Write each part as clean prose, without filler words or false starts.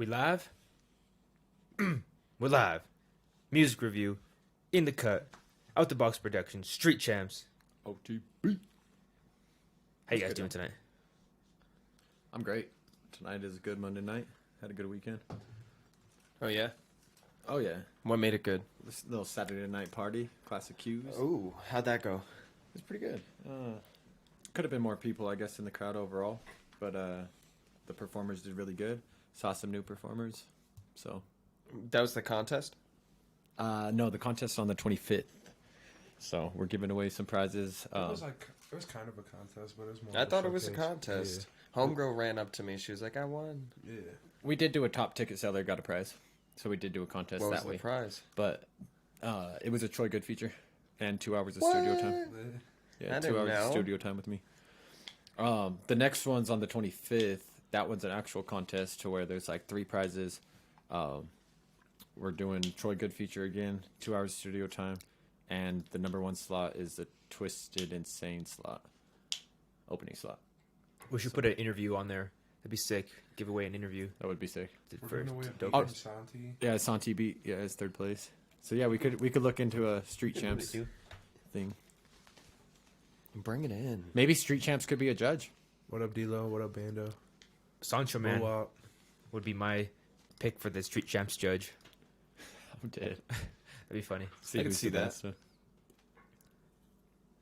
We live? We're live. Music review. In the cut. Out the box production. Street champs. OTB. How you guys doing tonight? I'm great. Tonight is a good Monday night. Had a good weekend. Oh, yeah? Oh, yeah. What made it good? This little Saturday night party. Classic Q's. Ooh, how'd that go? It was pretty good. Could have been more people, I guess, in the crowd overall. But the performers did really good. Saw some new performers. So. That was the contest? No, the contest on the 25th. So we're giving away some prizes. It was kind of a contest, but it was more. I thought it was a contest. Yeah. Homegirl ran up to me. She was like, I won. Yeah. We did do a top ticket seller, got a prize. So we did do a contest what that was way. The prize? But it was a Troy Good feature and 2 hours of studio time. Yeah, I 2 didn't hours know. of studio time with me. The next one's on the 25th. That one's an actual contest to where there's like 3 prizes. We're doing Troy Good feature again, 2 hours of studio time. And the number 1 slot is the Twisted Insane slot. Opening slot. We should put an interview on there. That'd be sick. Give away an interview. That would be sick. We're giving away a beat Oh. from Santi. Yeah, Santi beat. Yeah, it's 3rd place. So yeah, we could look into a Street Champs thing. Bring it in. Maybe Street Champs could be a judge. What up, D-Lo? What up, Bando? Sancho Man Blow up. would be my pick for the Street Champs judge. I'm dead. That'd be funny. I can who's see the that. best.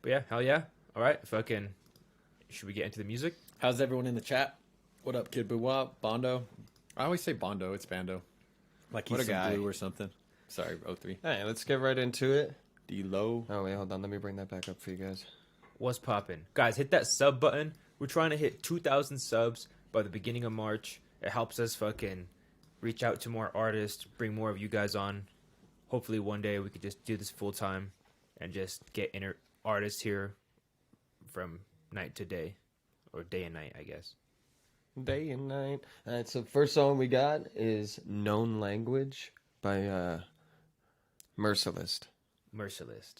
But yeah, hell yeah. All right, fucking. Should we get into the music? How's everyone in the chat? What up, Kid Boo Wop? Bondo? I always say Bondo. It's Bando. Like he's What a some guy. blue or something. Sorry, 03. All right, let's get right into it. D-Lo. Oh, wait, hold on. Let me bring that back up for you guys. What's poppin'? Guys, hit that sub button. We're trying to hit 2,000 subs by the beginning of March. It helps us fucking reach out to more artists, bring more of you guys on. Hopefully one day we could just do this full time and just get artists here from night to day. Or day and night, I guess. Day and night. All right, so first song we got is Known Language by Merciless. Merciless.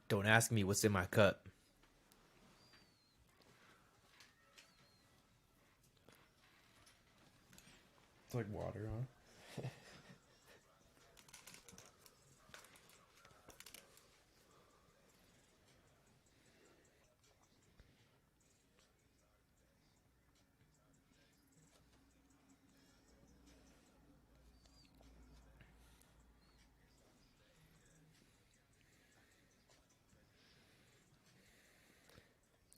Don't ask me what's in my cup. It's like water, huh?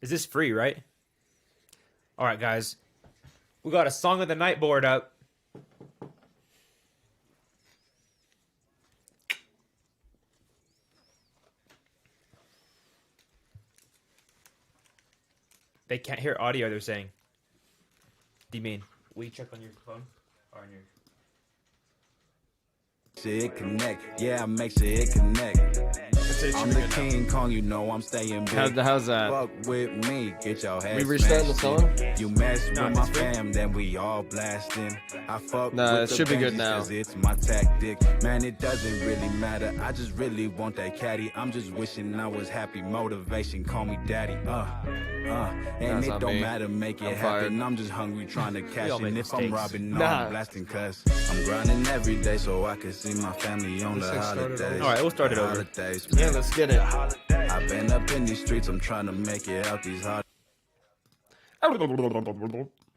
Is this free, right? All right, guys. We got a song of the night board up. They can't hear audio, they're saying. Do you mean? Will you check on your phone? Or on your... It connect, yeah, I make sure it connect. I'm the King Kong, you know I'm staying big. How's that? Fuck with me, get your head We restarting the smashed song? in. You mess No, with my it's free. fam, then we all blasting. I fuck Nah, with it the should be good Benjis now. 'cause it's my tactic. Man, it doesn't really matter. I just really want that caddy. I'm just wishing I was happy. Motivation, call me daddy. And That's it on don't me. matter, make it I'm happen. fired. I'm just hungry trying to cash all in. make If I'm mistakes. robbing, no, Nah. I'm blasting cuz I'm grinding every day so I can see my family on Let's the get started holidays. over. All right, we'll start it The over. holidays, Yeah, man. let's get it. I've been up in these streets, I'm trying to make it out these hot.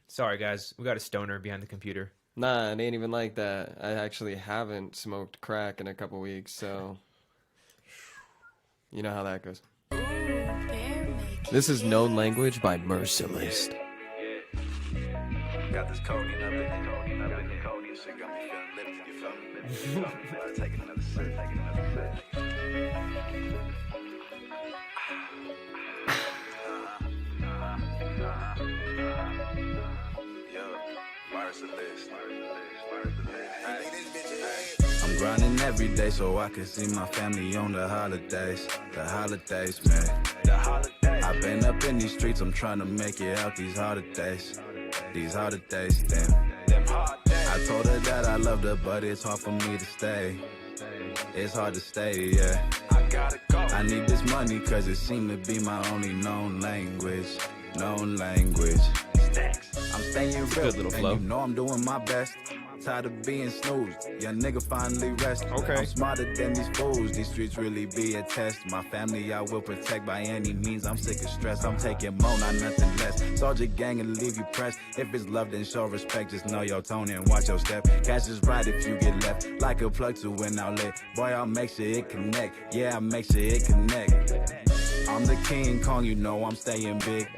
Sorry, guys. We got a stoner behind the computer. Nah, it ain't even like that. I actually haven't smoked crack in a couple weeks, so you know how that goes. This is Known Language by Merciless. Got this codeine up in the codeine shit got me feeling lifted, you feel me? Taking another sip, I'm grinding every day so I can see my family on the holidays. The holidays, man. I've been up in these streets, I'm trying to make it out these holidays. These holidays, damn. I told her that I love love her, but it's hard for me to stay. It's hard to stay, yeah. I gotta go. I need this money cause it seemed to be my only known language. Known language. I'm staying real, good little and flow. you know I'm doing my best. Tired of being snoozed, young nigga finally rest. Okay. I'm smarter than these fools, these streets really be a test. My family I will protect by any means, I'm sick of stress. I'm taking more, not nothing less. Soldier gang and leave you pressed. If it's love, then show respect, just know your tone and watch your step. Cash is right if you get left, like a plug to an outlet. Boy, I'll make sure it connect, yeah, I'll make sure it connect. I'm the King Kong, you know I'm staying big.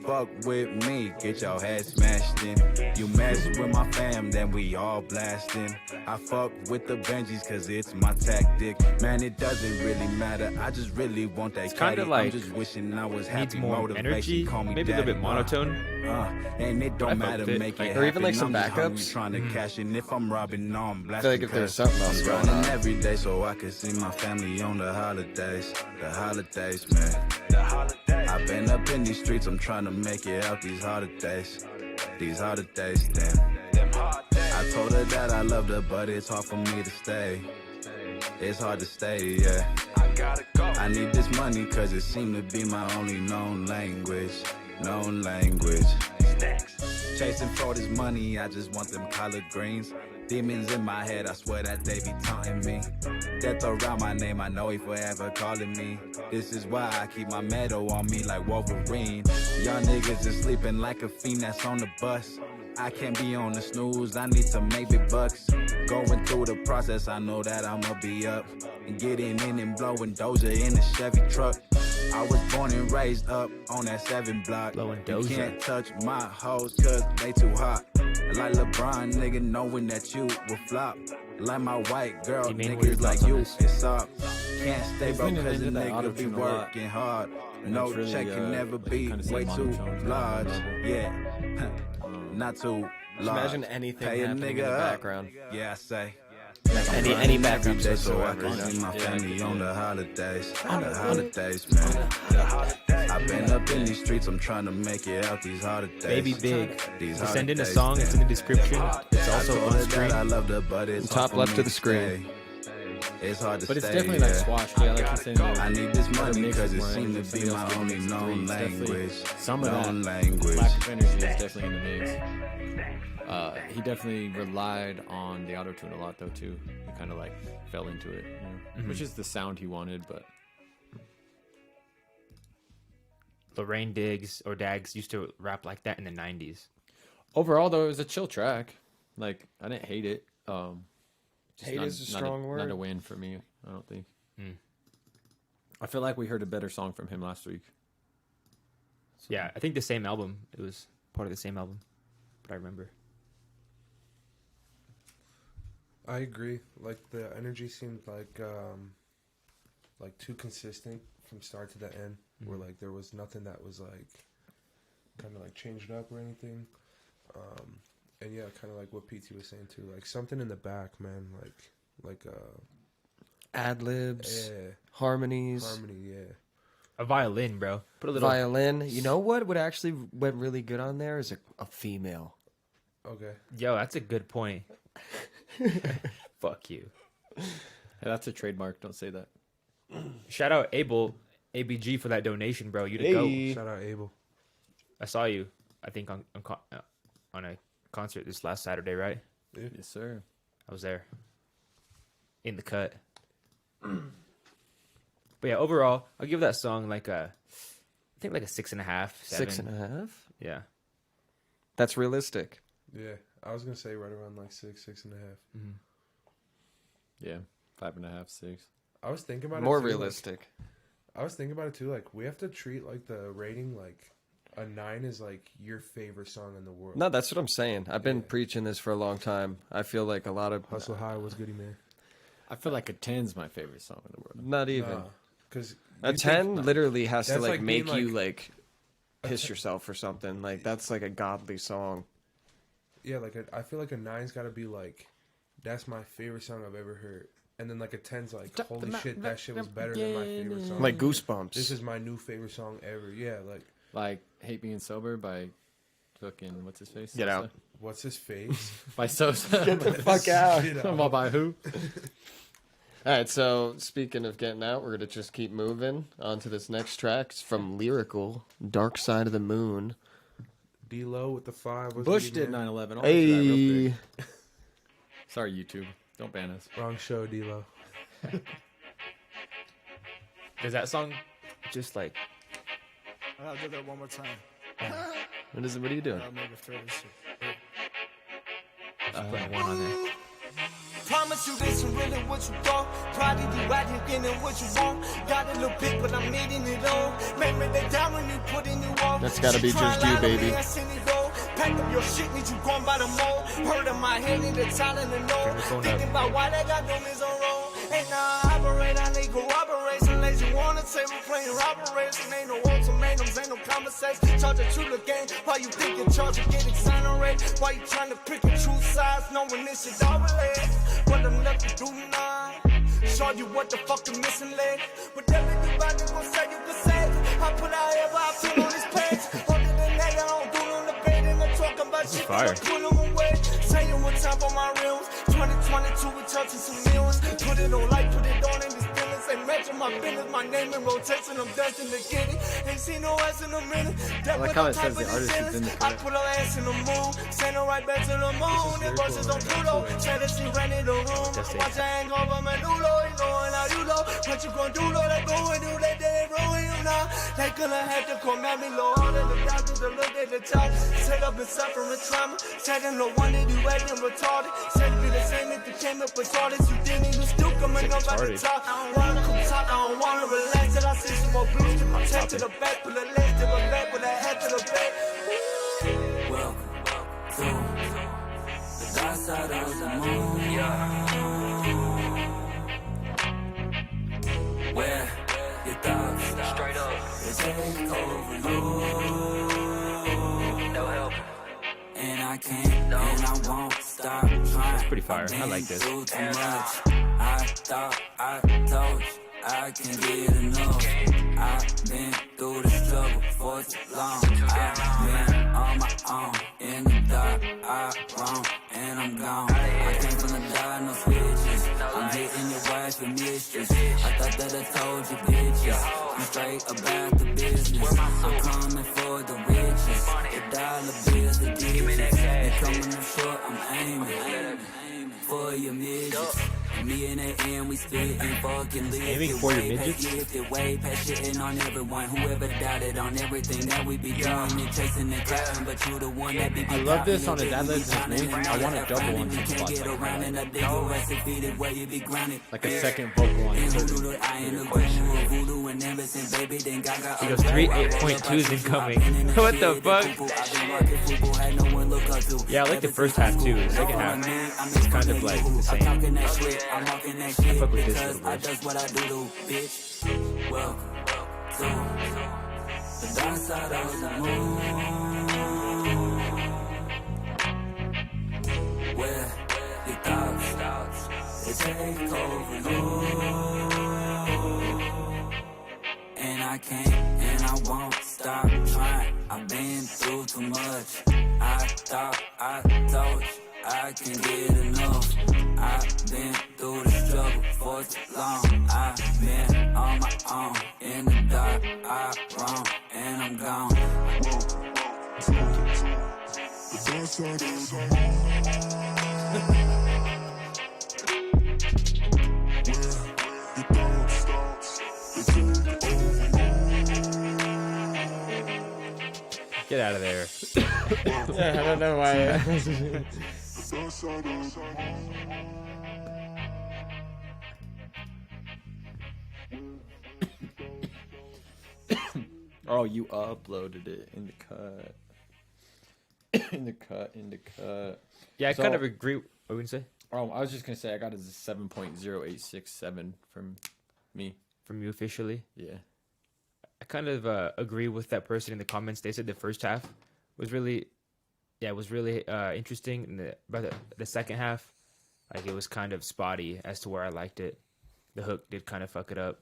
Fuck with me, get your head smashed in. You mess with my fam, then we all blasting. I fuck with the Benjis cause it's my tactic. Man, it doesn't really matter, I just really want that kinda caddy. like I'm just wishing I was Needs happy, more motivation, energy, call me maybe a little daddy. bit monotone. And it I don't fuck matter, with it. make Like- it or even, like, happen. some I'm just hungry, backups. trying to cash in. If I'm robbing, no, I'm I blasting. feel like if there's cause something else going grinding on. every day so I can see my family on the holidays. The holidays, man. I've been up in these streets, I'm trying to make it out these holidays. These holidays, damn. I told her that I loved her, but it's hard for me to stay. It's hard to stay, yeah. I need this money cause it seemed to be my only known language. Known language. Chasing for this money, I just want them collard greens. Demons in my head, I swear that they be taunting me. Death around my name, I know he forever calling me. This is why I keep my metal on me like Wolverine. Young niggas is sleeping like a fiend that's on the bus. I can't be on the snooze, I need to make big bucks. Going through the process, I know that I'ma be up. And getting in and blowing Doja in a Chevy truck. I was born and raised up on that 7 block. Blowing You Doja. can't touch my hoes cause they too hot. Like LeBron, nigga, knowing that you will flop. Like my white girl, T-Main, what are your niggas like thoughts on you, this? it's up. Can't stay He's bro leaning cause the into that nigga be auto-tune a lot. working hard. And No it's really, check can never like be kinda way say too monotone, large. level. Yeah, not too Just large. imagine anything Pay a happening in the nigga up. background. Yeah, I say. Any background Day so I whatsoever. can You know? see my Yeah. family on the holidays. On the holidays, man. I've been up in these streets, I'm trying to make it out these holidays. Baby Big. These Send in a holidays, song, it's in the description. It's I also told on her that screen. I loved her, but it's Top hard for left me of the to screen. stay. It's hard to But it's stay, definitely like yeah. swashed. Yeah, like he's saying. I need this money mix cause is it more seemed to energy, be somebody my else only giving us known three. It's definitely language. some of Known that language. lack of energy is definitely in the mix. He definitely relied on the auto tune a lot though too. He kind of like fell into it, you know? Which is the sound he wanted. But Lorraine Diggs or Dags used to rap like that in the 90s. overall, though, it was a chill track. Like I didn't hate it. Just Hate is a strong word. Not a win for me. I don't think. Mm. I feel like we heard a better song from him last week. Yeah, I think the same album. It was part of the same album, but I remember. I agree. Like the energy seemed like too consistent from start to the end. Where like there was nothing that was like kind of like changed up or anything. And yeah, kind of like what PT was saying too. Like something in the back, man. Like Ad libs, yeah, harmonies, harmony. Yeah. A violin, bro. Put a little. violin. You know what would actually went really good on there is a female. Okay. Yo, that's a good point. Fuck you. Hey, that's a trademark. Don't say that. Shout out Abel, ABG for that donation, bro. You to go. Shout out Abel. I saw you. I think on a concert this last Saturday, right? Yes, sir. I was there. In the cut. But yeah, overall, I'll give that song like I think like a 6.5, 7. 6.5. Yeah. That's realistic. Yeah, I was gonna say right around like 6.5. Yeah, 5.5, 6. I was thinking about More it too, realistic. I was thinking about it too. Like we have to treat like the rating like a 9 is like your favorite song in the world. No, that's what I'm saying. I've been Yeah. preaching this for a long time. I feel like a lot of Hustle High was goody man. I feel like a 10's my favorite song in the world. not even Because a 10 literally has to That's like like being, make you like- like piss yourself or something. Like that's like a godly song. yeah, like I feel like a 9's got to be like that's my favorite song I've ever heard, and then like a 10's like holy shit, that shit was better than my favorite song. Like Goosebumps. This is my new favorite song ever. Yeah, like Like Hate Being Sober by fucking what's his face? Get Sosa? out. What's his face? By Sosa. Get the fuck out. Get out. Well, by who? All right, so speaking of getting out, we're going to just keep moving on to this next track. It's from Lyrical, Dark Side of the Moon. D-Lo with the 5. What's Bush good, did man? 9/11. I'll answer that real Hey. quick. Sorry, YouTube. Don't ban us. Wrong show, D-Lo. Does that song just like I gotta do that one more time. What are you doing? I'll make it through this shit. just putting one on there? Promise you this and really what you want. Proud of you out here getting what you want. Got a little bit, but I'm needing it all. Make me they down when you put in you on. That's gotta be just you, baby. Pack up your shit, need you gone by the mall. Heard in my head, need a talent to know. Turn your phone Thinking up. about why they got them is on wrong. Ain't nah, operate, I need cooperation. Lazy wanna table playing operation. Ain't no ultimatums, ain't no conversation. Charge a true game. Why you think in charge of getting exonerated? Why you trying to pick and choose sides, knowing this shit all related? What I'm left to do now? Show you what the fuck I'm missing leg. Whatever you about to go say, you can say it. I put out ever I feel on this page. Other than that, I don't do on the bed. And I'm talking about shit, fire. I pull them away. Say it one time for my reels. 2022, we touching some millions. Put it on light, put it on in this feelings. Ain't mention my business, my name in rotation. I'm destined to get it. Ain't seen no ass in a minute. That like was how the it type says the of artist is feelings. in the I cut. put her ass in the moon. Send her right back to the moon. Them verses on Pluto. Said that she rented the room. That's it. Watch her hang over my noodle. You knowin' how you know. What you gon' do, though? They go and do that, they ain't ruin you now. They gonna have to come at me, Lord. Harder the doctor to look at the top. Said I've been suffering trauma. Said them no wonder you acting retarded. Said be the same if you came up with artists. You didn't even still coming up at the Retarded. top. I don't wanna come talk, I don't wanna relax. Till I see some more blues. Get my check to the back, put a leg to the back, with a head to the back. Welcome to the dark side of the moon. Where your thoughts straight up they take over you. No help. And I can't, and I won't stop trying. That's pretty fire. I like this. Too much. I thought I told you I can get enough. I've been through the struggle for too long. I've been on my own in the dark. I wrong and I'm gone. I came from the dark, no switches. I'm hitting your wife and mistress. I thought that I told you bitches. I'm straight about the business. I'm coming for the riches. The dollar bills, the digits. They coming up short, I'm aiming for your midgets. Me and the end, we spit and fucking live. Aiming for your midgets? Gifted, way past shitting on everyone. Whoever doubted on everything that we be doing and chasing and clouding, but you the one that be. I love this on his ad-libs and his name. I want a double on some spots Get around and I dig your ass and feed it where you be grounded. like a second vocal on And it. voodoo, I ain't a voodoo, a voodoo and everything, baby. Then Gaga. He goes 3 8.2s incoming. What the fuck? Yeah, I like the first half too. The second half, it's kind of like the same. I'm walking that shit fuck with this because little I bit. does what I do, bitch. Welcome to the dark side of the moon, where your thoughts they take over you, and I can't and I won't stop trying. I've been through too much. I thought I told you I can get enough. I've been through the struggle for too long. I've been on my own in the dark. I wrong and I'm gone. Get out of there. Yeah, I don't know why. Oh, you uploaded it in the cut. in the cut. Yeah, I So- kind of agree. What were you gonna say? Oh, I was just gonna say I got a 7.0867 from me. From you officially? Yeah. I kind of agree with that person in the comments. They said the first half was really, interesting, and but the second half, like it was kind of spotty as to where I liked it. The hook did kind of fuck it up,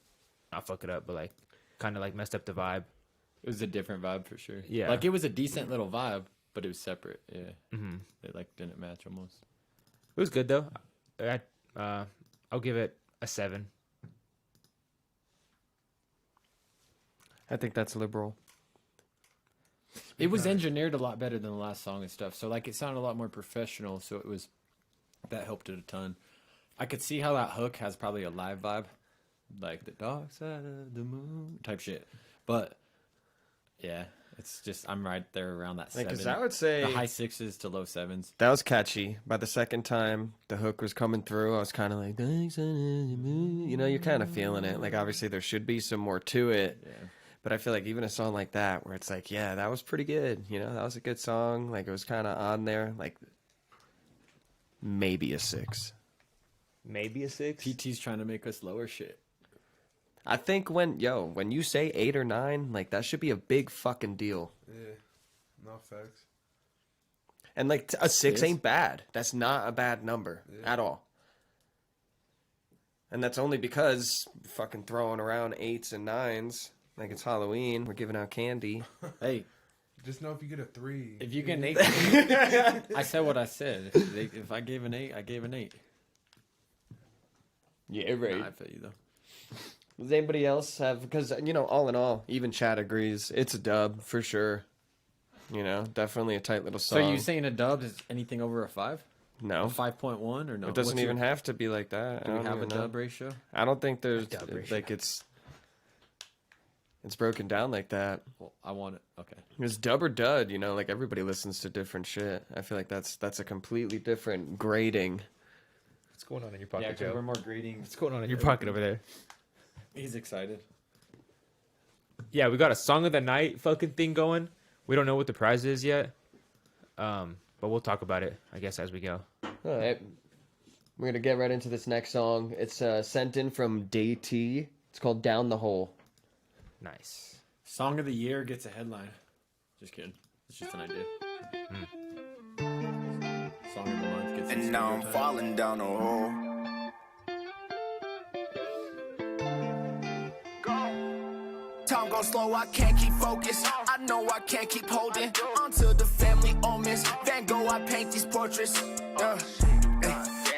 not fuck it up, but like kind of like messed up the vibe. It was a different vibe for sure. Yeah. Like it was a decent little vibe, but it was separate. Yeah, Mm-hmm. they like didn't match almost. It was good though. I'll give it a 7. I think that's liberal. It was engineered a lot better than the last song and stuff. So like it sounded a lot more professional. So that helped it a ton. I could see how that hook has probably a live vibe, like the dark side of the moon type shit. But yeah, it's just I'm right there around that 7. Because I would say the high 6s to low 7s. that was catchy. By the second time the hook was coming through, I was kind of like, you know, you're kind of feeling it. Like obviously there should be some more to it. Yeah. But I feel like even a song like that, where it's like, yeah, that was pretty good. You know, that was a good song. Like, it was kind of on there. Like, maybe a 6. Maybe a 6. PT's trying to make us lower shit. I think when you say 8 or 9, like, that should be a big fucking deal. Yeah, no facts. And, like, a 6 Is? ain't bad. That's not a bad number at all. And that's only because fucking throwing around 8s and 9s. Like, it's Halloween. We're giving out candy. Hey, Just know if you get a 3. if you get an 8, I said what I said. If I gave an 8, I gave an 8. Yeah, right. Nah, I feel you though. Does anybody else have, because, you know, all in all, even Chad agrees, it's a dub for sure. You know, definitely a tight little song. So you saying a dub is anything over a 5? A No. 5.1 or no? It doesn't What's even your- have to be like that. Do I we don't have a even know. dub ratio? I don't think there's, dub ratio. like, it's broken down like that. Well, I want it. Okay. It's dub or dud, you know, like everybody listens to different shit. I feel like that's a completely different grading. What's going on in your Yeah, pocket, because Joe? we're more grading. What's going on in your pocket over there? He's excited. Yeah, we got a song of the night fucking thing going. We don't know what the prize is yet. But we'll talk about it, I guess, as we go. All right. We're going to get right into this next song. It's sent in from Day T. It's called Down the Hole. Nice. Song of the year gets a headline. Just kidding. It's just an idea. Song of the month gets. And now I'm falling down a hole. Time goes slow, I can't keep focused. I know I can't keep holding onto the family omens. Van Gogh, I paint these portraits.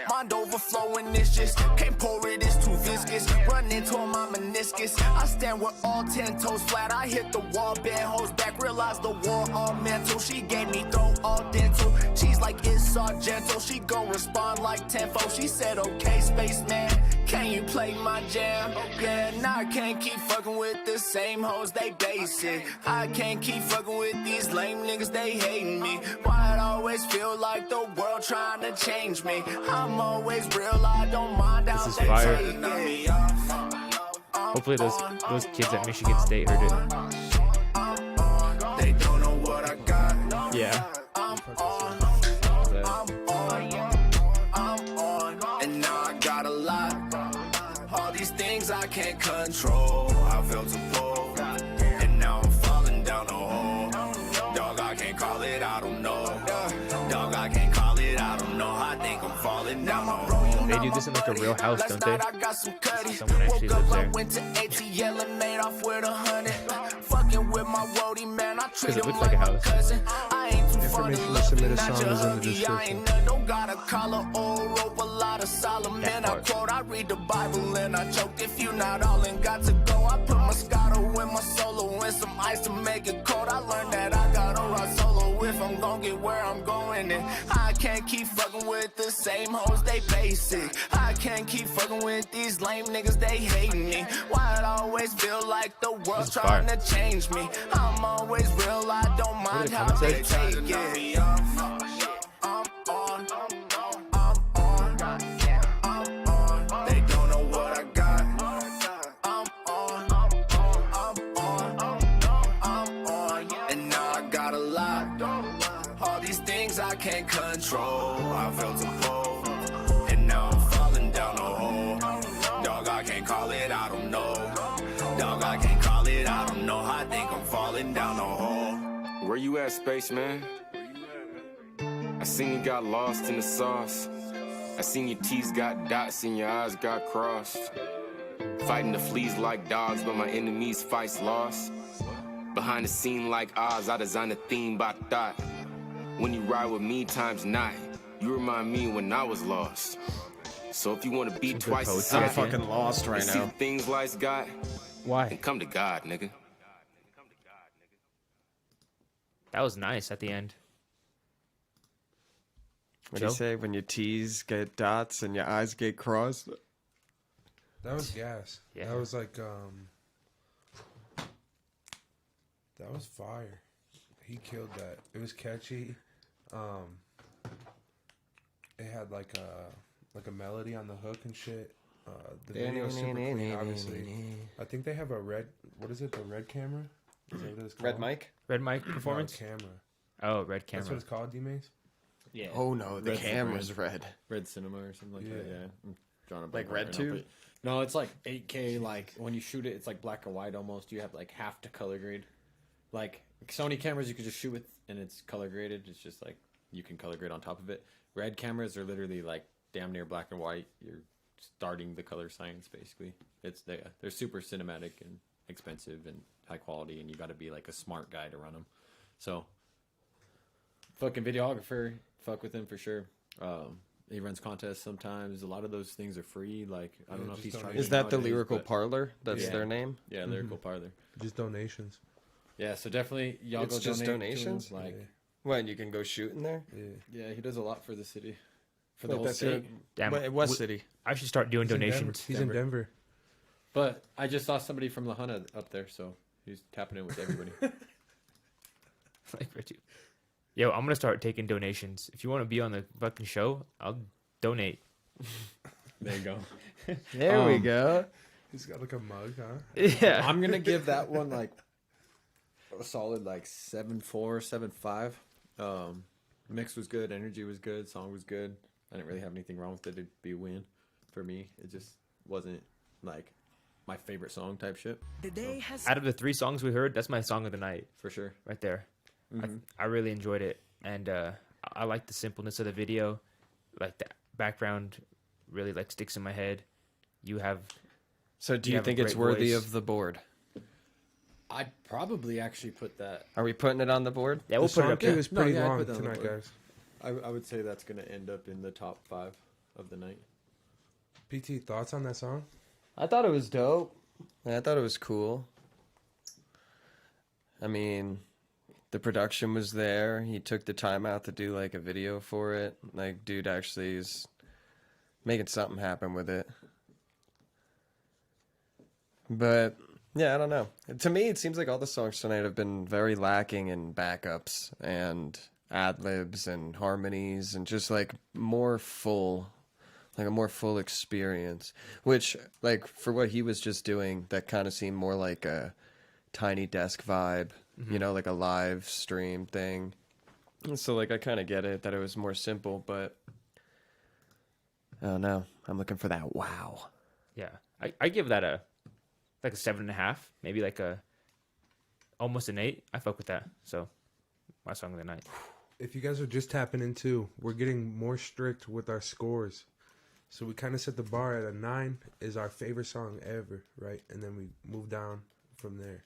Mind overflowing, it's just can't pour it, it's too viscous. Running toward my meniscus. I stand with all 10 toes flat. I hit the wall, bend hoes back. Realize the war all mental. She gave me throat all dental. She's like, it's all gentle. She gon' respond like tenfold. She said, okay, spaceman, can you play my jam? Yeah, nah, I can't keep fucking with the same hoes, they basic. I can't keep fucking with these lame niggas, they hating me. Why it always feel like the world trying to change me? I'm always real, I don't mind how This is they fire. take it. Hopefully those kids at Michigan State heard it. They don't know what I got. Yeah. I'm on, and now I got a lot. All these things I can't control. I felt to pull, and now I'm falling down the hole. Dog, I can't call it, I don't know. Dog, I can't call it, I don't know. I think I'm falling down the hole. They do this in like a real house, don't they? I got some cutty. Someone actually Woke up, lives I there. went to ATL and made off with 100. Fucking with my roadie, man. I treat it him looks like like a my house. cousin. I ain't too fond Information of to love, submit a not song your is in the hubby. I description. ain't none, don't got a collar or rope, a lot of solemn men. I part. quote, I read the Bible and I choke. If you not all in, got to go. I put Moscato in my solo and some ice to make it cold. I learned that I gotta ride solo if I'm gon' get where I'm going. And I can't keep fucking with the same hoes, they basic. I can't keep fucking with these lame niggas, they hating me. Why it always feel like the world's is trying fire. to change me? I'm always real, I don't mind the how comment they section? take it. I'm on. They don't know what I got. I'm on. And now I got a lot. All these things I can't control. I felt to pull, and now I'm falling down the hole. Dog, I can't call it, I don't know. Dog, I can't call it, I don't know. I think I'm falling down the hole. Where you at, spaceman? I seen you got lost in the sauce. I seen your T's got dots and your eyes got crossed. Fighting the fleas like dogs, but my enemies fights lost. Behind the scene like Oz, I designed a theme by thought. When you ride with me times 9, you remind me when I was lost. So if you want to be twice as I'm high fucking lost right and see now. the things life's got, Why? then come to God, nigga. That was nice at the end. What do you Joe? say? When your T's get dots and your I's get crossed? That was gas. Yeah. That was like that was fire. He killed that. It was catchy. It had like a melody on the hook and shit. The video was super clean, obviously. I think they have a red, what is it, the red camera? Is that what it's called? Red mic? Red mic No, performance? camera. Oh, red camera. That's what it's called, D-Maze? Yeah. Oh no, the Red's the camera's red. Red Cinema or something like that. Yeah. Yeah, I'm drawing a Like blank right now, RedTube? but- No, it's like 8K. Like when you shoot it, it's like black and white almost. You have like half to color grade. Like Sony cameras, you can just shoot with and it's color graded. It's just like you can color grade on top of it. Red cameras are literally like damn near black and white. You're starting the color science basically. It's they're super cinematic and expensive and high quality, and you got to be like a smart guy to run them. So, fucking videographer, fuck with him for sure. He runs contests sometimes. A lot of those things are free. Like I don't know if just he's don't- charging. Is that the nowadays, Lyrical but- Parlor? That's Yeah. their name? Yeah, Lyrical Parlor. Just donations. Yeah, so definitely y'all It's go just donate to him, donations? Like, When you can go shoot in there? Yeah. yeah, he does a lot for the city, for the Wait, whole that's state. Damn. West City. I should start doing He's in Denver. donations. He's in Denver. But I just saw somebody from La Junta up there, so he's tapping in with everybody. Like for two. Yo, I'm gonna start taking donations. If you want to be on the fucking show, I'll donate. There you go. There we go. He's got like a mug, huh? Yeah. I'm gonna give that one like a solid like 7.4, 7.5. Mix was good, energy was good, song was good. I didn't really have anything wrong with it. It'd be a win for me. It just wasn't like my favorite song type shit. Out of the 3 songs we heard, that's my song of the night For sure. right there. I really enjoyed it, and I like the simpleness of the video. Like the background really like sticks in my head. You have So do You you have a think it's great worthy voice. of the board? I'd probably actually put that. Are we putting it on the board? yeah, we'll The put it song up queue there. is No, pretty yeah, I long put that on the tonight, board. guys. I would say that's gonna end up in the top 5 of the night. PT, thoughts on that song? I thought it was dope. I thought it was cool. I mean, the production was there. He took the time out to do like a video for it. Like, dude actually is making something happen with it. But yeah, I don't know. To me, it seems like all the songs tonight have been very lacking in backups and ad libs and harmonies and just like more full, like a more full experience. Which, like, for what he was just doing, that kind of seemed more like a Tiny Desk vibe, you know, like a live stream thing. So, like, I kind of get it that it was more simple, but I don't know. I'm looking for that wow. Yeah, I give that a 7.5, maybe like a almost an 8. I fuck with that. So my song of the night. If you guys are just tapping into, we're getting more strict with our scores. So we kind of set the bar at a 9 is our favorite song ever, right? And then we move down from there.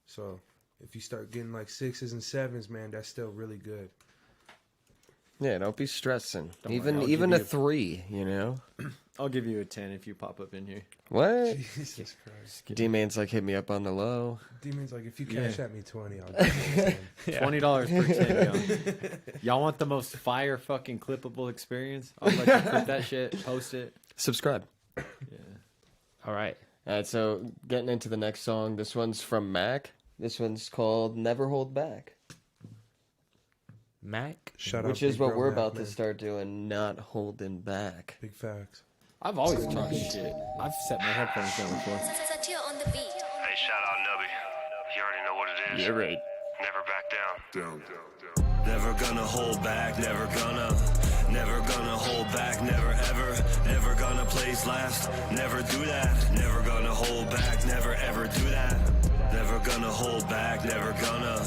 So if you start getting like 6s and 7s, man, that's still really good. Yeah, don't be stressing. Don't worry, even I'll even give a you- 3, you know? I'll give you a 10 if you pop up in here. What? Jesus Christ. D-Man's like, hit me up on the low. Demon's like, if you Yeah. cash at me 20, I'll give you 10. $20 per 10, y'all want the most fire fucking clippable experience? I'll let you clip that shit, post it. Subscribe. All right. All right, so getting into the next song. This one's from Mac. This one's called Never Hold Back, Mac. Shut up. which is big what bro we're Mac, about man. to start doing, not holding back. Big facts. I've always talked shit. I've set my headphones down before. Satya on the beat. Hey, shout out Nubby. You already know what it is. You're right. Never back down. Never gonna hold back, never gonna hold back, never ever, never gonna place last, never do that, never gonna hold back, never ever do that, never gonna hold back, never gonna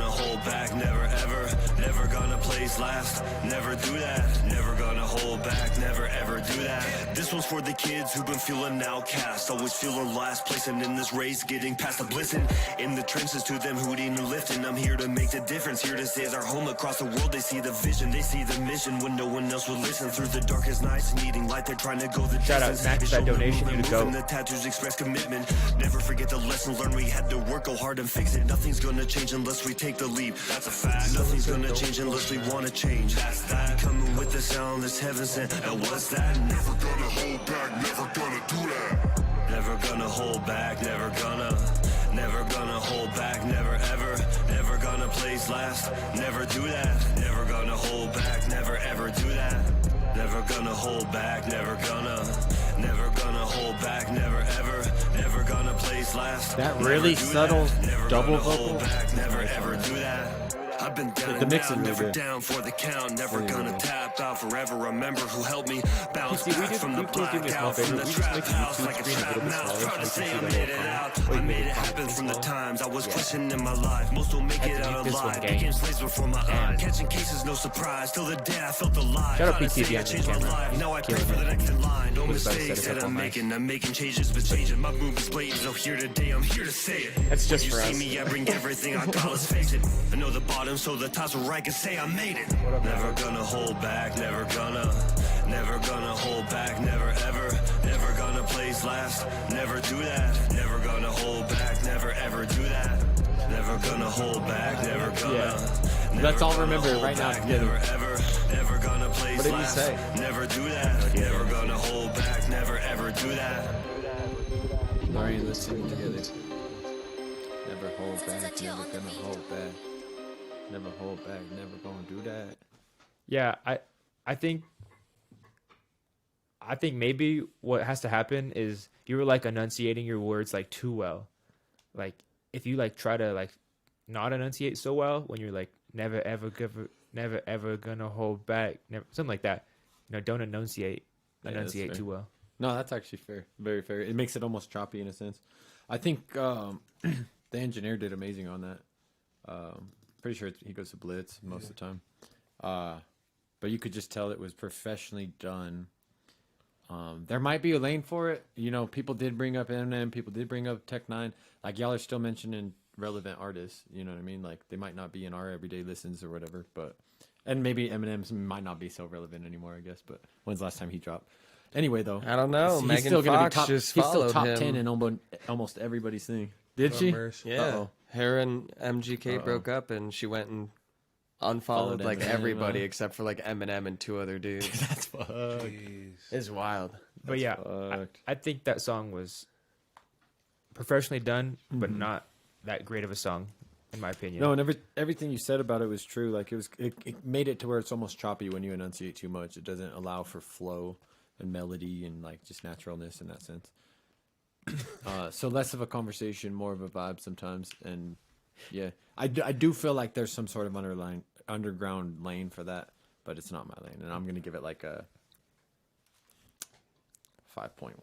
hold back, never ever, never gonna place last, never do that, never gonna hold back, never ever do that, This one's for the kids who've been feeling outcast, always feeling last, placing in this race, getting past the blissing. In the trenches to them hooting and lifting, I'm here to make the difference, here to say our home across the world. They see the vision, they see the mission when no one else will listen. Through the darkest nights, needing light, they're trying to go the Shout out, distance. Max, that donation, you to go. The tattoos express commitment. Never forget the lesson learned, we had to work, go hard and fix it. Nothing's gonna change unless we take the leap, that's a fact. Nothing's gonna change unless we wanna change, that's that. Coming with the sound that's heaven sent, and what's that? Never gonna hold back, never gonna do that. Never gonna hold back, never gonna hold back, never ever, never gonna place last, never do that. Never gonna hold back, never ever do that. Never gonna hold back, never gonna hold back, never ever, never gonna place last. That really subtle double vocal. Never ever do that. I've been down The and mix is out, really never good. down for the count, never gonna tap out, forever remember who helped me bounce See, we back did- from the we did do this blackout, one from the favor. We just trap make the house YouTube like a screen a trap little bit mouse. smaller Proud to so we say can I see the made it whole out. comment. I Wait, made it wait, happen comment from the as well. times I was Yeah. pushing in my life. Most don't make Had it to out mute this one, alive. gang. Became slaves before my eyes. Catching cases, no surprise. Till the day I felt alive. Shout out Proud to PTV say I on the changed my camera. life. He's Now I pray killing for the it. next in line. No Was about to set mistakes us that up I'm all night. making. I'm making changes, but changing my movies blatant. So here today, I'm here to say it. That's just When for you us. see me, I bring everything I got. Let's face it. I know the bottom, so the top's where I can say I made it. Never gonna hold back, never gonna hold back, never ever, never gonna place last, never do that. Never gonna hold back, never ever do that. Never gonna hold back, never gonna. Yeah. Let's all remember it right now together. Never ever, never gonna place What did he last, say? never do that. Never gonna hold back, never ever do that. Marion, let's sing it together. Never hold back, never gonna hold back. Never hold back, never gonna do that. Yeah, I think maybe what has to happen is you were like enunciating your words like too well. Like if you like try to like not enunciate so well when you're like never ever gonna hold back, never, something like that. You know, don't enunciate Yeah, that's fair. too well. No, that's actually fair. Very fair. It makes it almost choppy in a sense. I think the engineer did amazing on that. Pretty sure he goes to Blitz most of the time. But you could just tell it was professionally done. There might be a lane for it. You know, people did bring up Eminem. People did bring up Tech Nine. Like, y'all are still mentioning relevant artists. You know what I mean? Like, they might not be in our everyday listens or whatever. But and maybe Eminem's might not be so relevant anymore, I guess. But when's the last time he dropped? Anyway, though. I don't know. He's Megan still gonna Fox be top, just he's still followed top him. 10 in almost everybody's thing. Did she? Yeah. Uh-oh. Her and MGK broke up, and she went and unfollowed Followed like Eminem, everybody except for like Eminem and two other dudes. That's fucked. Jeez. It's wild. But yeah, I think that song was professionally done, but not that great of a song, in my opinion. No, and everything you said about it was true. Like it made it to where it's almost choppy when you enunciate too much. It doesn't allow for flow and melody and like just naturalness in that sense. So less of a conversation, more of a vibe sometimes. And yeah, I do feel like there's some sort of underground lane for that, but it's not my lane. And I'm gonna give it like a 5.1.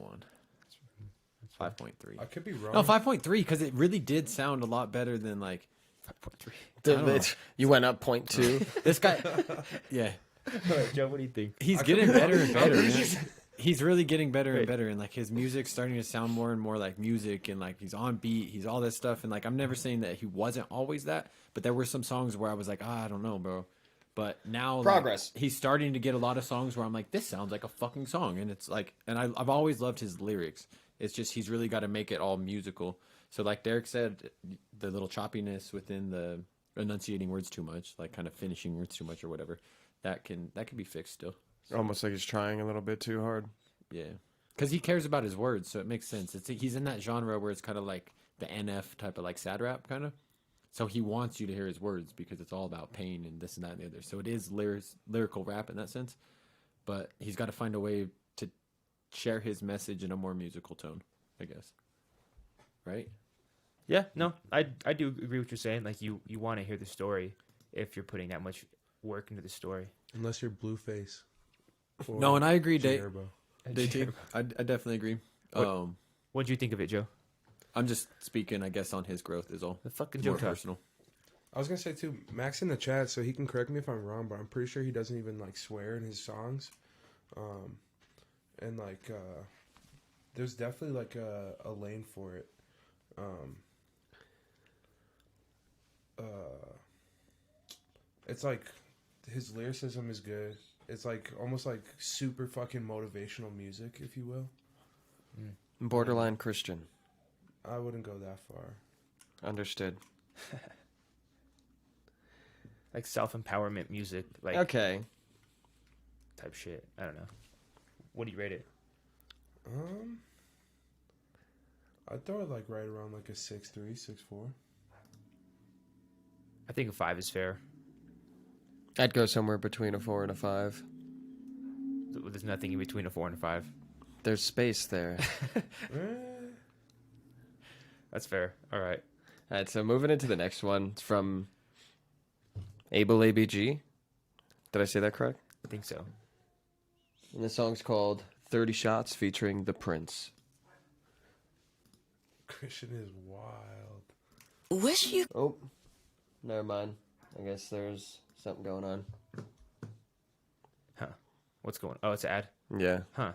5.3. I could be wrong. No, 5.3 because it really did sound a lot better than like 5.3. don't know. You went up 0.2. This guy, yeah, Joe, what do you think? he's getting better and better. Man. He's really getting better and better, and like his music's starting to sound more and more like music, and like he's on beat, he's all this stuff, and like I'm never saying that he wasn't always that, but there were some songs where I was like, I don't know, bro. But now Progress. like, he's starting to get a lot of songs where I'm like, this sounds like a fucking song, and it's like, and I've always loved his lyrics. It's just he's really got to make it all musical. So like Derek said, the little choppiness within the enunciating words too much, like kind of finishing words too much or whatever, that can be fixed still. Almost like he's trying a little bit too hard. Yeah, because he cares about his words, so it makes sense. He's in that genre where it's kind of like the NF type of like sad rap kind of. So he wants you to hear his words because it's all about pain and this and that and the other. So it is lyrical rap in that sense, but he's got to find a way to share his message in a more musical tone, I guess. Right? Yeah, no, I do agree with what you're saying. Like you want to hear the story if you're putting that much work into the story. Unless you're Blueface. or No, and I agree, Dave. G-Herbo. I definitely agree. What do you think of it, Joe? I'm just speaking, I guess, on his growth is all. The fucking It's Joe more talk. personal. I was gonna say too, Max in the chat, so he can correct me if I'm wrong, but I'm pretty sure he doesn't even like swear in his songs. and like there's definitely like a lane for it. It's like his lyricism is good. It's like almost like super fucking motivational music, if you will. Borderline Christian. I wouldn't go that far. Understood. Like self-empowerment music, like Okay. type shit. I don't know. What do you rate it? I'd throw it like right around like a 6.3, 6.4. I think a 5 is fair. I'd go somewhere between a 4 and a 5. There's nothing in between a 4 and a 5. There's space there. That's fair. All right. All right, so moving into the next one. It's from Able ABG. Did I say that correct? I think so. And the song's called 30 Shots featuring The Prince. Christian is wild. Wish you. Oh, never mind. I guess there's something going on. Huh. What's going on? Oh, it's an ad? Yeah. Huh.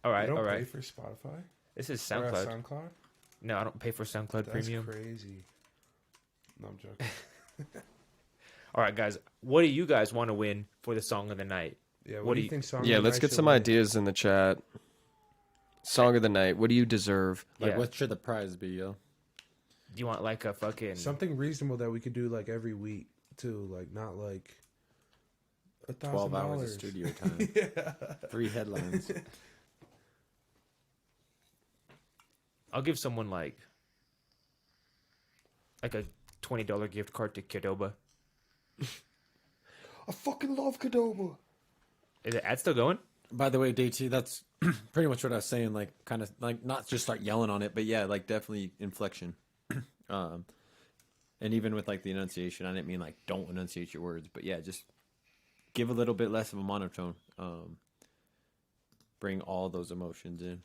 All right, You don't all right. pay for Spotify? This is Or SoundCloud. SoundCloud? No, I don't pay for SoundCloud That's Premium. crazy. No, I'm joking. All right, guys. What do you guys want to win for the song of the night? Yeah, what do you think song Yeah, of the let's night get should some win? ideas in the chat. Song of the night. What do you deserve? Like, Yeah. what should the prize be, yo? Do you want like a fucking... Something reasonable that we could do like every week too, like not like $1,000. 12 hours of studio time. Yeah. 3 headlines. I'll give someone like a $20 gift card to Qdoba. I fucking love Qdoba. Is the ad still going? By the way, DT, that's pretty much what I was saying. Like, kind of like not just start yelling on it, but yeah, like definitely inflection. And even with like the enunciation, I didn't mean like don't enunciate your words, but yeah, just give a little bit less of a monotone. Bring all those emotions in,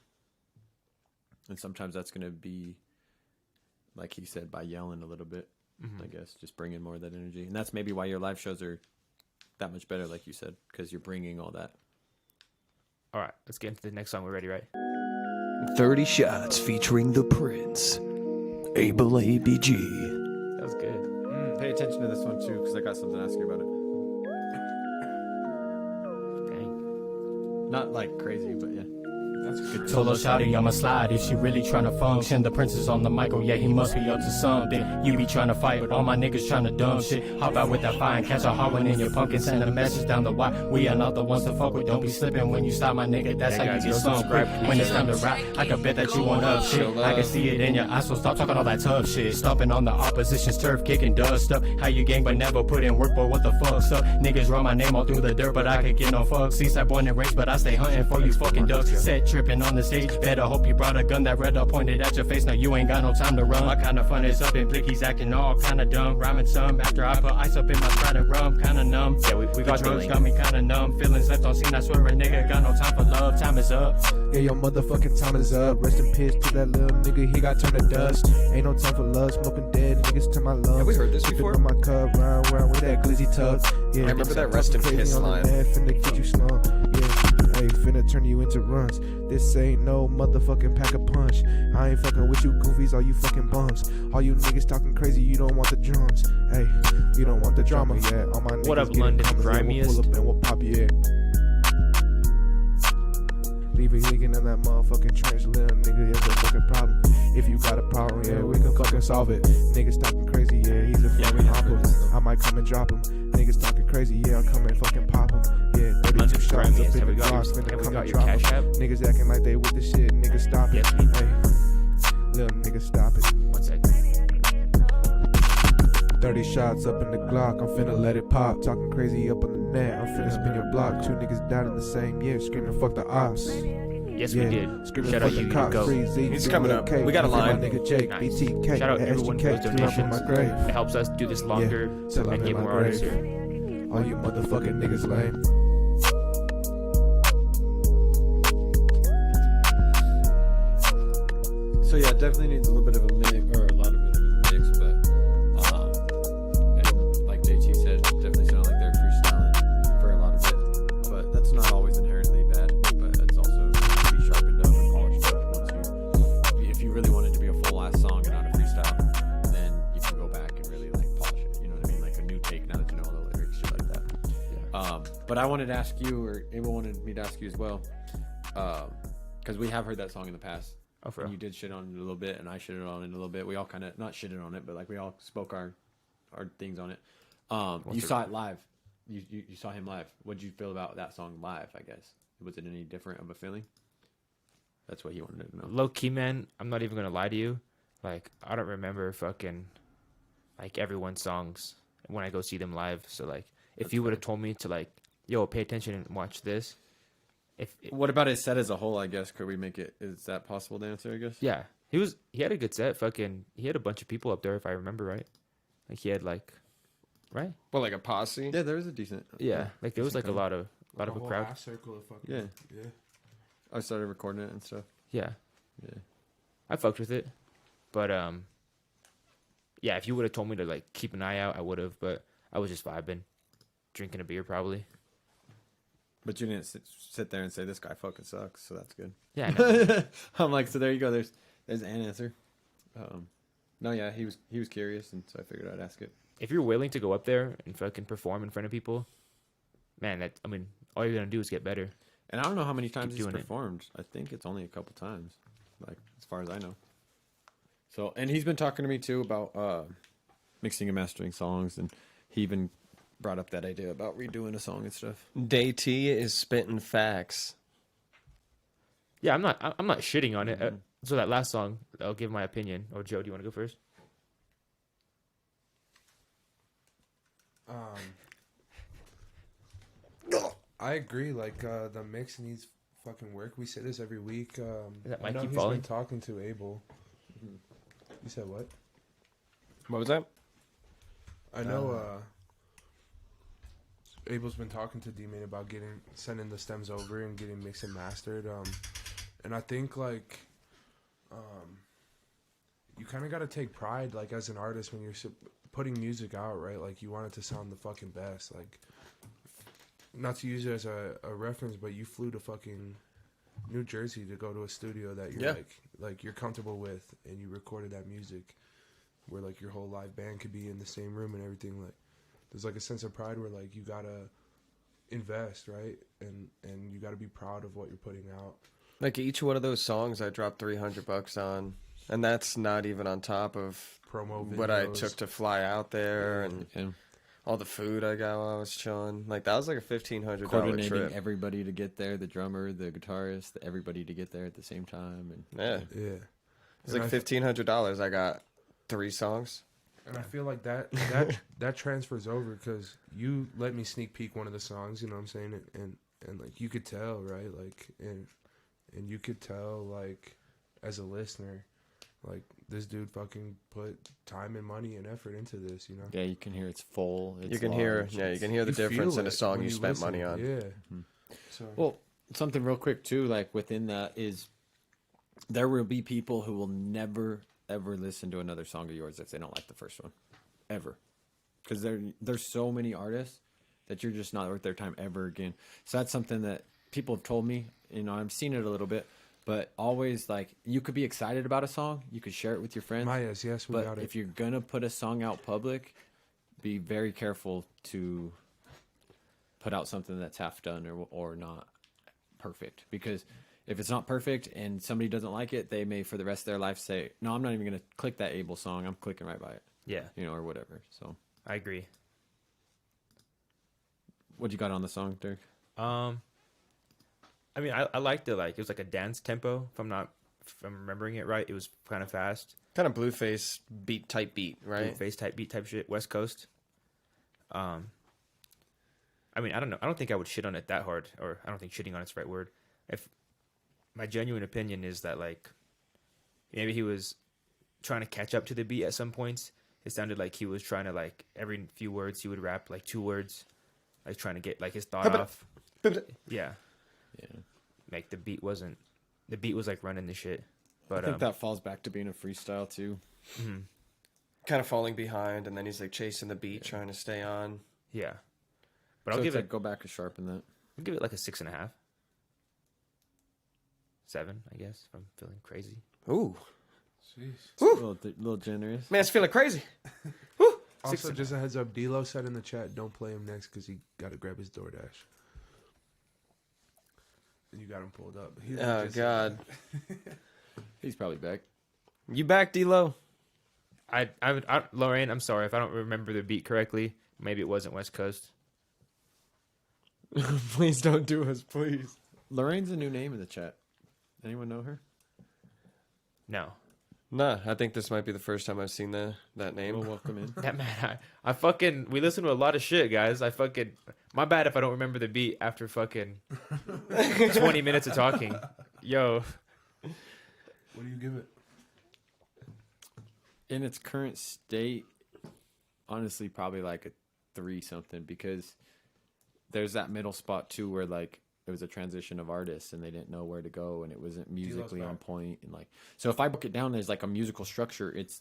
and sometimes that's going to be, like he said, by yelling a little bit. I guess just bringing more of that energy, and that's maybe why your live shows are that much better, like you said, because you're bringing all that. All right, let's get into the next song. We're ready, right? 30 Shots featuring The Prince. Able ABG. That was good. Pay attention to this one too, because I got something to ask you about it. Dang. Not like crazy, but yeah. That's good. Solo shawty, I'ma slide if she really tryna function. The prince is on the mic, oh yeah, he must be up to something. You be tryna fight, but all my niggas tryna dumb shit. Hop out with that fire and catch a hard one in your pumpkin. Send a message down the wire. We are not the ones to fuck with. Don't be slipping when you stop, my nigga. That's Hey, how guys, you get go some subscribe, quick. When it's time to rap, I can bet that you want up shit. I can see it in your eyes, so stop talking all that tough shit. Stomping on the opposition's turf, kicking dust up. How you gang but never put in work, boy, what the fuck's up? Niggas run my name all through the dirt, but I could get no fucks. Seaside born and raised, but I stay hunting for you fucking ducks. Set tripping on the stage, better hope you brought a gun that red up pointed at your face. Now you ain't got no time to run. My kind of fun is up in Blicky's acting all kind of dumb. Rhyming some after I put ice up in my Sprite and rum. Kind of numb. Yeah, we got the the drugs link. got me kind of numb. Feelings left on scene. I swear a nigga got no time for love. Time is up. Yeah, your motherfucking time is up. Rest in peace to that little nigga, he got turned to dust. Ain't no time for love, smoking dead niggas to my lungs. Have we heard this Keep it before? on my cup, round with that glizzy tub. Yeah, I remember that rest in crazy piss on the line. net, finna get you slung. Yeah, hey, finna turn you into runs. This ain't no motherfucking pack a punch. I ain't fucking with you goofies, all you fucking bums. All you niggas talking crazy, you don't want the drums. Hey, you don't want the drama, yeah. All my niggas What up, getting London commas, yeah, we'll grimiest? pull up and we'll pop you, yeah. Leave you leaking in that motherfucking trench, little nigga, it's a fucking problem. If you got a problem, yeah, we can fucking solve it. Niggas talking crazy, yeah, he's a fucking hopper. I might come and drop him. Niggas talking crazy, yeah, I'll come and fucking pop him. Yeah, 32 London shots up grimiest. in Have the we got Glock, your, finna have we come got and your drop him. Cash App? Niggas acting like they with the shit, niggas stop it. Yes, we do. Hey, little nigga, stop it. 1 second. 30 shots up in the Glock, I'm finna let it pop. Talking crazy up on the net, I'm finna spin your block. 2 niggas died in the same year, screaming fuck the ops. Yes, Yeah, we did. screaming Shout out fuck the you, cops, go. free Z, He's free coming Lil up. K, We got a free my line. nigga Jake, Nice. BTK, Shout out everyone for SGK, those till I'm in my donations. grave. It helps us do this longer till I'm and in get my more artists grave. here. All you motherfucking niggas lame. So yeah, definitely needs a little bit of a mix, or a lot of it of a mix, but and like JT said, definitely sounded like they're freestyling for a lot of it. But that's not always inherently bad, but that's also But I wanted to ask you, or Abel wanted me to ask you as well, because we have heard that song in the past. Oh, for And real? you did shit on it a little bit, and I shitted on it a little bit. We all kind of not shitted on it, but like we all spoke our things on it. You saw it live. You saw him live. What did you feel about that song live? I guess was it any different of a feeling? That's what he wanted to know. Low key, man. I'm not even gonna lie to you. Like, I don't remember fucking like everyone's songs when I go see them live. So like, if you would have told me to like, yo, pay attention and watch this. What about his set as a whole? I guess could we make it? Is that possible to answer? I guess. Yeah, he had a good set. Fucking, he had a bunch of people up there, if I remember right. Like he had like, right? Well, like a posse. Yeah, there was a decent. Yeah, like there was like a lot of a whole crowd. half circle of fucking. Yeah. Yeah. I started recording it and stuff. Yeah, Yeah. I fucked with it, but yeah, if you would have told me to like keep an eye out, I would have. But I was just vibing, drinking a beer probably. But you didn't sit there and say this guy fucking sucks, so that's good. Yeah, I know. I'm like, so there you go. There's an answer. No, yeah, he was curious, and so I figured I'd ask it. If you're willing to go up there and fucking perform in front of people, man, all you're gonna do is get better. And I don't know how many times Keep he's doing it. performed. I think it's only a couple times, like as far as I know. So, and he's been talking to me too about mixing and mastering songs, and he even brought up that idea about redoing a song and stuff. Day T is spitting facts. Yeah, I'm not shitting on it. So that last song, I'll give my opinion. Or Joe, do you want to go first? I agree. Like the mix needs fucking work. We say this every week. That I might know keep he's falling. been talking to Abel. You said what? What was that? I know. Abel's been talking to D-Man about sending the stems over and getting mixed and mastered. And I think like, you kind of got to take pride, like as an artist, when you're putting music out, right? Like you want it to sound the fucking best. Like, not to use it as a reference, but you flew to fucking New Jersey to go to a studio that you're like you're comfortable with, and you recorded that music, where like your whole live band could be in the same room and everything. Like, there's like a sense of pride where like you gotta invest, right? And you gotta be proud of what you're putting out. Like each one of those songs, I dropped $300 on, and that's not even on top of Promo videos. what I took to fly out there and all the food I got while I was chilling. Like that was like a $1,500 Coordinating trip. everybody to get there, the drummer, the guitarist, everybody to get there at the same time. And Yeah. It's like $1,500. I got 3 songs. And I feel like that transfers over, because you let me sneak peek one of the songs, you know what I'm saying? And like you could tell, right? Like and you could tell, like, as a listener, like this dude fucking put time and money and effort into this, you know? Yeah, you can hear it's full. It's You can large, hear the difference feel in a it song when you spent listen. money on. Yeah. Mhm. So Well, something real quick too, like within that is there will be people who will never ever listen to another song of yours if they don't like the first one, ever, because there's so many artists that you're just not worth their time ever again. So that's something that people have told me. You know, I've seen it a little bit, but always like you could be excited about a song, you could share it with your friends. Mayas, yes, we but got it. if you're gonna put a song out public, be very careful to put out something that's half done or not perfect, because if it's not perfect and somebody doesn't like it, they may for the rest of their life say, no, I'm not even going to click that Abel song, I'm clicking right by it. Yeah, You know, or whatever. So I agree. what you got on the song, Dirk? I mean, I liked it. Like it was like a dance tempo. If I'm remembering it right, it was kind of fast. Kind of Blueface type beat, right? Face type beat type shit. West Coast. I mean, I don't know. I don't think I would shit on it that hard, or I don't think shitting on it's the right word. If my genuine opinion is that like maybe he was trying to catch up to the beat at some points. It sounded like he was trying to like every few words he would rap like 2 words, like trying to get like his thought off. Yeah. Like the beat was like running the shit. But I think that falls back to being a freestyle too. Mm-hmm. Kind of falling behind, and then he's like chasing the beat, trying to stay on. Yeah. But So I'll give it's it go back and sharpen that. I'll give it like a 6.5. 7, I guess, if I'm feeling crazy. Ooh. A little generous. Man's feeling crazy. Also, just a heads up, D-Lo said in the chat, don't play him next because he got to grab his DoorDash. got him pulled up. He Oh just- God, He's probably back. you back, D-Lo? Lorraine, I'm sorry if I don't remember the beat correctly. Maybe it wasn't West Coast. Please don't do us, please. Lorraine's a new name in the chat. Anyone know her? No. Nah, I think this might be the first time I've seen that name. Well, welcome in. That man, I fucking, we listen to a lot of shit, guys. My bad if I don't remember the beat after fucking 20 minutes of talking. Yo. What do you give it? In its current state, honestly, probably like a 3 something, because there's that middle spot too where like it was a transition of artists and they didn't know where to go and it wasn't musically on point, and like, so if I book it down, there's like a musical structure. It's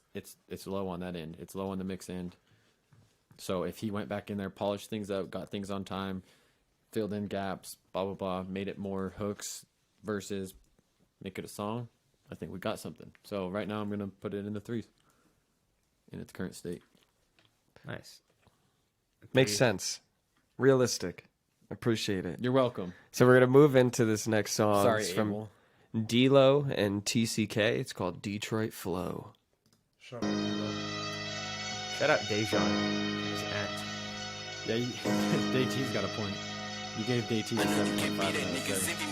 low on that end. It's low on the mix end. So if he went back in there, polished things up, got things on time, filled in gaps, blah blah blah, made it more hooks versus make it a song, I think we got something. So right now I'm gonna put it in the 3s in its current state. Nice. Makes sense. Realistic. Appreciate it. You're welcome. So we're gonna move into this next song. Sorry, It's from Abel. D-Lo and TCK. It's called Detroit Flow. Shut up. Lilo. Shout out Dejan. His aunt. Yeah, DayT's got a point. You gave DayT a 7.5 out of 7.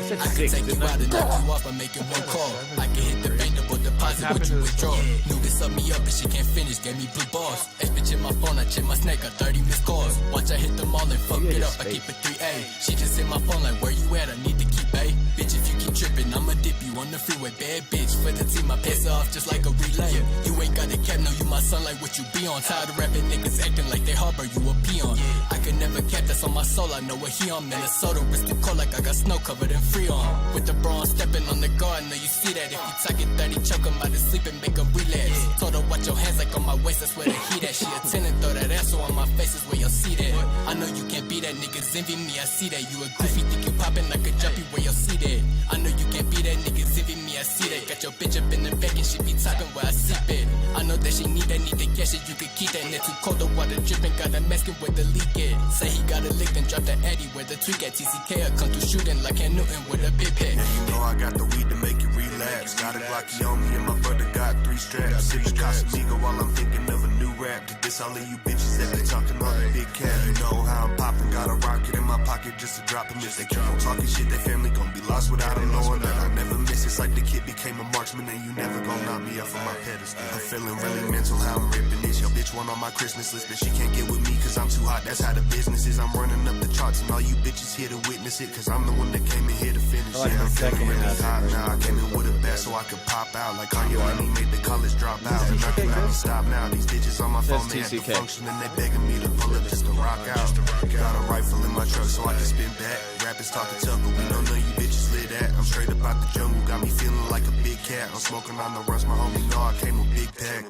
I can take you out and knock you off by making one call. I can hit the bank double deposit what you withdraw. Knew this up me up and she can't finish, gave me blue balls. X bitch in my phone, I check my snake, got 30 missed calls. Watch I hit them all and fuck it up, I keep it 3A. She just hit my phone like, where you at? I need to keep A. Bitch, if you keep tripping, I'ma dip you on the freeway. Bad bitch, for the team, I piss her off just like a relay. You ain't got a cap, no, you my son, like what you be on. Tired of rapping niggas acting like they harbor you a peon. I could never cap, that's on my soul, I know what he on. Minnesota, wrist too cold like I got snow covered in Freon. With the bronze stepping on the guard, know you see that. If you talking 30, choke him out of sleep and make a relapse. Told her watch your hands like on my waist, that's where the heat at. She a 10 and throw that ass on my face is where your seat at. I know you can't be that, niggas envy me, I see that. You a goofy, think you popping like a jumpy, where your seat at. I know you can't be that, niggas envy me, I see that. Got your bitch up in the back and she be talking where I sip it. I know that she need to cash it, you could keep that. Net too cold, the water dripping, got a masking where the leak at. Say he got a lick, then drop the Addy where the tweak at. TCK, I come through shooting like Cam Newton with a big pack. Yeah, you know I got the weed to make you relax. Got a Glocky on me and my brother got 3 straps. Sipping Casamigo while I'm thinking of a new rap. To diss all of you bitches that be talking about the big cat. You know how I'm popping. Got a rocket in my pocket just to drop them. If they keep on talking shit, their family gon' be lost without them knowing that I never miss. It's like the kid became a marksman and you never gon' knock me off of my pedestal. I'm feeling really mental how I'm ripping this. Your bitch want on my Christmas list, but she can't get with me cause I'm too hot. That's how the business is. I'm running up the charts and all you bitches here to witness it. Cause I'm the one that came in here to finish it. I'm feeling really hot now. I came in with a bat so I could pop out. Like Kanye when he made the college drop out. And nothing let me stop now. These bitches on my phone, they had to function and they begging me to pull up just to rock out. Got a rifle in my truck so I can spin back. Rappers talking tough, but we don't know you bitches lit at. I'm straight up out the jungle, got me feeling like a big cat. I'm smoking on the runs, my homie know I came with big pack.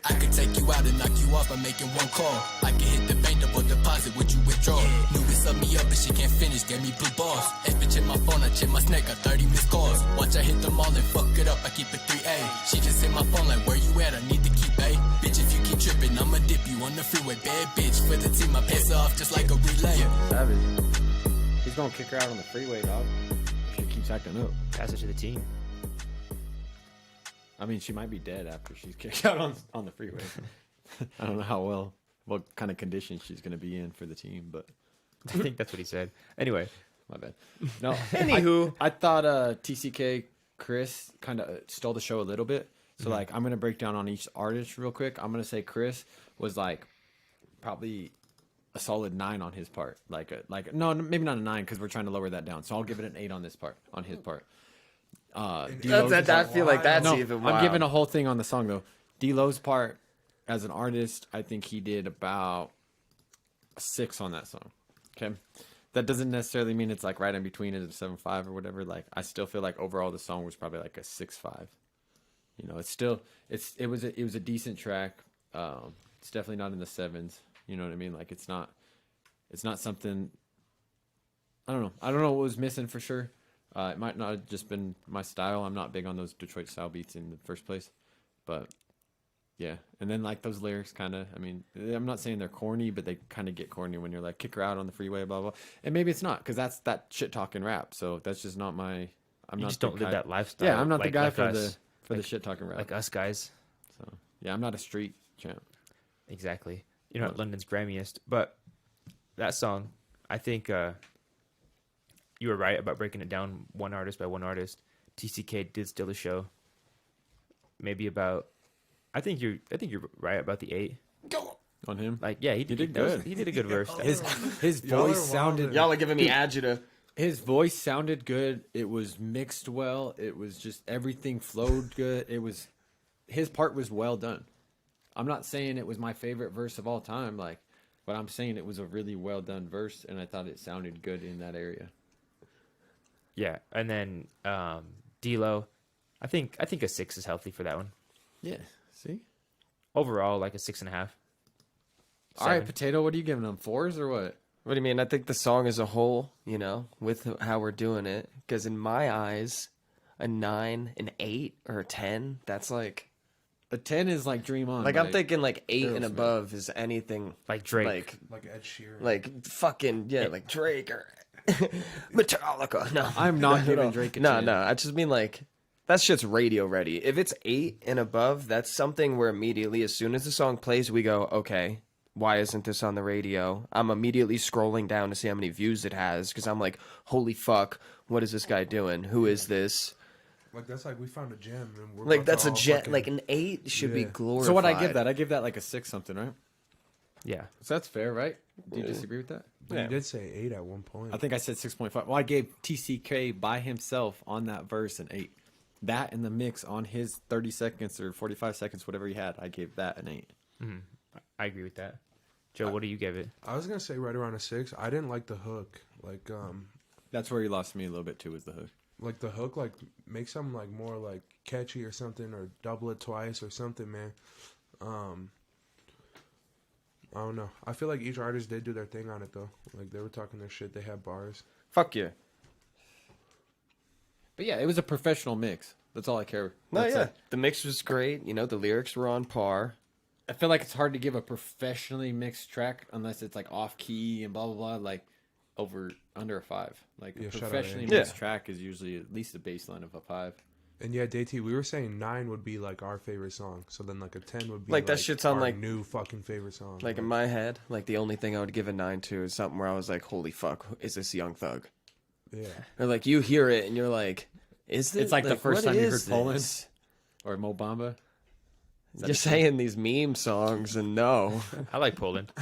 I can take you out and knock you off by making one call. I can hit the bank double deposit what you withdraw. Knew this up me up and she can't finish, gave me blue balls. X bitch in my phone, I check my snake, got 30 missed calls. Watch I hit them all and fuck it up, I keep it 3A. She just hit my phone like, where you at? I need to keep A. Bitch, if you keep tripping, I'ma dip you on the freeway. Bad bitch, for the team, I piss her off just like a relay. Savage. He's gonna kick her out on the freeway, dog. She keeps acting up. Pass it to the team. I mean, she might be dead after she's kicked out on the freeway. I don't know what kind of condition she's gonna be in for the team, but I think that's what he said. Anyway. my bad. No. Anywho. I thought TCK Chris kind of stole the show a little bit. So like I'm gonna break down on each artist real quick. I'm gonna say Chris was like probably a solid 9 on his part. No, maybe not a 9 because we're trying to lower that down. So I'll give it an 8 on this part, on his part. I feel like that's even wild. I'm giving a whole thing on the song though. D-Lo's part as an artist, I think he did about a 6 on that song. Okay. That doesn't necessarily mean it's like right in between it, a 7.5 or whatever. Like I still feel like overall the song was probably like a 6.5. You know, it was a decent track. It's definitely not in the 7s. You know what I mean? Like it's not something. I don't know what was missing for sure. It might not have just been my style. I'm not big on those Detroit style beats in the first place, but Yeah, and then like those lyrics kind of, I mean, I'm not saying they're corny, but they kind of get corny when you're like, kick her out on the freeway, blah, blah. And maybe it's not, because that's that shit talking rap. So that's just not my, I'm You not just the don't live guy- that lifestyle. Yeah, I'm not the like- guy like for us. the shit talking rap. Like us guys. So yeah, I'm not a street champ. Exactly. You're not London's Grammyist. But that song, I think you were right about breaking it down one artist by one artist. TCK did steal the show. Maybe about, I think you're right about the 8. On him, Like, yeah, he did good. He did a good verse. His voice sounded. Y'all are giving me agita. His voice sounded good. It was mixed well. It was just everything flowed good. It was his part was well done. I'm not saying it was my favorite verse of all time, like, but I'm saying it was a really well done verse, and I thought it sounded good in that area. Yeah, and then D-Lo, I think a 6 is healthy for that one. Yeah. See. Overall, like a 6.5. All right, 7. Potato. What are you giving them? 4s or what? What do you mean? I think the song as a whole, with how we're doing it, because in my eyes, a 9, an 8, or a 10, that's like... A 10 is like Dream On. Like, I'm thinking like 8 and Aerosmith. above is anything... Like Drake. Like Ed Sheeran. Like fucking, like Drake or Metallica. No. I'm not giving Drake a 10. No. I just mean like... That shit's radio ready. If it's 8 and above, that's something where immediately, as soon as the song plays, we go, okay, why isn't this on the radio? I'm immediately scrolling down to see how many views it has, because I'm like, holy fuck, what is this guy doing? Who is this? Like, that's like we found a gem. And we're Like, about that's to a all gem. fucking- Like, an 8 should be Yeah. glorified. So what I give that? I give that like a 6 something, right? Yeah. So that's fair, right? Do you disagree with that? But you did say 8 at one point. I think I said 6.5. Well, I gave TCK by himself on that verse an 8. That in the mix on his 30 seconds or 45 seconds, whatever he had, I gave that an 8. I agree with that. Joe, what do you give it? I was gonna say right around a 6. I didn't like the hook. Like, That's where he lost me a little bit too, was the hook. like the hook, like make something like more like catchy or something, or double it twice or something, man. I don't know. I feel like each artist did do their thing on it though. Like they were talking their shit. They had bars. Fuck you. But yeah, it was a professional mix. That's all I care. No, That's yeah. it. The mix was great. The lyrics were on par. I feel like it's hard to give a professionally mixed track unless it's like off key and blah blah blah, like under a 5. Like Yeah, a shout out professionally Andy. mixed track is usually at least a baseline of a 5. And yeah, DT, we were saying 9 would be like our favorite song. So then like a 10 would be Like, that shit's on, our like- new fucking favorite song. Like, in my head, like, the only thing I would give a 9 to is something where I was like, holy fuck, is this Young Thug? yeah. Or, like, you hear it and you're like, is this... It's like the first what time you is heard Poland. this? Or Mo Bamba. You're saying these meme songs and no. I like Poland.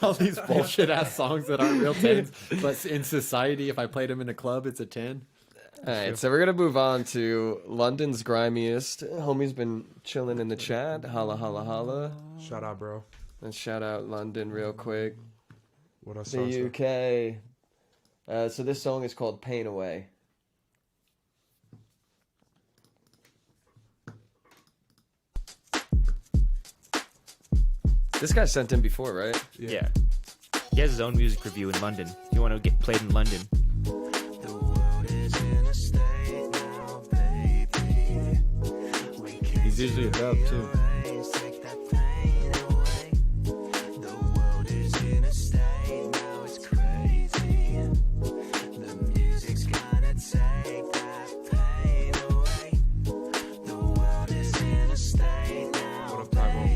All these bullshit ass songs that aren't real 10s, but in society, if I played them in a club, it's a 10. All right, so we're going to move on to London's grimiest. Homie's been chilling in the chat. Holla, holla, holla. Shout out, bro. And shout out London real quick. What else? The UK. So this song is called Pain Away. This guy sent in before, right? Yeah. He has his own music review in London. If you want to get played in London. He's usually a dub, too. What up, Tybo?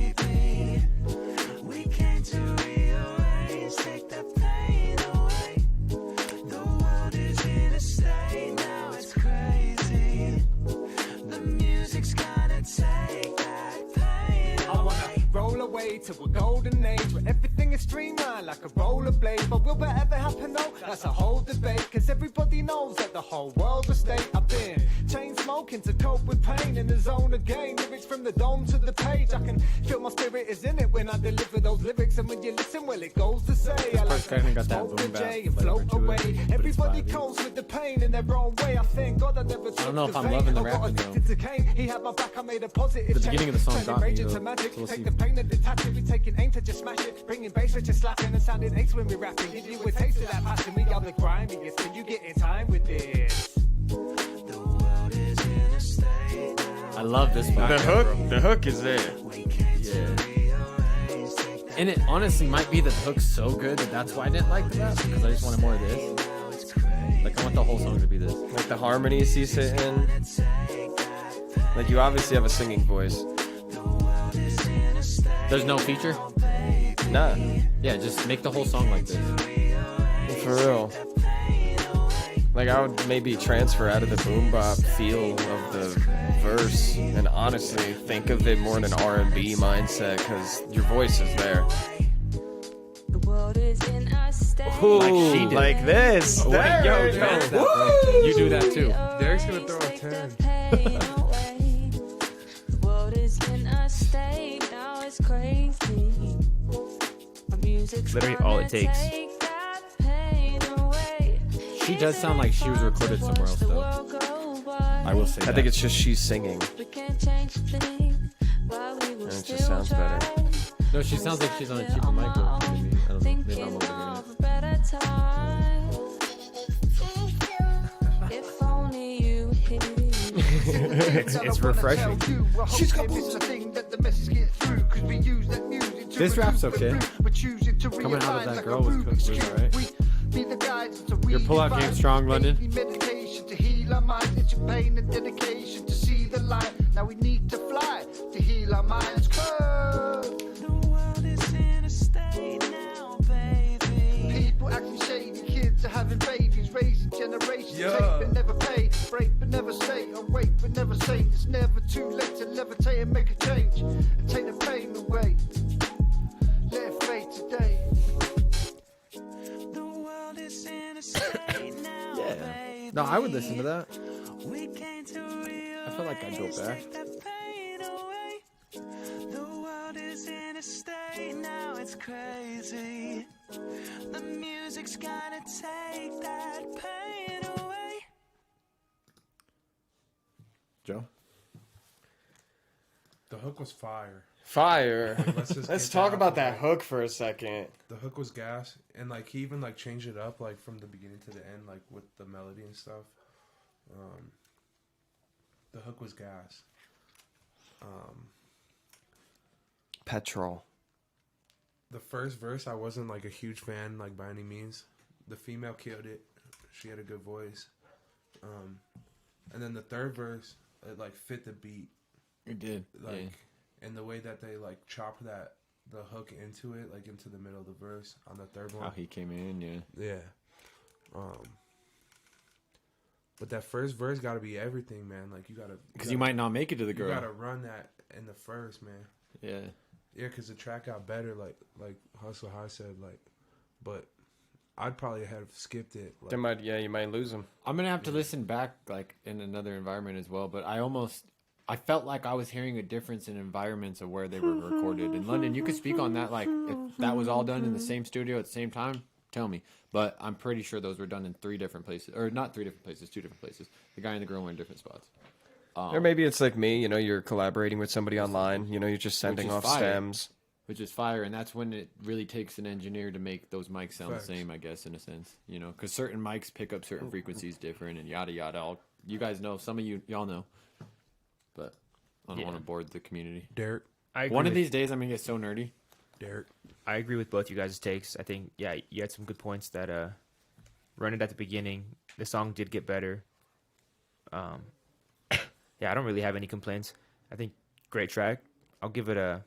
Roll away to a golden age where everything is streamlined like a rollerblade. But will that ever happen though? That's a whole debate. Cause everybody knows that the whole world's a state. I've been chain smoking to cope with pain in the zone again. Lyrics from the dome to the page. I can feel my spirit is in it when I deliver those lyrics. And when you listen, well, it goes to say I like First kinda got that smoke boom the bap J and flavor float to it, away. but it's Everybody vibey. copes with the pain in their own way. I thank God I never took know the if I'm vein. loving the I got rapping, though. addicted to Kane. He had my back, I made a positive The beginning of the song change. got me, Rage though. into magic. So we'll Take see. the pain and detach it. We taking aim to just smash it. Bringing bass, which is slapping and sounding aches when we rapping. Give you a taste of that passion. We got the grimiest. Can you get in time with this? I love this part. The hook is there. Yeah. And it honestly might be that the hook's so good that's why I didn't like the rap, because I just wanted more of this. Like, I want the whole song to be this. Like the harmonies he's hitting. Like, you obviously have a singing voice. There's no feature? Nah. Yeah, just make the whole song like this. For real. Like, I would maybe transfer out of the boom bop feel of the verse and honestly think of it more in an R&B mindset, because your voice is there. Ooh, Like she did. like this. Oh, wait, yo, dance that, bro. You do that too. Derek's gonna throw a 10. Literally all it takes. She does sound like she was recorded somewhere else, though. I will say I that. think it's just she's singing. And it just sounds better. No, she sounds like she's on a cheaper mic though, to me. I don't know. Maybe I'm overhearing it. It's refreshing. She's got thing that the message gets through, 'cause we use that music to This rap's recruit the okay. fruit, but choosing to Coming out of realign that like girl a was Rubik's alright. Cube. We be the guides to Your pull-out redefine game strong, London. daily medication to heal our minds. It's your pain and dedication to see the light. Now we need to fly to heal our minds. 'Cause people acting shady, kids are having babies, raising generations. Yeah. Take but never pay, break but never stay, awake but never say. It's never too late to levitate and make a change and take the pain away. Let it fade today. Yeah. No, I would listen to that. I feel like I'd go back. Joe? The hook was fire. Fire. Let's Let's get talk that about out that there. hook for a second. The hook was gas, and like he even like changed it up like from the beginning to the end, like with the melody and stuff. The hook was gas. Petrol. The first verse, I wasn't like a huge fan, like by any means. The female killed it. She had a good voice. And then the third verse, it like fit the beat. It did. Like, yeah. and the way that they like chopped the hook into it, like into the middle of the verse on the third one. How he came in, yeah. Yeah. But that first verse got to be everything, man. Like you gotta, Because you might not make it to the you girl. gotta run that in the first, man. Yeah. Yeah, because the track got better, like Hustle High said, like, but I'd probably have skipped it. Like, You might lose them. I'm gonna have to listen back, like in another environment as well. But I felt like I was hearing a difference in environments of where they were recorded. In London, you could speak on that. Like, if that was all done in the same studio at the same time, tell me. But I'm pretty sure those were done in 3 different places, or not 3 different places, 2 different places. The guy and the girl were in different spots. Or maybe it's like me, you're collaborating with somebody online, you're just sending off fire. stems. Which is fire, and that's when it really takes an engineer to make those mics sound Facts. the same, I guess, in a sense. Because certain mics pick up certain frequencies different, and yada yada. You guys know, some of y'all know, but I don't want to board the community. Derek. One of these days, I'm gonna get so nerdy. Derek. I agree with both you guys' takes. I think, yeah, you had some good points that run it at the beginning. The song did get better. Yeah, I don't really have any complaints. I think great track. I'll give it a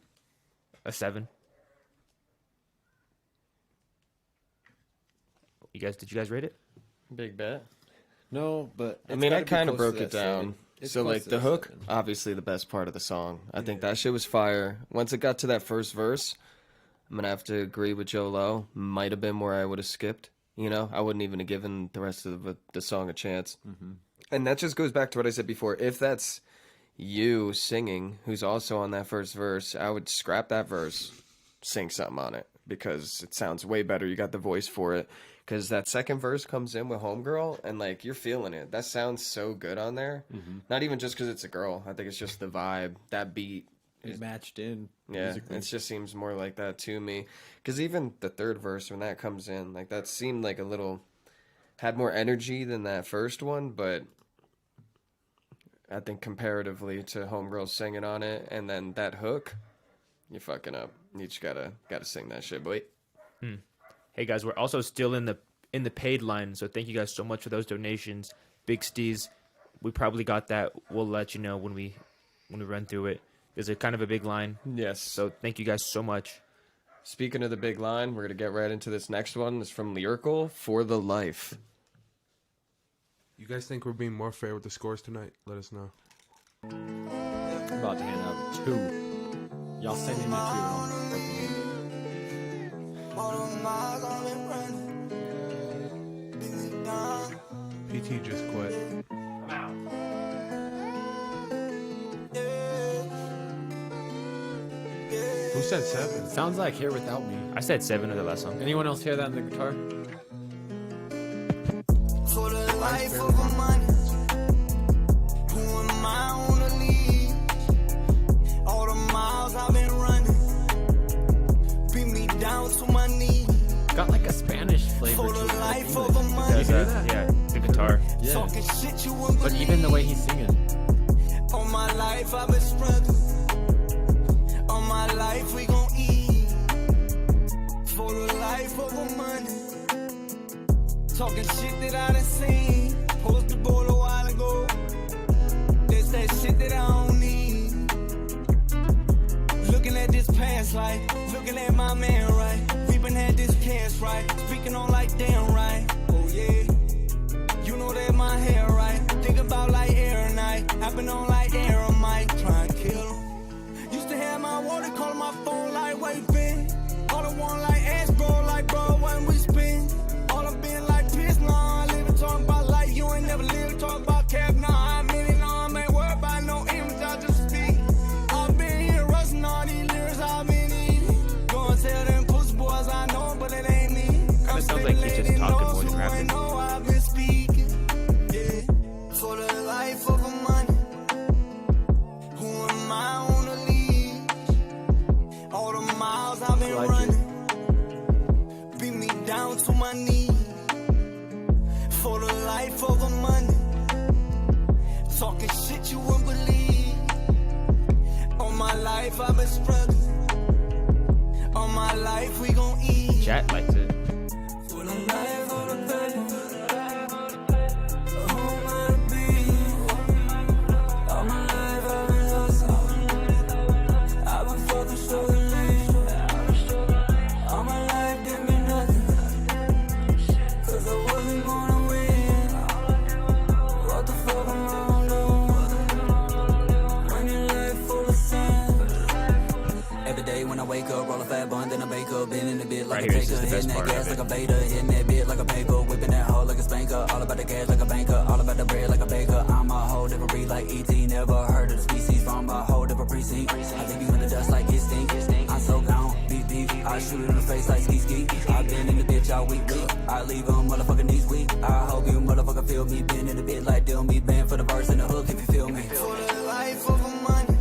7. Did you guys rate it? Big bet. No, but I it's mean, I gotta be kind of close to broke it that down. 7. It's So, close like, to the that hook, 7. obviously the best part of the song. I think that shit was fire. Once it got to that first verse, I'm going to have to agree with Joe Low. Might have been where I would have skipped. I wouldn't even have given the rest of the song a chance. Mm-hmm. And that just goes back to what I said before. If that's you singing, who's also on that first verse, I would scrap that verse, sing something on it, because it sounds way better. You got the voice for it. Because that second verse comes in with Homegirl, and, like, you're feeling it. That sounds so good on there. Mm-hmm. Not even just because it's a girl. I think it's just the vibe, that beat. It matched in. Yeah, musically. it just seems more like that to me. Because even the third verse, when that comes in, like, that seemed like a little... had more energy than that first one, but... I think comparatively to Homegirl singing on it, and then that hook, you fucking up. You just gotta sing that shit, boy. Hey guys, we're also still in the paid line, so thank you guys so much for those donations. Big Steez, we probably got that. We'll let you know when we run through it. There's a kind of a big line. Yes. So thank you guys so much. Speaking of the big line, we're gonna get right into this next one. It's from Lyrical, For the Life. You guys think we're being more fair with the scores tonight? Let us know. I'm about to hand out 2. Y'all send me 2. PT just quit. Who said 7? Sounds like Here Without Me. I said 7 of the last song. Anyone else hear that on the guitar? For the life of a money, who am I on the lead? All the miles I've been running, beat me down to my knees. Got like a Spanish flavor For to the it. life of a money, Yeah, the guitar. Yeah. talking shit you wouldn't But believe. even the way he's singing. All my life I've been struggling. All my life we gon' eat. For the life of a money. Talking shit that I done seen. Posted the board a while ago. That's that shit that I don't need. Looking at this past life. Looking at my man right. We been had this cash right. Speaking on like damn right. Oh yeah. You know that my hair right. Think about like air night. I've been on like air might. Try and kill him. Used to have my water, call my phone like wait been. All I want like ass bro, like bro when we spin. All I been like piss, nah. I live and talk about life, you ain't never lived. Talk about cap, nah. I mean it, nah. I ain't worried about no image, I just speak. I've been here rushing all these lyrics, I've been eating. Go and tell them pussy boys I know, but it ain't me. Kinda sounds like he's just talking more than rapping. know I've been speaking. Yeah. For the life of a money, who am I on the lead? All the miles I've been Like running, beat me down to my knees. For the life of a money, talking shit you wouldn't believe. All my life I've been struggling. All my life we gon' eat. Chat likes it. For the life of the paper, who am I to be? All my life I've been hustling. I've been fucking struggling. All my life didn't mean nothing, 'cause I wasn't gonna win. What the fuck am I gonna do when your life full of sin? Every day when I wake up, roll a fat bun, then I bake up, been in the bit like Right a here, this taker, is the best hitting that part gas of like a beta, hitting that bit like a paper, whipping that hoe like a spanker, all about the cash like a banker, all about the bread like a baker. I'm a whole different breed like ET, never heard of the species from a whole different precinct. I leave you in the dust like it stink. I'm so gone, beep beep. I shoot it in the face like ski ski. I been in the bitch all week. I leave them motherfucking knees weak. I hope you motherfucker feel me. Been in the bit like deal me, band for the verse and the hook if you feel me. For the life of a money,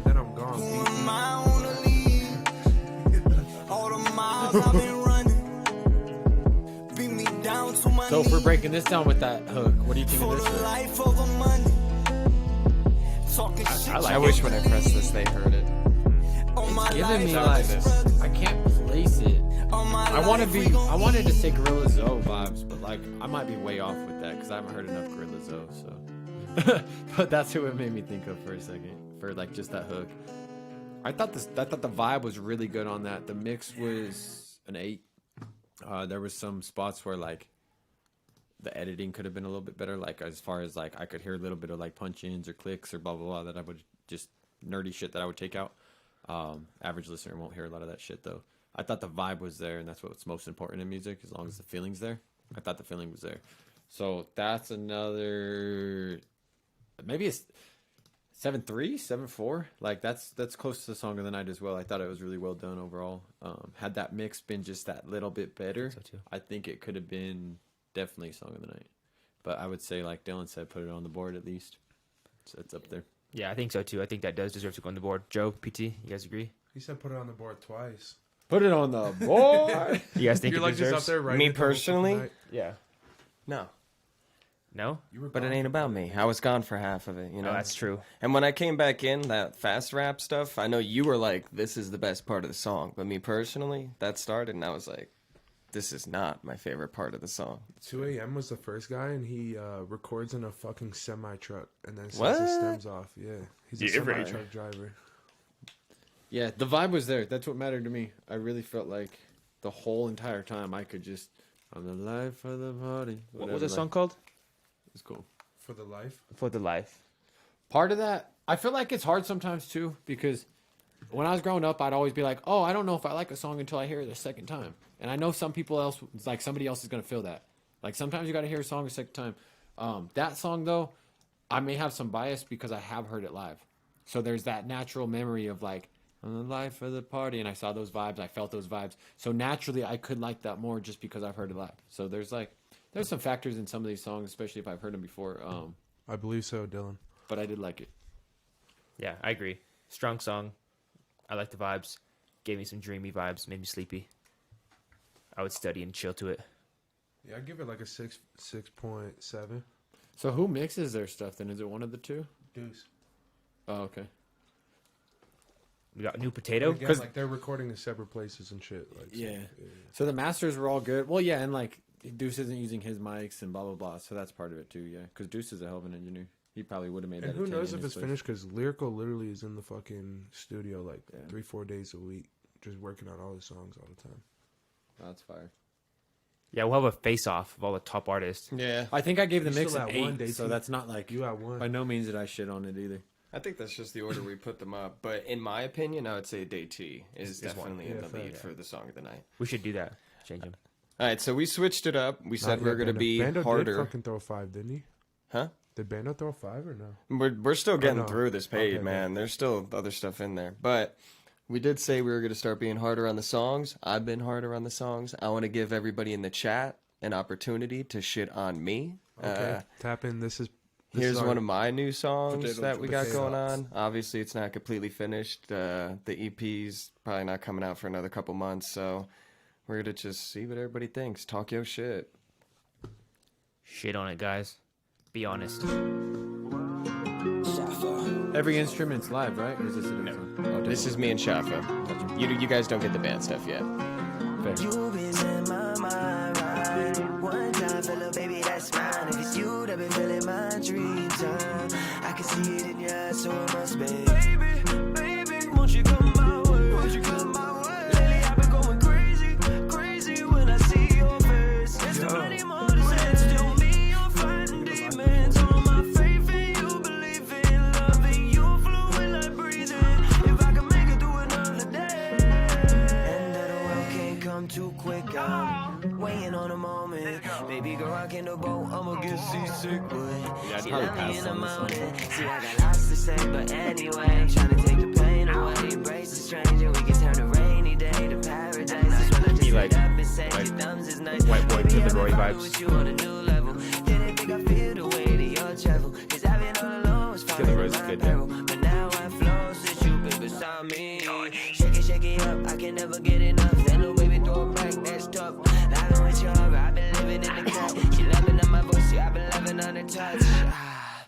Then I'm gone. who am I on the lead? All the miles I've been running, beat me down to my So if we're knees. breaking this down with that hook, what do you think of For this the hook? life of a money, talking shit. I like I it. wish when I pressed this they heard it. On my Giving life, me I've like been this. struggling. I can't place it. On my I want to life, be. we gon' I wanted to eat. say Gorilla Zoe vibes, but like I might be way off with that because I haven't heard enough Gorilla Zoe. So, but that's who it made me think of for a second. For like just that hook, I thought the vibe was really good on that. The mix was an 8. There was some spots where like the editing could have been a little bit better. Like as far as like I could hear a little bit of like punch ins or clicks or blah blah blah that I would just nerdy shit that I would take out. Average listener won't hear a lot of that shit though. I thought the vibe was there, and that's what's most important in music. As long as the feeling's there, I thought the feeling was there. So that's another, maybe it's 7.3, 7.4. Like that's close to the song of the night as well. I thought it was really well done overall. Had that mix been just that little bit better, So too. I think it could have been definitely song of the night. But I would say, like Dylan said, put it on the board at least. So it's up there. Yeah, I think so too. I think that does deserve to go on the board. Joe, PT, you guys agree? He said put it on the board twice. Put it on the board. You guys think You're it like just deserves? up there right Me personally? Yeah. No. No? But it ain't about me. I was gone for half of it, you know? No, that's true. And when I came back in, that fast rap stuff, I know you were like, this is the best part of the song. But me personally, that started and I was like, this is not my favorite part of the song. 2 a.m. was the first guy, and he records in a fucking semi-truck and then sets What? his stems off. Yeah, he's a semi-truck driver. Yeah, the vibe was there. That's what mattered to me. I really felt like the whole entire time I could just, I'm the life of the party. What was the song called? It's cool. For the life? For the Life. Part of that, I feel like it's hard sometimes too, because when I was growing up, I'd always be like, oh, I don't know if I like a song until I hear it a second time. And I know some people else, like somebody else is going to feel that. Like sometimes you got to hear a song a second time. That song though, I may have some bias because I have heard it live. So there's that natural memory of like, I'm the life of the party. And I saw those vibes. I felt those vibes. So naturally I could like that more just because I've heard it live. So there's some factors in some of these songs, especially if I've heard them before. I believe so, Dylan. But I did like it. Yeah, I agree. Strong song. I like the vibes. Gave me some dreamy vibes. Made me sleepy. I would study and chill to it. Yeah, I give it like a 6.7. So who mixes their stuff then? Is it one of the two? Deuce. Oh, okay. We got New Potato. Again, like they're recording in separate places and shit. Like, Yeah. So the masters were all good. Well, yeah, and like Deuce isn't using his mics and blah blah blah. So that's part of it too. Yeah, because Deuce is a hell of an engineer. He probably would have made that. And who a 10 knows in if his it's place. finished? Because Lyrical literally is in the fucking studio like 3-4 days a week, just working on all the songs all the time. That's fire. Yeah, we'll have a face-off of all the top artists. Yeah. I think I gave the You mix still an at 8, one, so DT. that's not like You at one. by no means did I shit on it either. I think that's just the order we put them up. But in my opinion, I would say Day T is definitely in Yeah, the fair. lead for the song of the night. We should do that. Change them. All right, so we switched it up. We said Not we were yet, going to Bando. be Bando harder. did fucking throw 5, didn't he? Huh? Did Bando throw 5 or no? We're still getting no. through this page, Okay, man. There's still other stuff in there. But we did say we were going to start being harder on the songs. I've been harder on the songs. I want to give everybody in the chat an opportunity to shit on me. Okay. Tap in. This Here's is our- one of my new songs Potato that we got Potato. going on. Obviously, it's not completely finished. The EP's probably not coming out for another couple months. So we're going to just see what everybody thinks. Talk your shit. Shit on it, guys. Be honest. Every instrument's live, right? Or is this a different one? Oh, This is me and Shafa. You guys don't get the band stuff yet. You been in my mind, right? One time, fellow baby, that's mine. If it's you that been feeling my dream time, I can see it in your eyes, so it must be. Baby, won't you come my way? Won't you come my way? Lately I've been going crazy, crazy when I see your face. There's so many more to say. It's still me, you're fighting demons. All my faith in you, believe in loving you, fluid like breathing. If I can make it through another day, end of the world can't come too quick. I'm waiting on a moment. Baby girl, I can the boat, I'ma get seasick. Yeah, I'd She probably love me pass in the on this one. morning. See, I got lots to say, but anyway, I'm trying to take the pain away. Embrace the stranger, we can turn a rainy day to paradise. That's when I just Be like- sit up and say your thumbs is nice. White boy Baby, Kid I've been Leroy fucking vibes. with you on a new level. Didn't think I feel the weight of your travel. 'Cause I've been all alone, was Kid falling Leroy's in my good, barrel. But now I flow since you been beside me. Shake it up, I can never get enough. That little baby throw it back, that's tough. I've been with you, I've been living in the cut. She loving on my voice, yeah, I've been loving on her touch.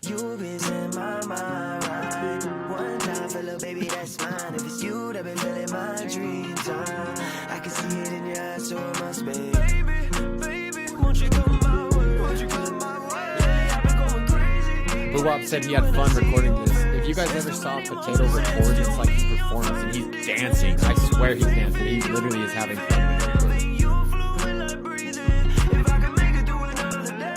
You been in my mind, right? One time, fellow baby, that's mine. If it's you that been feeling my dream time, I can see it in your eyes, so it must be. Baby, won't you come my way? Won't you come my way? Lately I've been going crazy. Boo-Wop said he had fun recording this. If you guys ever saw Potato record, it's like he performs and he's dancing. I swear he's dancing. He literally is having fun when he records. You fluid like breathing. If I can make it through another day.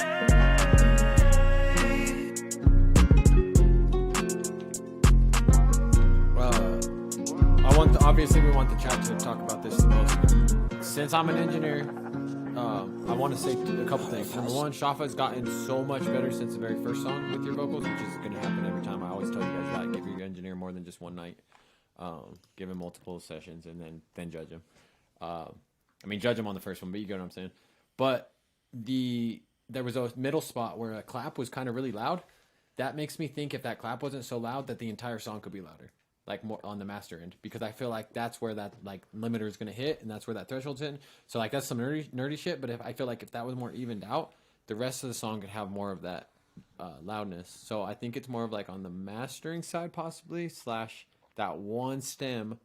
Obviously, we want the chat to talk about this the most. Since I'm an engineer, I want to say a couple things. Number one, Shafa has gotten so much better since the very first song with your vocals, which is going to happen every time. I always tell you guys that. Give your engineer more than just one night. Give him multiple sessions and then judge him. Judge him on the first one, but you get what I'm saying. But there was a middle spot where a clap was kind of really loud. That makes me think if that clap wasn't so loud, that the entire song could be louder. Like more on the master end, because I feel like that's where that like limiter is going to hit, and that's where that threshold's in. So like that's some nerdy shit. But I feel like if that was more evened out, the rest of the song could have more of that loudness. So I think it's more of like on the mastering side possibly, / that one stem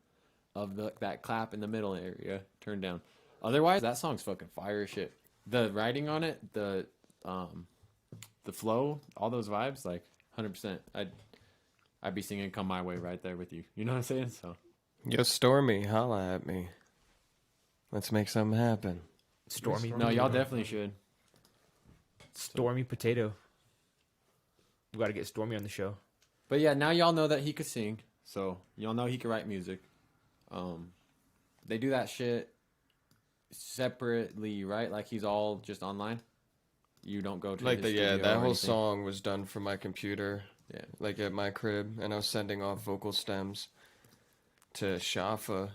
of that clap in the middle area turned down. Otherwise, that song's fucking fire as shit. The writing on it, the flow, all those vibes, like 100%. I'd be singing "Come My Way" right there with you. You know what I'm saying? So, Yo, Stormy, holla at me. Let's make something happen. Stormy. no, y'all definitely should. Stormy Potato. We got to get Stormy on the show. But yeah, now y'all know that he could sing, so y'all know he can write music. They do that shit separately, right? Like he's all just online. You don't go to Like his studio that or whole anything? song was done from my computer. Yeah. Like at my crib, and I was sending off vocal stems to Shafa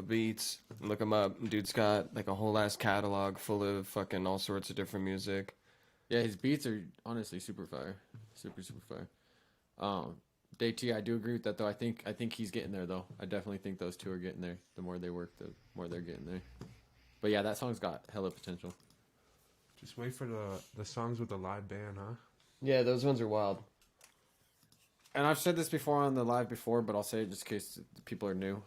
Beats. Look him up. Dude's got like a whole ass catalog full of fucking all sorts of different music. Yeah, his beats are honestly super fire, super fire. Day T, I do agree with that though. I think he's getting there though. I definitely think those two are getting there. The more they work, the more they're getting there. But yeah, that song's got hella potential. Just wait for the songs with the live band, huh? Yeah, those ones are wild. And I've said this before on the live before, but I'll say it just in case people are new.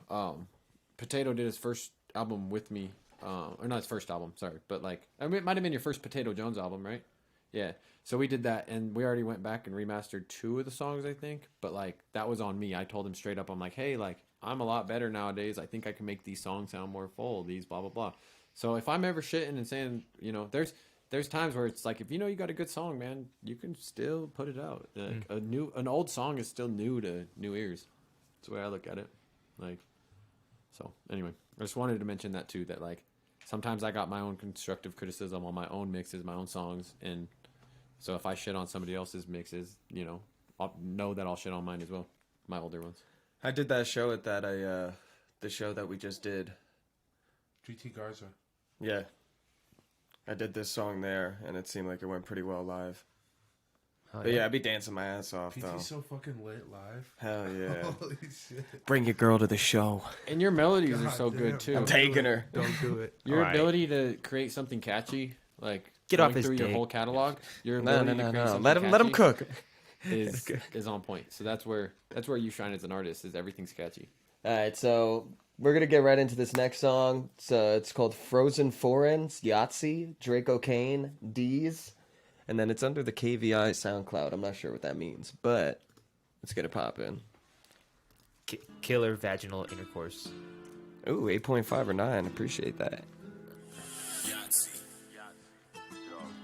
Potato did his first album with me, or not his first album, sorry, but like I mean, it might have been your first Potato Jones album, right? Yeah. So we did that, and we already went back and remastered 2 of the songs, I think. But like that was on me. I told him straight up, I'm like, hey, like I'm a lot better nowadays. I think I can make these songs sound more full. These blah blah blah. So if I'm ever shitting and saying, you know, there's times where it's like, if you know you got a good song, man, you can still put it out. Like an old song is still new to new ears. That's the way I look at it. Like, so anyway, I just wanted to mention that too. That like sometimes I got my own constructive criticism on my own mixes, my own songs, and so if I shit on somebody else's mixes, you know, I'll know that I'll shit on mine as well, my older ones. I did that show at the show that we just did. GT Garza. Yeah. I did this song there, and it seemed like it went pretty well live. But yeah, I'd be dancing my ass off, though. PT's so fucking lit live. Hell yeah. Holy shit. Bring your girl to the show. And your melodies are God so damn. good too. I'm taking her. Don't do it. Your Alright. ability to create something catchy, like Get going off his through your dick. whole catalog. Your No, ability to create something Let him catchy cook. is on point. So that's where you shine as an artist. Is everything's catchy. All right, so we're going to get right into this next song. It's called Frozen Foreigns, Yahtzee, Draco Kane, D's, and then it's under the KVI SoundCloud. I'm not sure what that means, but let's get it poppin'. Killer vaginal intercourse. Ooh, 8.5 or 9. Appreciate that.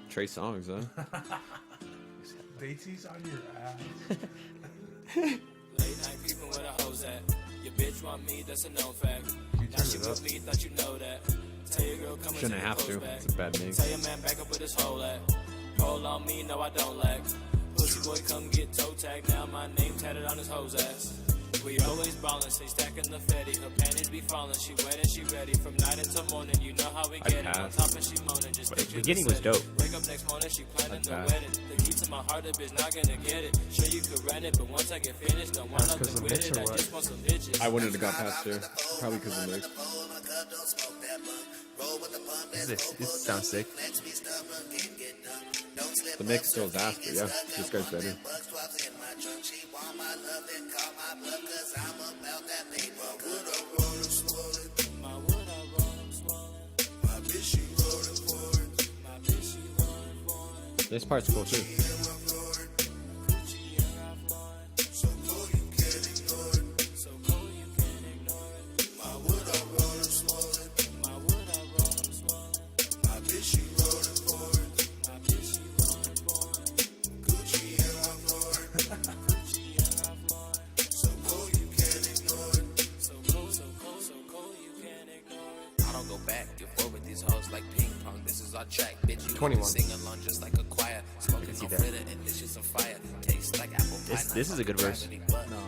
Trey Songz, huh? Daisy's on your ass. Late night creeping where the hoes at. Your bitch want me, that's a known fact. Now she with me, thought you know that. Tell your girl come Shouldn't have to. It's a bad mix. Tell your man back up with his whole at. Roll on me, no I don't lag. Pussy boy come get toe tag. Now my name tatted on his hoe's ass. We always ballin', stay stacking the fetty. Her panties be falling, she wet and she ready. From night until morning, you know how we get it. On top and she moaning, just The beginning was dope. Wake up next morning, she planning the wedding. The key to my heart, the bitch not gonna get it. Sure you could rent it, but once I get finished, don't want nothing with it. I just want some bitches. I wouldn't have got past her. Probably because of the mix. This sounds sick. The mix still is ass, but yeah, this guy's better. This part's cool too. I don't go back and forth with these hoes like ping pong. This is our track, bitch. You 21. can sing along just like a choir. Smoking no fritter and dishes on fire. Tastes like apple pie. This is a good verse.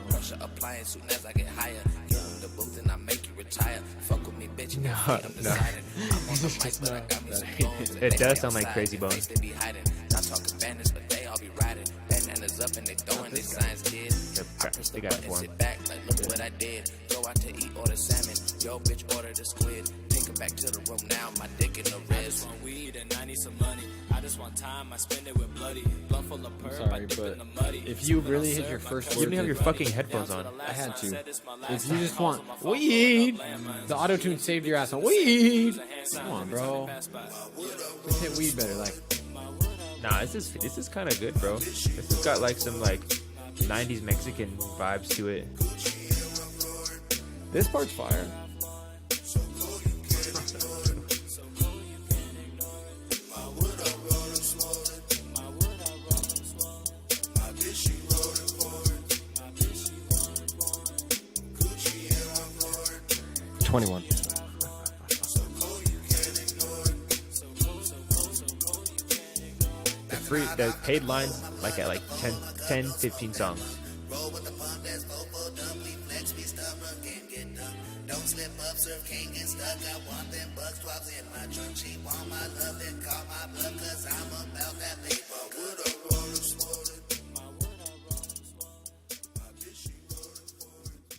Pressure applying soon as I get higher. Get in the booth and I make you retire. Fuck with me, bitch. No. I'm decided. I'm on the mic, but I got me some bones. And It they does be sound like outside. Crazy Their Bones. face They be hiding. Not talking bandits, but they all be riding. Bananas up and they throwing their signs, kid. I press the They got it button, for 'em. sit back, like look what I did. Go out to eat, order salmon. Yo, bitch, order the squid. Take her back to the room now, my dick in the I just want weed and I need some money. I just want time, I spend it with bloody. Blunt full of perp, I Sorry, dip but in the muddy. if you really hit your first You word, don't have your fucking headphones on. I had to. If you just want weed, the auto tune saved your ass on weed. Come on, bro. Just hit weed better, like. Nah, this is kind of good, bro. This has got like some like 90s Mexican vibes to it. This part's fire. $21. The paid lines like at like 10, 15 songs. Don't slip up, surf king and stuck. I want them bucks, 12s in my trunk. She want my love, then call my bluff, cause I'm about that paper.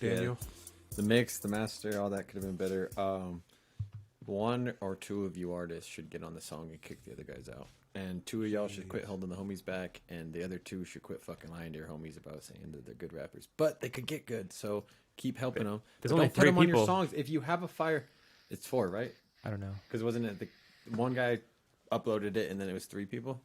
Daniel. The mix, the master, all that could have been better. One or two of you artists should get on the song and kick the other guys out. And two of y'all should quit holding the homies back, and the other two should quit fucking lying to your homies about saying that they're good rappers. But they could get good, so keep helping them. There's But only don't put 3 them on your people. songs. If you have a fire, it's 4, right? I don't know. Because wasn't it the one guy uploaded it and then it was 3 people?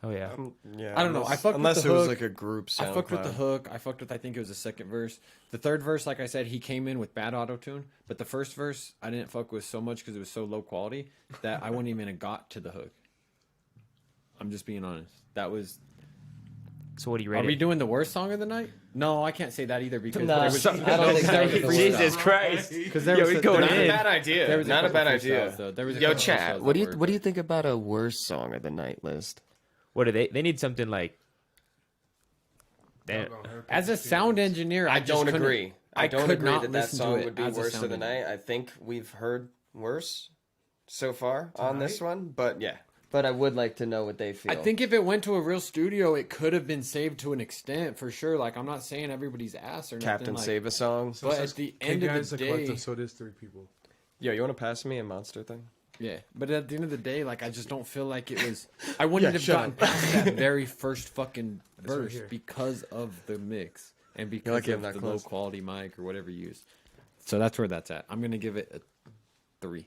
Oh yeah. Yeah, I don't know. I fucked with unless the it was hook. like a group SoundCloud. I fucked with the hook. I fucked with, I think it was the second verse. The third verse, like I said, he came in with bad auto-tune. But the first verse, I didn't fuck with so much because it was so low quality that I wouldn't even have got to the hook. I'm just being honest. That was... So what do you Are rate we it? doing the worst song of the night? No, I can't say that either because Nah, there was, I don't think that was the worst. Jesus Christ. because there Yo, was we a- going there was in. a- Not a bad idea. there was Not a couple bad idea. freestyles, though. There was a Yo, couple chat. freestyles What do that you were- think about a worst song of the night list? What do they? They need something like. Damn. As a sound engineer, I just don't couldn't- agree. I don't could agree not that that listen to song it would be as a worst of sound the engineer. night. I think we've heard worse so far on this one, but yeah. But I would like to know what they feel. I think if it went to a real studio, it could have been saved to an extent for sure. Like I'm not saying everybody's ass or nothing. Captain like, Save a Song. But at the end of the day, collective, so it is 3 people. Yo, you want to pass me a monster thing? yeah. But at the end of the day, like I just don't feel like it was. I wouldn't have shut gotten up. past that very first fucking right verse here. because of the mix and because lucky I'm of not the close. low quality mic or whatever you use. So that's where that's at. I'm gonna give it a 3.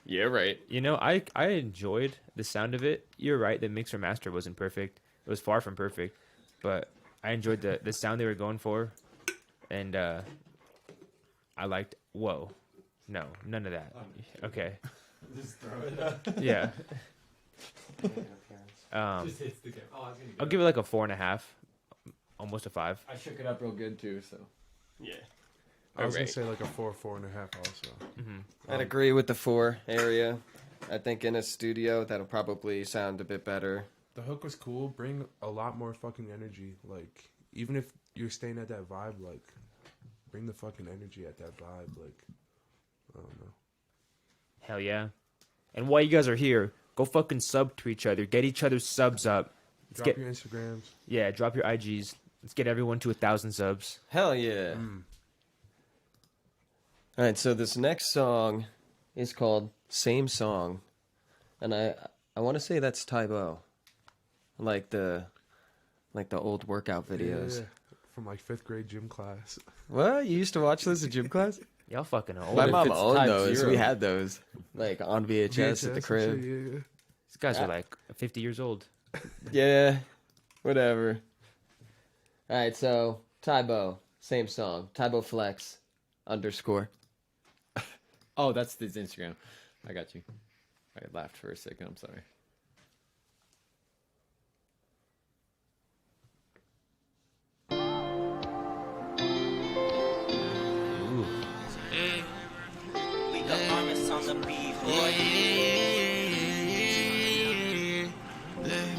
Yeah, right. You know, I enjoyed the sound of it. You're right. The mix or master wasn't perfect. It was far from perfect, but I enjoyed the sound they were going for, and I liked. Whoa, no, none of that. Okay. Just throw it up. Yeah. I'll give it like a 4.5, almost a 5. I shook it up real good too. So Yeah. I was Alright. gonna say like a 4, 4.5 also. I'd agree with the 4 area. I think in a studio, that'll probably sound a bit better. The hook was cool. Bring a lot more fucking energy. Like even if you're staying at that vibe, like bring the fucking energy at that vibe. Like I don't know. Hell yeah. And while you guys are here, go fucking sub to each other. Get each other's subs up. Let's Drop get your Instagrams. yeah, drop your IGs. Let's get everyone to 1,000 subs. Hell yeah. All right, so this next song is called Same Song. And I want to say that's Tybo. Like the old workout videos. Yeah, from like 5th grade gym class. What? You used to watch those in gym class? Y'all fucking old. My if mom it's owned Type those. Zero? We had those. Like on VHS at the and crib. shit, yeah. These guys are like 50 years old. Yeah, whatever. All right, so Tybo, same song. Tybo Flex _ oh, that's his Instagram. I got you. I laughed for a second. I'm sorry. We the artists on the beat, boy.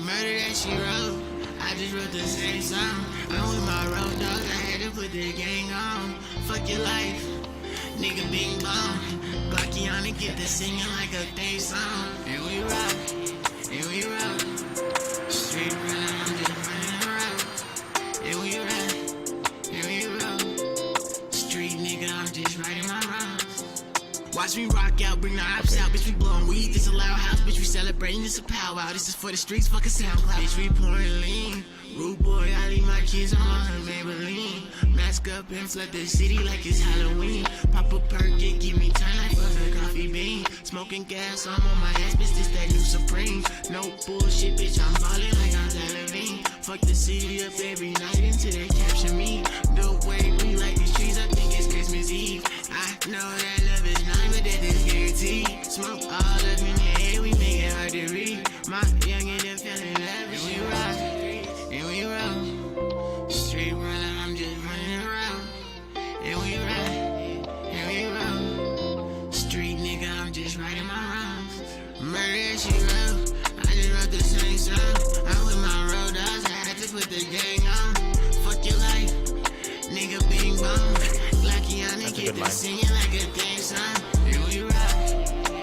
Murder that she wrote. I just wrote the same song. I'm with my road dog. I had to put the gang on. Fuck your life, nigga. Bing bong. Glockiana get to singing like a theme song. And we rock, and we rock. Straight run, I'm just running around. And we rock, and we rock. Street nigga, I'm just writing my rhymes. Watch bring the ops out. Bitch, we blowing weed, this a loud house. Bitch, we celebrating, this a powwow. This is for the streets, fucking SoundCloud. Bitch, we pouring lean. Rude boy, I leave my kids on her Maybelline. Mask up and flood the city like it's Halloween. Pop a perk, it give me time like fuck a coffee bean. Smoking gas, I'm on my ass, bitch, this that new Supreme. No bullshit, bitch, I'm ballin' like I'm Levine. Fuck the city up every night until they capture me. The way we like these trees, I think it's Christmas Eve. I know that love is blind, but that is guaranteed. Smoke all up in the air, we make it hard to read. My youngin' them feelin' love, and we rock, and we roll. Street runner, I'm just running around. And we ride, and we roll. Street nigga, I'm just riding my rounds. Murder that shit real, I just wrote the same song. I'm with my road dogs, I had to put the gang on. Fuck your life, nigga, bing bong. Lucky on it, get to singing like a theme song. And we ride,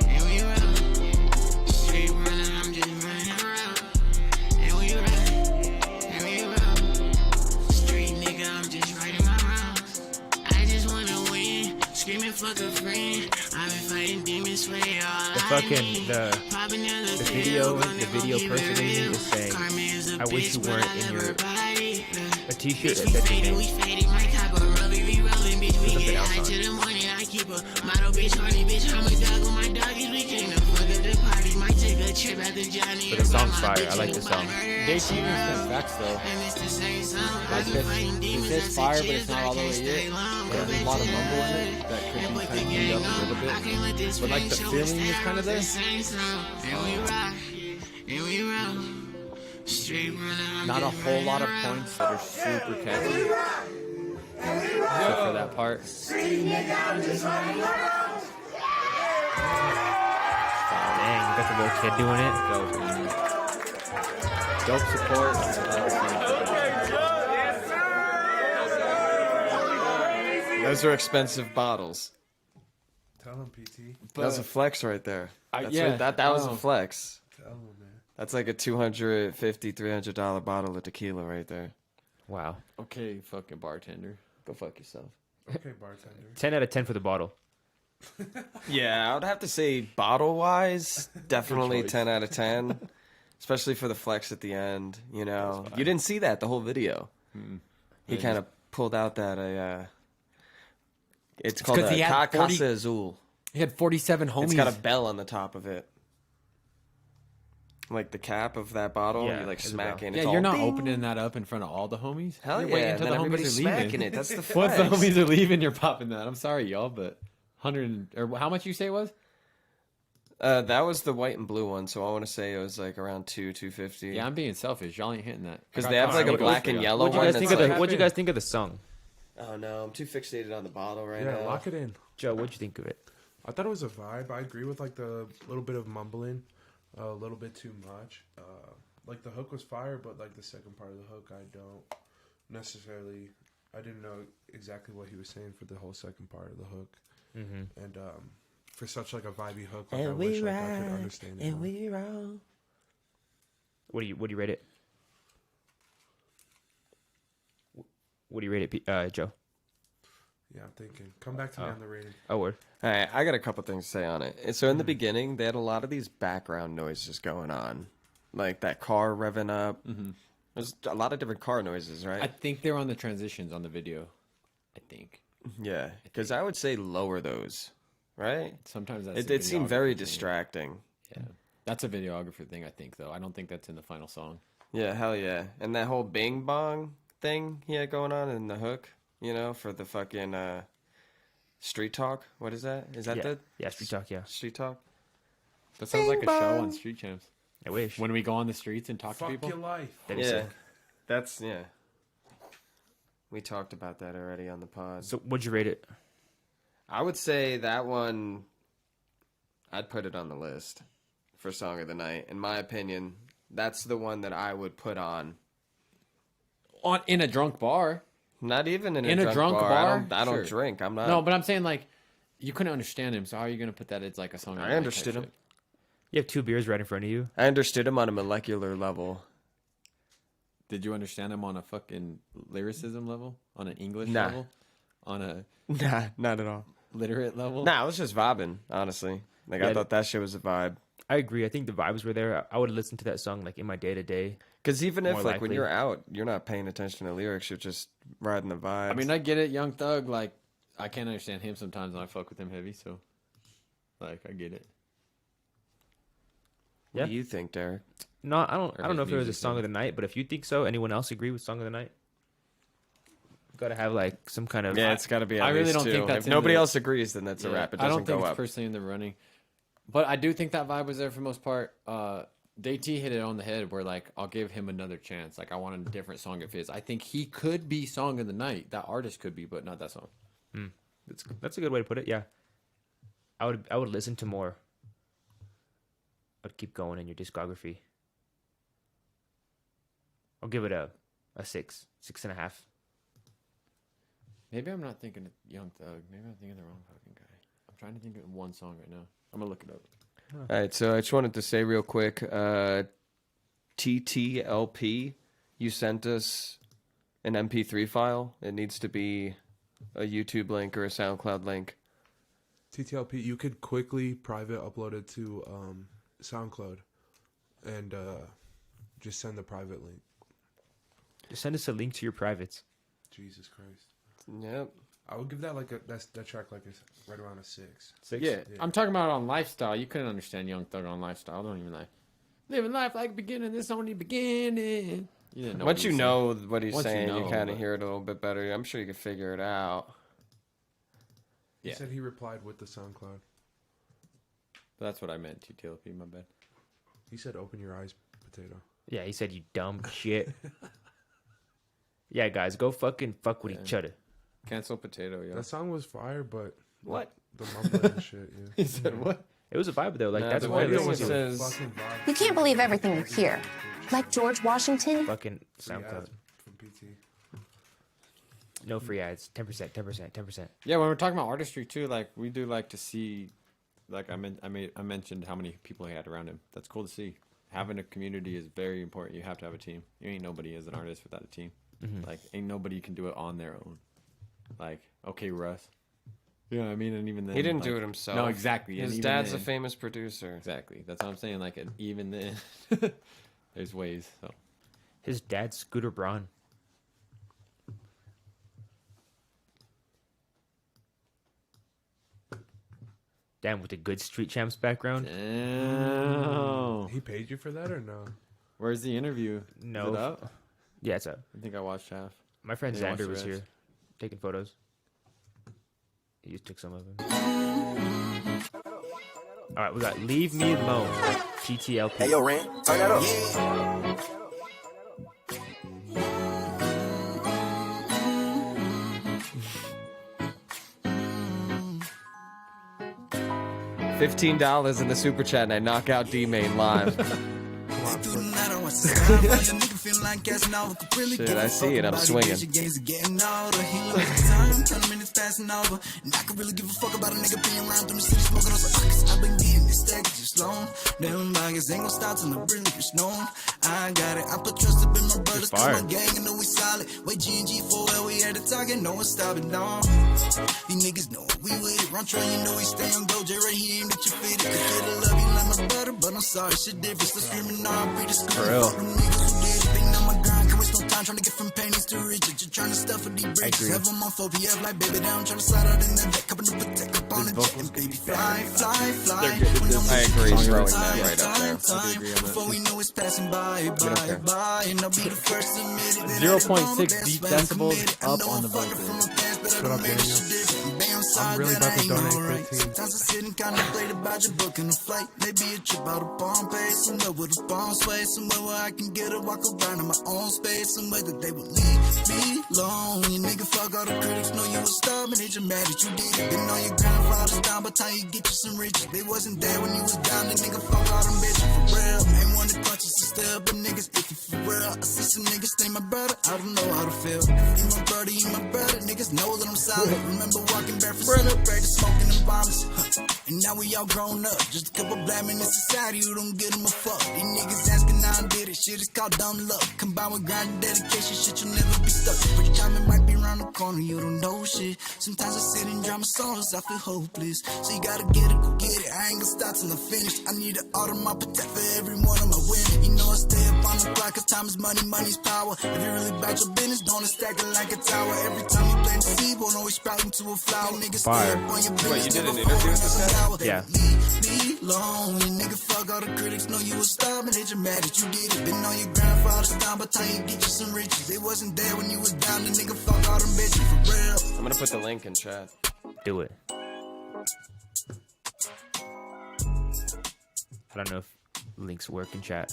and we roll. Street runner, I'm just running around. And we ride, and we roll. Street nigga, I'm just riding my rounds. I just wanna win, screaming fuck a friend. I've been fighting demons for all The fucking the video person in me is saying, I wish you weren't in your a t-shirt that said your name. Something else on it. But the song's fire. I like the song. They even spent facts though. Like it's fire, but it's not all the way it. There's a lot of mumble in it that could be kind of cleaned up a little bit. But like the feeling is kind of there. Not a whole lot of points that are super catchy. Except for that part. Dang, you got the little kid doing it. Dope support. Those are expensive bottles. Tell him, PT. That was a flex right there. That's yeah, what, that was a flex. Tell him, man. That's like a $250, $300 bottle of tequila right there. Wow. Okay, fucking bartender. Go fuck yourself. Okay, bartender. 10 out of 10 for the bottle. Yeah, I would have to say bottle-wise, definitely 10 out of 10. Especially for the flex at the end, you know. You didn't see that the whole video. He kind of pulled out that it's called a Casa Azul. He had 47 homies. It's got a bell on the top of it. Like the cap of that bottle, Yeah, you like it's smack a in. Yeah, It's you're all not ding. opening that up in front of all the homies. Hell You're yeah, waiting and until then the homies everybody's are leaving. smacking it. That's the Once the flex. homies are leaving, you're popping that. I'm sorry, y'all, but 100 or how much you say it was? That was the white and blue one, so I want to say it was like around $250. Yeah, I'm being selfish. Y'all ain't hitting that. Because they have like a black and yellow What'd you one. guys that's think of the like- What'd you guys think of the song? Oh no, I'm too fixated on the bottle right Yeah, now. lock it in. Joe, what'd you think of it? I thought it was a vibe. I agree with like the little bit of mumbling, a little bit too much. Like the hook was fire, but like the second part of the hook, I don't necessarily. I didn't know exactly what he was saying for the whole second part of the hook, and for such like a vibey hook, like, I wish like, I could understand it. More. What do you rate it? What do you rate it, Joe? Yeah, I'm thinking. Come back to me on the rating. Oh, word. All right, I got a couple things to say on it. So in the beginning, they had a lot of these background noises going on, like that car revving up. There's a lot of different car noises, right? I think they're on the transitions on the video. I think. Yeah, because I would say lower those, right? Sometimes that's It seemed very videography thing. distracting. Yeah. That's a videographer thing, I think, though. I don't think that's in the final song. Yeah, hell yeah. And that whole bing bong thing he had going on in the hook, you know, for the fucking street talk. What is that? Is that Yeah. the Yeah, street talk, yeah. street talk? That sounds like a show on Street Champs. I wish. When we go on the streets and talk to Fuck people. your life. That'd be Yeah, sick. that's We talked about that already on the pod. So, what'd you rate it? I would say that one, I'd put it on the list for Song of the Night. In my opinion, that's the one that I would put on. In a drunk bar. Not even in In a drunk bar. I don't Sure. drink. I'm not. No, but I'm saying, like, you couldn't understand him, so how are you going to put that as, like, a song? of the I night understood type him. shit? You have 2 beers right in front of you. I understood him on a molecular level. Did you understand him on a fucking lyricism level? On an English Nah. level? On a Nah, not at all. literate level? Nah, I was just vibing, honestly. Like, Yeah, I thought that shit was a vibe. I agree. I think the vibes were there. I would listen to that song like in my day to day. Because even if, More like, when likely. you're out, you're not paying attention to lyrics, you're just riding the vibe. I mean, I get it, Young Thug. Like, I can't understand him sometimes, and I fuck with him heavy. So, like, I get it. What do you think, Derek? No, I don't. Or I don't know if his it was a music, song yeah. of the night, but if you think so, anyone else agree with song of the night? Got to have like some kind of. Yeah, it's got to be. At I really least don't two. think that's If in nobody the- else agrees, then that's a wrap. It I doesn't don't think go it's up. personally in the running, but I do think that vibe was there for the most part. DT hit it on the head. Where like I'll give him another chance. Like I want a different song of his. I think he could be song of the night. That artist could be, but not that song. That's a good way to put it. Yeah, I would listen to more. I'd keep going in your discography. I'll give it a 6.5. Maybe I'm not thinking of Young Thug. Maybe I'm thinking of the wrong fucking guy. I'm trying to think of one song right now. I'm gonna look it up. All right, so I just wanted to say real quick, TTLP, you sent us an MP3 file. It needs to be a YouTube link or a SoundCloud link. TTLP, you could quickly private upload it to SoundCloud and just send the private link. Just send us a link to your privates. Jesus Christ. Yep. I would give that like that track like right around a 6. 6. Yeah, I'm talking about on lifestyle. You couldn't understand Young Thug on lifestyle. Don't even like living life like beginning. This only beginning. You didn't know. Once what you he was know what he's Once you saying, you know, kind but- of hear it a little bit better. I'm sure you can figure it out. He Yeah. said he replied with the SoundCloud. But that's what I meant. TTLP. My bad. He said, "Open your eyes, potato." Yeah, he said you dumb shit. Yeah, guys, go fucking fuck with each other. Cancel potato. Yeah. That song was fire, but What? the mumbling and shit. Yeah. He said what? It was a vibe though. Like Nah, that's the why I video listen to it. says Fucking vibe. You can't believe everything you hear. Like George Washington. Fucking Free SoundCloud. ads from PT. No free ads. 10%. 10%. Yeah, when we're talking about artistry too, like we do like to see, like I mentioned how many people he had around him. That's cool to see. Having a community is very important. You have to have a team. You ain't nobody as an artist without a team. Like ain't nobody can do it on their own. Like okay, Russ. You know what I mean? And even then, he didn't like, do it himself. No, exactly. And His even dad's a then- famous producer. Exactly. That's what I'm saying. Like and even then, there's ways. So His dad's Scooter Braun. Damn, with a good Street Champs background. damn. He paid you for that or no? Where's the interview? No. Is it up? Yeah, it's up. I think I watched half. My friend Yeah, watch Xander the was rest. here taking photos. He just took some of them. All right, we got Leave Me Alone, TTLP. Hey, yo, Ren, turn that up. $15 in the super chat and I knock out D-Main live. Shit, I see it. I'm swinging. I got it. I put trust up in my brothers, Fire. my gang, and know we solid. Wait, G&G for where we had to target, no one's stopping down. These niggas know we with it. Run train, you know we stay on go. J right here, ain't that you fit it. I feel the love you like my brother, but I'm sorry, shit different. Still screaming, nah, I'm pretty For real. Fuck them niggas who did it. Been on my grind, can't waste no time trying to get from pennies to riches. Just trying to stuff for these bridges. agree. Have them on 4PF like baby down, trying to slide out in that back, up in the protect up on the jet. And baby, fly, fly, fly. When I'm I with agree, you, throwing time, that right up there. time, before we know it's passing by, by, and I'll be the first to admit it. 0.6 deep decibels up on the vocals. What up, Daniel? I'm really about to donate 15. Sometimes I sit and contemplate about your booking a flight. Maybe a trip out of Pompeii, somewhere with a palm sway, somewhere where I can get a walk around in my own space, somewhere that they will leave me alone. You nigga fuck all the critics, know you a star, but they just mad that you did it. Been on your grandfather's down, by the time you get you some riches. They wasn't there when you was down, the nigga fuck all them bitches for real. Ain't one that clutches to step, but niggas iffy for real. I see some niggas stay my brother, I don't know how to feel. You my brother, you my brother, niggas know that I'm solid. Remember walking barefoot, celebrated smoking and violence. And now we all grown up, just a couple black men in society who don't give them a fuck. These niggas asking how I did it. this shit is called dumb luck. Combined with grind and dedication, shit, you'll never be stuck. But your time it might be around the corner, you don't know shit. Sometimes I sit and drama songs, I feel hopeless. So you gotta get it, go get it. I ain't gonna stop till I finish. I need an Audemars Piguet for every one of my win. You know I stay up on the clock, cause time is money, money's power. If you really about your business, don't stack it like a tower. Every time you plant a seed, won't always sprout into a flower. Niggas stay up on your business. Wait, you did an interview with this guy? Yeah. Leave me alone. You nigga fuck all the critics, know you a star, but they just mad that you get it. Been on your grandfather's down, by the time you get you some riches. They wasn't there when you was down, the nigga fuck all them bitches, for real. I'm gonna put the link in chat. Do it. I don't know if links work in chat.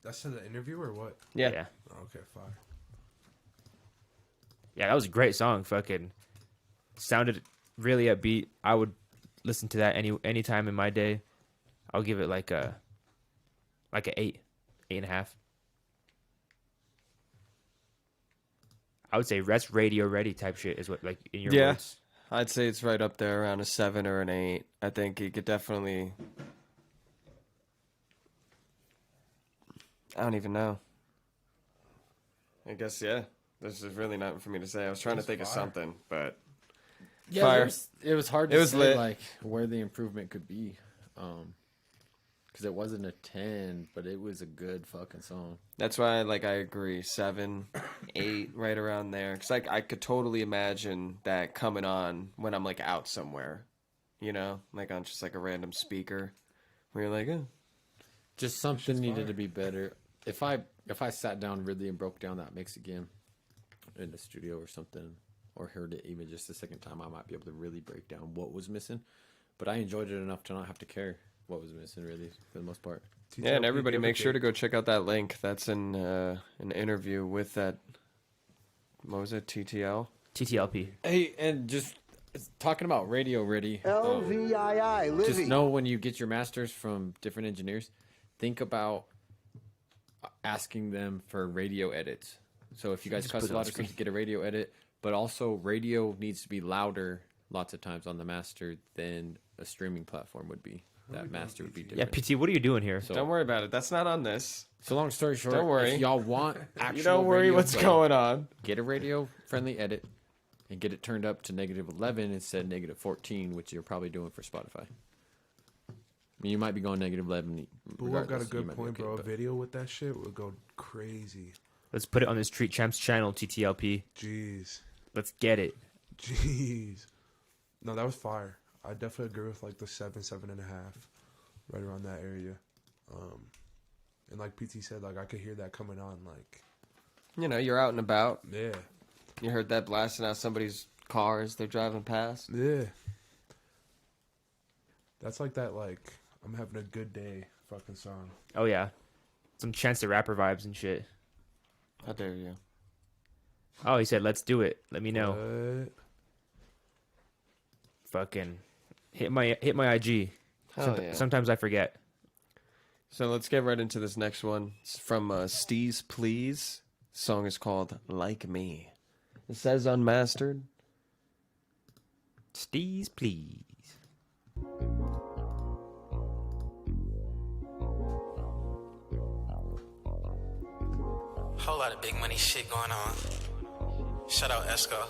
That's to the interview or what? Yeah. Oh, okay, fine. Yeah, that was a great song. Fucking sounded really upbeat. I would listen to that any time in my day. I'll give it like a 8.5. I would say rest radio ready type shit is what, like, in your words. I'd say it's right up there around a 7 or an 8. I think he could definitely. I don't even know. I guess, yeah. There's just really nothing for me to say. I was trying to think of something, but Yeah, fire. it was hard to say lit. like where the improvement could be, because it wasn't a 10, but it was a good fucking song. That's why, like, I agree. 7, 8, right around there. Because I could totally imagine that coming on when I'm, like, out somewhere. You know? Like, on just, like, a random speaker. Where you're like, Just something needed to be better. If I sat down really and broke down that mix again in the studio or something, or heard it even just the second time, I might be able to really break down what was missing. But I enjoyed it enough to not have to care what was missing, really, for the most part. yeah, and everybody make sure to go check out that link. That's in an interview with that, what was it, TTLP. Hey, and just talking about radio ready. LVII, Livy. Just know when you get your masters from different engineers, think about asking them for radio edits. So if you guys cuss a lot, get a radio edit. But also, radio needs to be louder lots of times on the master than a streaming platform would be. That master would be different. Yeah, PT, what are you doing here? So, don't worry about it. That's not on this. So long story short, don't worry. If y'all want actual you don't worry radio what's play, going on. Get a radio-friendly edit and get it turned up to -11 instead of -14, which you're probably doing for Spotify. I mean, you might be going -11. Boo got a good point, bro. A video with that shit would go crazy. Let's put it on the Street Champs channel, TTLP. Jeez. Let's get it. Jeez. No, that was fire. I definitely agree with like the 7, 7.5, right around that area. And like PT said, like I could hear that coming on, like. You know, you're out and about. Yeah. You heard that blasting out somebody's car as they're driving past. Yeah. That's like that, like, I'm having a good day fucking song. Oh, yeah. Some Chance the Rapper vibes and shit. How dare you? Oh, he said, let's do it. Let me know. What? Fucking hit my IG. Hell yeah. Sometimes I forget. So let's get right into this next one. It's from Steez Please. The song is called Like Me. It says unmastered. Steez Please. Whole lot of big money shit going on. Shout out Esco.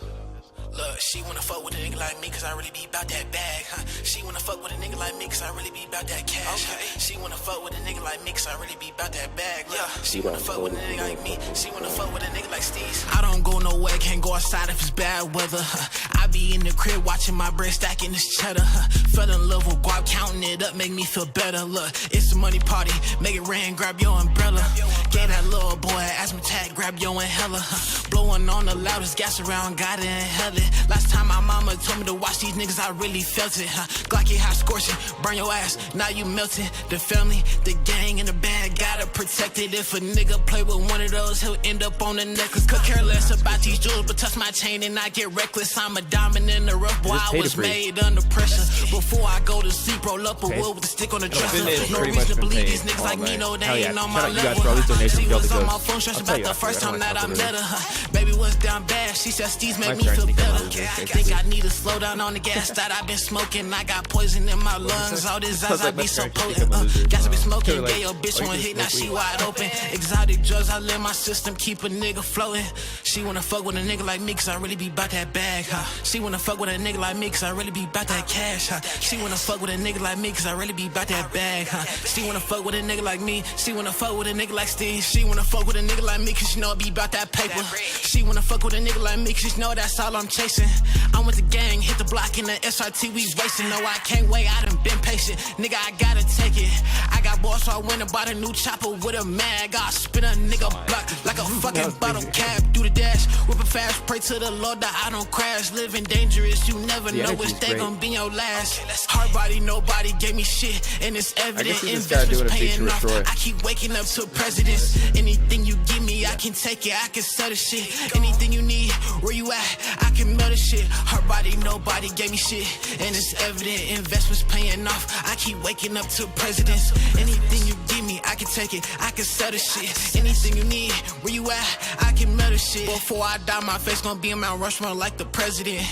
Look, she wanna fuck with a nigga like me cause I really be about that bag, huh? She wanna fuck with a nigga like me cause I really be about that cash, okay. She wanna fuck with a nigga like me cause I really be about that bag, yeah. She wanna fuck with a nigga like me. She wanna fuck with a nigga like Steve. I don't go nowhere, can't go outside if it's bad weather, huh? I be in the crib watching my bread stacking this cheddar, huh? Fell in love with guap, counting it up, make me feel better. Look, it's a money party, make it rain, grab your umbrella. Gave that little boy asthma tag, grab your inhaler, huh? Blowing on the loudest gas around, got it in hell it. Last time my mama told me to watch these niggas, I really felt it, huh? Glocky hot scorching, burn your ass, now you melting. The family, the gang, and the band, gotta protect it. If a nigga play with one of those, he'll end up on the necklace. Could care less about these jewels, but touch my chain and I get reckless. I'm a diamond in the rough, boy, I was made under pressure. Before I go to sleep, roll up a wood with a stick on the dresser. No reason to believe these niggas like me, no, they ain't on my level. She was on my phone, stressed about the first time that I met her. Baby was down bad, she said Steez make me feel better. I think I need to slow down on the gas that I've been smoking. I got poison in my lungs. All this eyes, I be so potent. Got to be smoking. Get your bitch one hit, now she wide open. Exotic drugs, I let my system keep a nigga floating. She wanna fuck with a nigga like me, cause I really be bout that bag, huh? She wanna fuck with a nigga like me, cause I really be bout that cash, huh? She wanna fuck with a nigga like me, cause I really be bout that bag, huh? She wanna fuck with a nigga like me. She wanna fuck with a nigga like Steve. She wanna fuck with a nigga like me, cause she know I be bout that paper. She wanna fuck with a nigga like me, cause she know that's all I'm chasing. I'm with the gang, hit the block in the SRT, we racing. No, I can't wait, I done been patient. Nigga, I gotta take it. I got balls, so I went and bought a new chopper with a mag. I spin a nigga block like a fucking bottle cap. Do the dash, whip it fast, pray to the Lord that I don't crash. Living dangerous, you never know which day gonna be your last. Hard body, nobody gave me shit, and it's evident. Investments paying off. I keep waking up to presidents. Anything you give me, I can take it. I can sell the shit. Anything you need, where you at? I can mail the shit. Hard body, nobody gave me shit, and it's evident. Investments paying off. I keep waking up to presidents. Anything you give me, I can take it. I can sell the shit. Anything you need, where you at? I can mail the shit. Before I die, my face gonna be in Mount Rushmore like the president.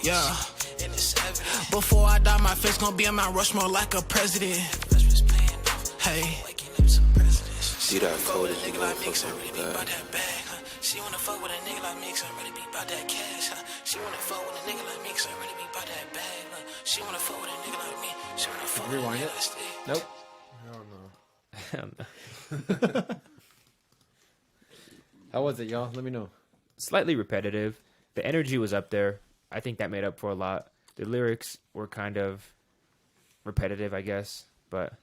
Yeah. Before I die, my face gonna be in Mount Rushmore like a president. Hey. See that coded nigga like me, I really be about that bag, huh? She wanna fuck with a nigga like me, cause I really be about that cash, huh? She wanna fuck with a nigga like me, cause I really be about that bag, huh? She wanna fuck with a nigga like me. She wanna fuck with a nigga like Steve. Nope. Hell no. How was it, y'all? Let me know. Slightly repetitive. The energy was up there. I think that made up for a lot. The lyrics were kind of repetitive, I guess. But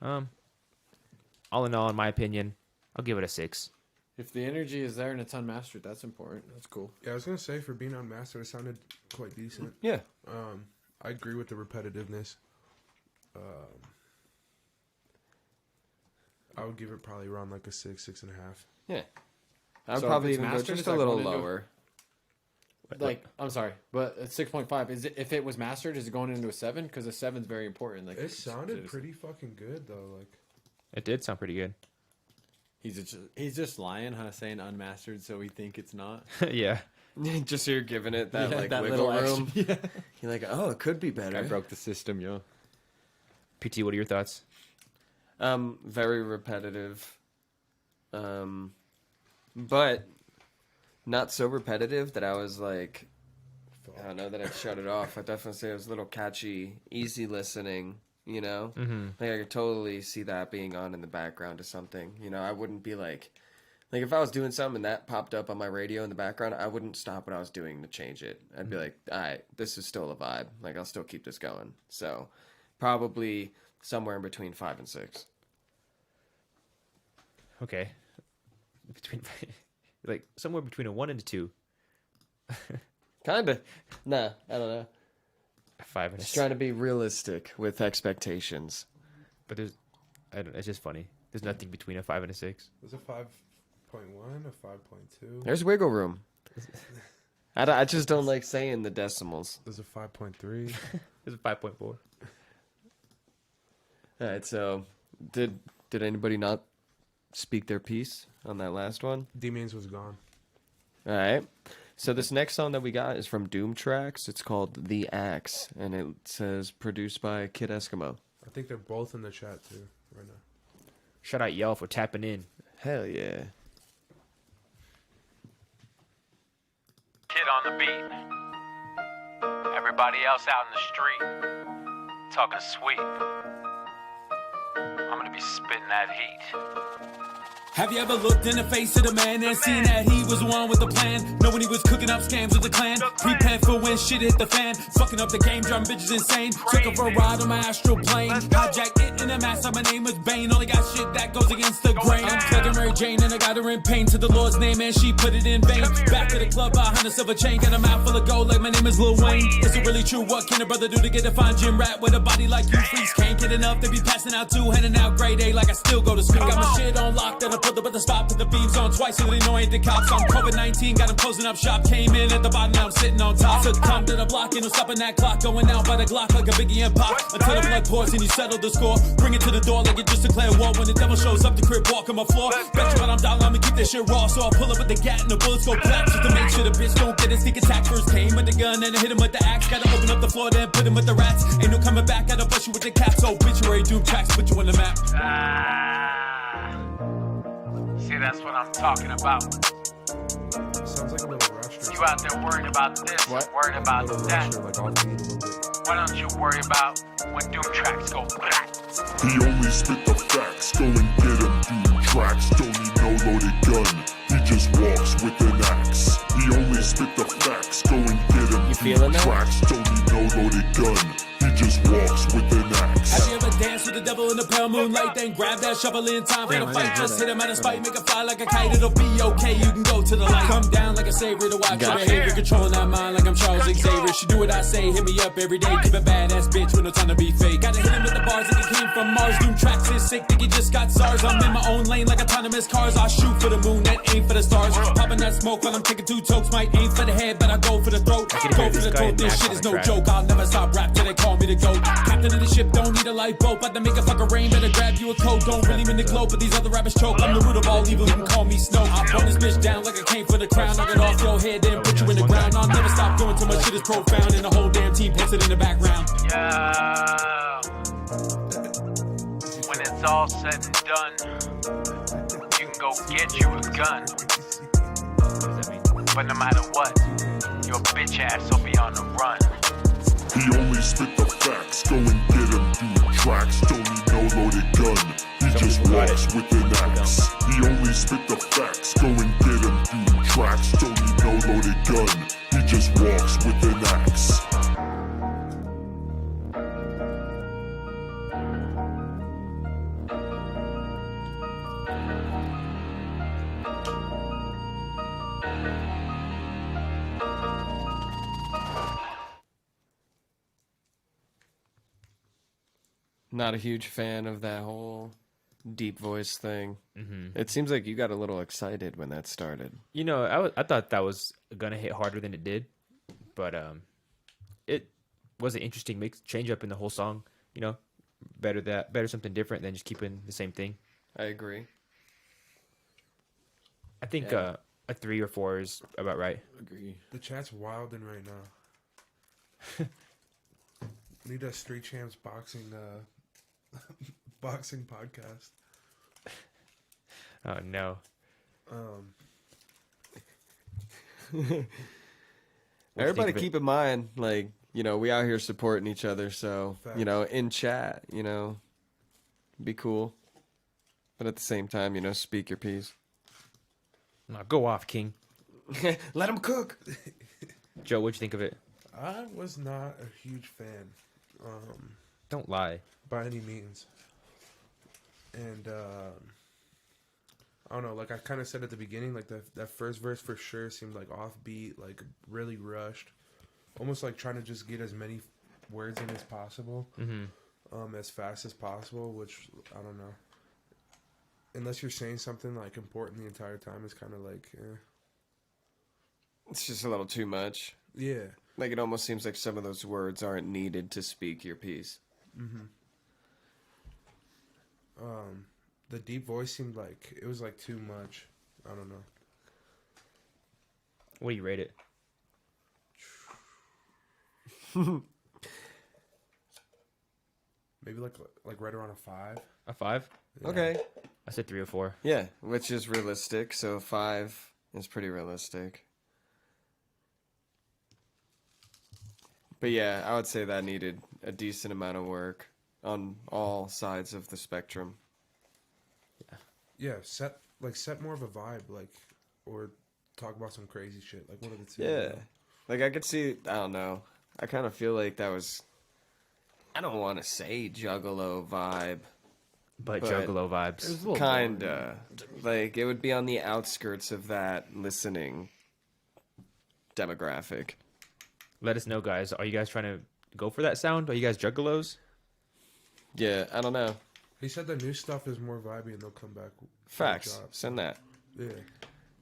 all in all, in my opinion, I'll give it a 6. If the energy is there and it's unmastered, that's important. That's cool. Yeah, I was gonna say for being unmastered, it sounded quite decent. Yeah. I agree with the repetitiveness. I would give it probably around like a 6, 6.5. Yeah. I would probably even go just a little lower. Like, I'm sorry, but at 6.5, is it, if it was mastered, is it going into a 7? Because a 7's very important. Like, it sounded pretty fucking good though. Like, it did sound pretty good. He's just lying, huh? Saying unmastered, so we think it's not. Yeah. Just so you're giving it that like that wiggle little room. extra, yeah. You're like, oh, it could be better. I broke the system, yo. PT, what are your thoughts? Very repetitive. But not so repetitive that I was like, I don't know, that I'd shut it off. I definitely say it was a little catchy, easy listening, you know? Mm-hmm. Like, I could totally see that being on in the background or something. You know, I wouldn't be like, if I was doing something and that popped up on my radio in the background, I wouldn't stop what I was doing to change it. I'd be like, all right, this is still a vibe. Like, I'll still keep this going. So, probably somewhere in between 5 and 6. Okay. Like somewhere between a 1 and a 2. Kinda. Nah, I don't know. 5 and a 6. Just trying to be realistic with expectations. But it's just funny. There's nothing between a 5 and a 6. There's a 5.1, a 5.2. There's wiggle room. I just don't like saying the decimals. There's a 5.3. There's a 5.4. All right, so did anybody not speak their piece on that last one? D-Means was gone. All right. So this next song that we got is from Doom Tracks. It's called The Axe, and it says produced by Kid Eskimo. I think they're both in the chat too right now. Shout out y'all for tapping in. Hell yeah. Kid on the beat. Everybody else out in the street talking sweet. I'm gonna be spitting that heat. Have you ever looked in the face of the man and seen that he was the one with the plan? Knowing he was cooking up scams with the clan. Prepared for when shit hit the fan. Fucking up the game, driving bitches insane. Took her for a ride on my astral plane. Hijacked it in a mask, my name was Bane. Only got shit that goes against the grain. I'm plugging Mary Jane and I got her in pain. To the Lord's name and she put it in vain. Back to the club behind a silver chain. Got a mouth full of gold like my name is Lil Wayne. Is it really true? What can a brother do to get a fine gym rat with a body like you? Freaks can't get enough. They be passing out too, handing out grade A like I still go to school. Got my shit on lock, that pulled up at the spot, put the beams on twice so they know I ain't the cops. I'm COVID-19, got them closing up shop. Came in at the bottom, now I'm sitting on top. Took time to the block, ain't no stopping that clock. Going out by the Glock like a Biggie and Pop. Until the blood pours and you settle the score. Bring it to the door like it just declared war. When the devil shows up, the crib walk on my floor. Bet you what I'm down, I'ma keep this shit raw. So I pull up with the gat and the bullets go clap. Just to make sure the bitch don't get a sneak attack. First came with the gun and I hit him with the axe. Gotta open up the floor, then put him with the rats. Ain't no coming back, gotta bust you with the cats. Obituary, doom tracks, put you on the map. See, that's what I'm talking about. Sounds like a little rushed. You out there worried about this, worried about that. Why don't you worry about when doom tracks go black? He only spit the facts, go and get him, doom tracks. Don't need no loaded gun, he just walks with an axe. He only spit the facts, go and get him, doom tracks. Don't need no loaded gun, he just walks with an axe. Have you ever danced with the devil in the pale moonlight? Then grab that shovel in time for the fight. Just hit him at a spike, make it fly like a kite. It'll be okay, you can go to the light. Come down like a savior to watch your behavior. Controlling that mind like I'm Charles Xavier. She do what I say, hit me up every day. Keep a badass bitch with no time to be fake. Gotta hit him with the bars like he came from Mars. Doom tracks is sick, think he just got SARS. I'm in my own lane like autonomous cars. I shoot for the moon, that aim for the stars. Popping that smoke while I'm taking two tokes. Might aim for the head, but I go for the throat. Go for the throat, this shit is no joke. I'll never stop rap till they call me the GOAT. Captain of the ship, don't need a lifeboat. But to make a fucking rain, better grab you a coat. Don't really mean to glow, but these other rappers choke. I'm the root of all evil, you can call me Snow. I burn this bitch down like I came for the crown. Knock it off your head, then put you in the ground. I'll never stop doing till my shit is profound. And the whole damn team posted in the background. Yeah. When it's all said and done, you can go get you a gun. But no matter what, your bitch ass will be on the run. He only spit the facts, go and get him, doom tracks. Don't need no loaded gun, he just walks with an axe. He only spit the facts, go and get him, doom tracks. Don't need no loaded gun, he just walks with an axe. Not a huge fan of that whole deep voice thing. Mm-hmm. It seems like you got a little excited when that started. You know, I thought that was gonna hit harder than it did, but it was an interesting change up in the whole song. You know, better something different than just keeping the same thing. I agree. I think a 3 or 4 is about right. Agree. The chat's wilding right now. Need a Street Champs boxing boxing podcast. Oh no. Everybody keep in mind, like, you know, we out here supporting each other, so Facts. you know, in chat, you know, be cool. But at the same time, you know, speak your piece. No, go off, King. Let him cook. Joe, what'd you think of it? I was not a huge fan. Don't lie. By any means. And I don't know, like I kind of said at the beginning, like that first verse for sure seemed like offbeat, like really rushed, almost like trying to just get as many words in as possible, as fast as possible, which I don't know. Unless you're saying something like important the entire time, it's kind of like, It's just a little too much. Yeah. Like it almost seems like some of those words aren't needed to speak your piece. The deep voice seemed like it was like too much. I don't know. What do you rate it? Maybe like right around a 5. A 5? Yeah. Okay. I said 3 or 4. Yeah, which is realistic. So 5 is pretty realistic. But yeah, I would say that needed a decent amount of work on all sides of the spectrum. Yeah, set more of a vibe, like, or talk about some crazy shit, like one of the two. Yeah, like I could see. I don't know. I kind of feel like that was. I don't want to say juggalo vibe, but juggalo vibes. Kinda. Like it would be on the outskirts of that listening demographic. Let us know, guys. Are you guys trying to go for that sound? Are you guys juggalos? Yeah, I don't know. He said the new stuff is more vibey and they'll come back. Facts. Send that. Yeah.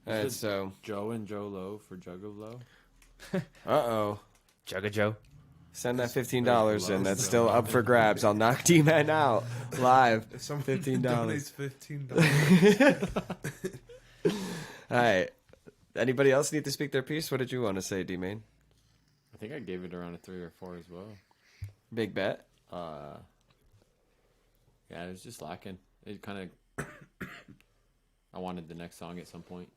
All right, so Joe and Joe Low for Jug of Low. Uh-oh. Jug of Joe. Send that $15 in. That's still up for grabs. I'll knock D-Man out live. Someone $15. donates $15. All right. Anybody else need to speak their piece? What did you want to say, D-Man? I think I gave it around a 3 or 4 as well. Big bet? Yeah, it was just lacking. It kind of... I wanted the next song at some point.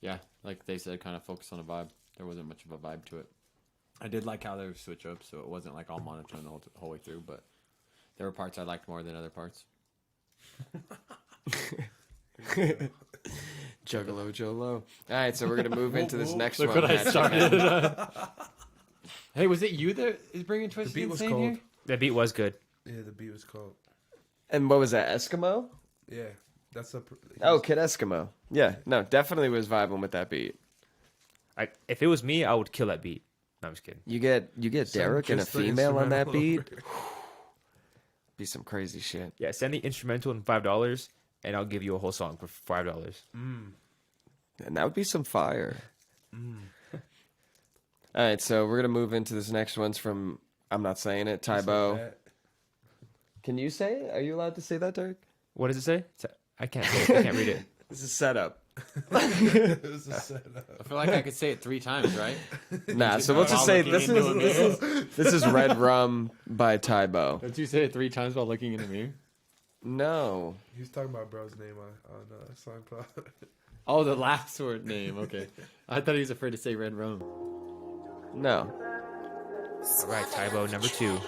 Yeah, like they said, kind of focus on a vibe. There wasn't much of a vibe to it. I did like how they would switch up, so it wasn't like all monotone the whole way through, but there were parts I liked more than other parts. Juggalo Jolo. All right, so we're going to move into this next Look one. what I started. Hey, was it you that is bringing Twisted The beat was Insane cold. here? The beat was good. Yeah, the beat was cold. And what was that, Eskimo? Yeah, that's a. Oh, Kid Eskimo. Yeah, no, definitely was vibing with that beat. If it was me, I would kill that beat. No, I'm just kidding. You get Derek and a just the female on that beat. instrumental. Be some crazy shit. Yeah, send the instrumental and $5, and I'll give you a whole song for $5. And that would be some fire. All right, so we're going to move into this next one's from, I'm not saying it, Tybo. Can you say it? Are you allowed to say that, Derek? What does it say? I can't say it. I can't read it. This is setup. This is set up. I feel like I could say it 3 times, right? Nah, so we'll just say this is Red Rum by Tybo. Don't you say it 3 times while looking in the mirror? No. He's talking about bro's name on SoundCloud. Oh, the last word name. Okay. I thought he was afraid to say Red Rum. No. All right, Tybo, number 2.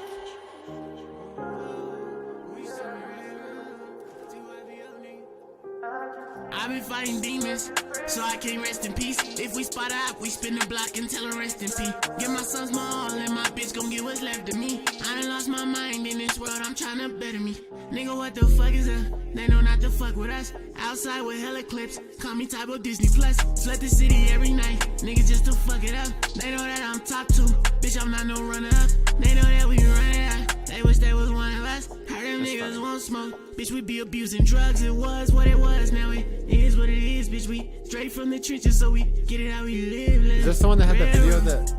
I've been fighting demons, so I can't rest in peace. If we spot up, we spin the block and tell her rest in peace. Give my son small and my bitch gon' get what's left of me. I done lost my mind in this world, I'm tryna better me. Nigga, what the fuck is up? They know not to fuck with us. Outside with hella clips, call me Tybo Disney Plus. Flood the city every night, nigga just to fuck it up. They know that I'm top 2, bitch I'm not no runner up. They know that we run it out, they wish they was one of us. Heard them niggas won't smoke, bitch we be abusing drugs. It was what it was, now it is what it is, bitch. We straight from the trenches, so we get it how we live. Is this the one that had that video that...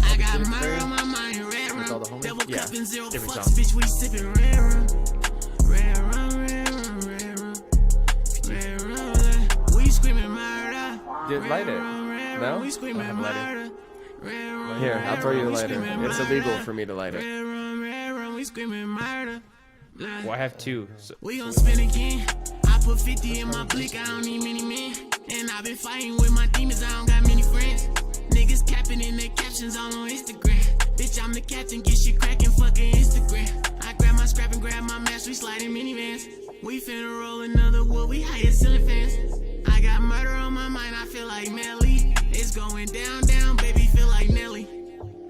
I got murder on my mind, red rum. Devil Yeah, cupping 0 different fucks, song. bitch. We sipping red rum. Red rum, red rum, red rum. Red rum, we screaming murder. Did light it? No? We screaming murder. Red rum, Here, I'll throw you a we lighter. screaming It's illegal murder. for me to light it. Red rum, we screaming murder. Well, I have 2. So We gon' spin again. I put 50 in my blick, I don't need many men. And I been fighting with my demons, I don't got many friends. Niggas capping in their captions all on Instagram. Bitch, I'm the captain, get shit cracking, fucking Instagram. I grab my scrap and grab my mask, we slide in minivans. We finna roll another wood, we hire ceiling fans. I got murder on my mind, I feel like Melly. It's going down, down, baby, feel like Nelly.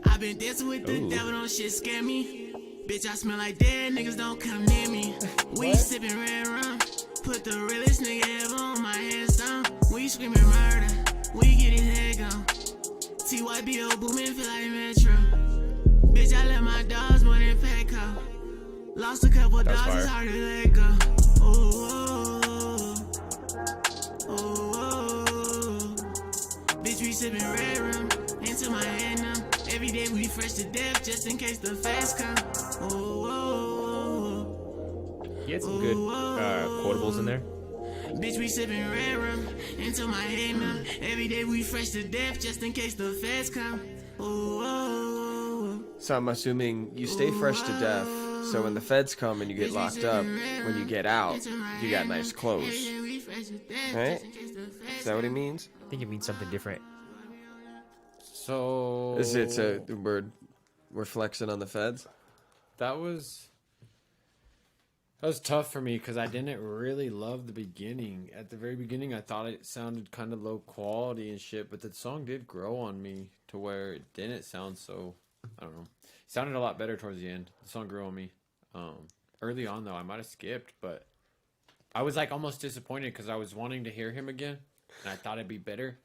I been dancing with the devil, don't shit scare me. Bitch, I smell like dead niggas, don't come near me. We sippin' red rum, put the realest nigga ever on my headstone. We screamin' murder, we get his head gone. TYBO boomin' feel like Metro. Bitch, I let my dogs more than Petco. Lost a couple dogs, it's hard to let go. Oh, oh, oh, oh. Bitch, we sippin' red rum, into my head now. Every day we fresh to death, just in case the fast come. Oh, oh, oh. he had some good quotables in there. Bitch, we sippin' red rum into my head now. Every day we fresh to death, just in case the feds come. Oh, oh, oh. So I'm assuming you stay fresh to death, so when the feds come and you get locked up, when you get out, you got nice clothes. Right? Is that what he means? I think it means something different. So... Is it we're flexing on the feds? That was tough for me because I didn't really love the beginning. At the very beginning, I thought it sounded kind of low quality and shit, but the song did grow on me to where it didn't sound so, I don't know. It sounded a lot better towards the end. The song grew on me. Early on, though, I might have skipped, but I was like almost disappointed because I was wanting to hear him again, and I thought it'd be better.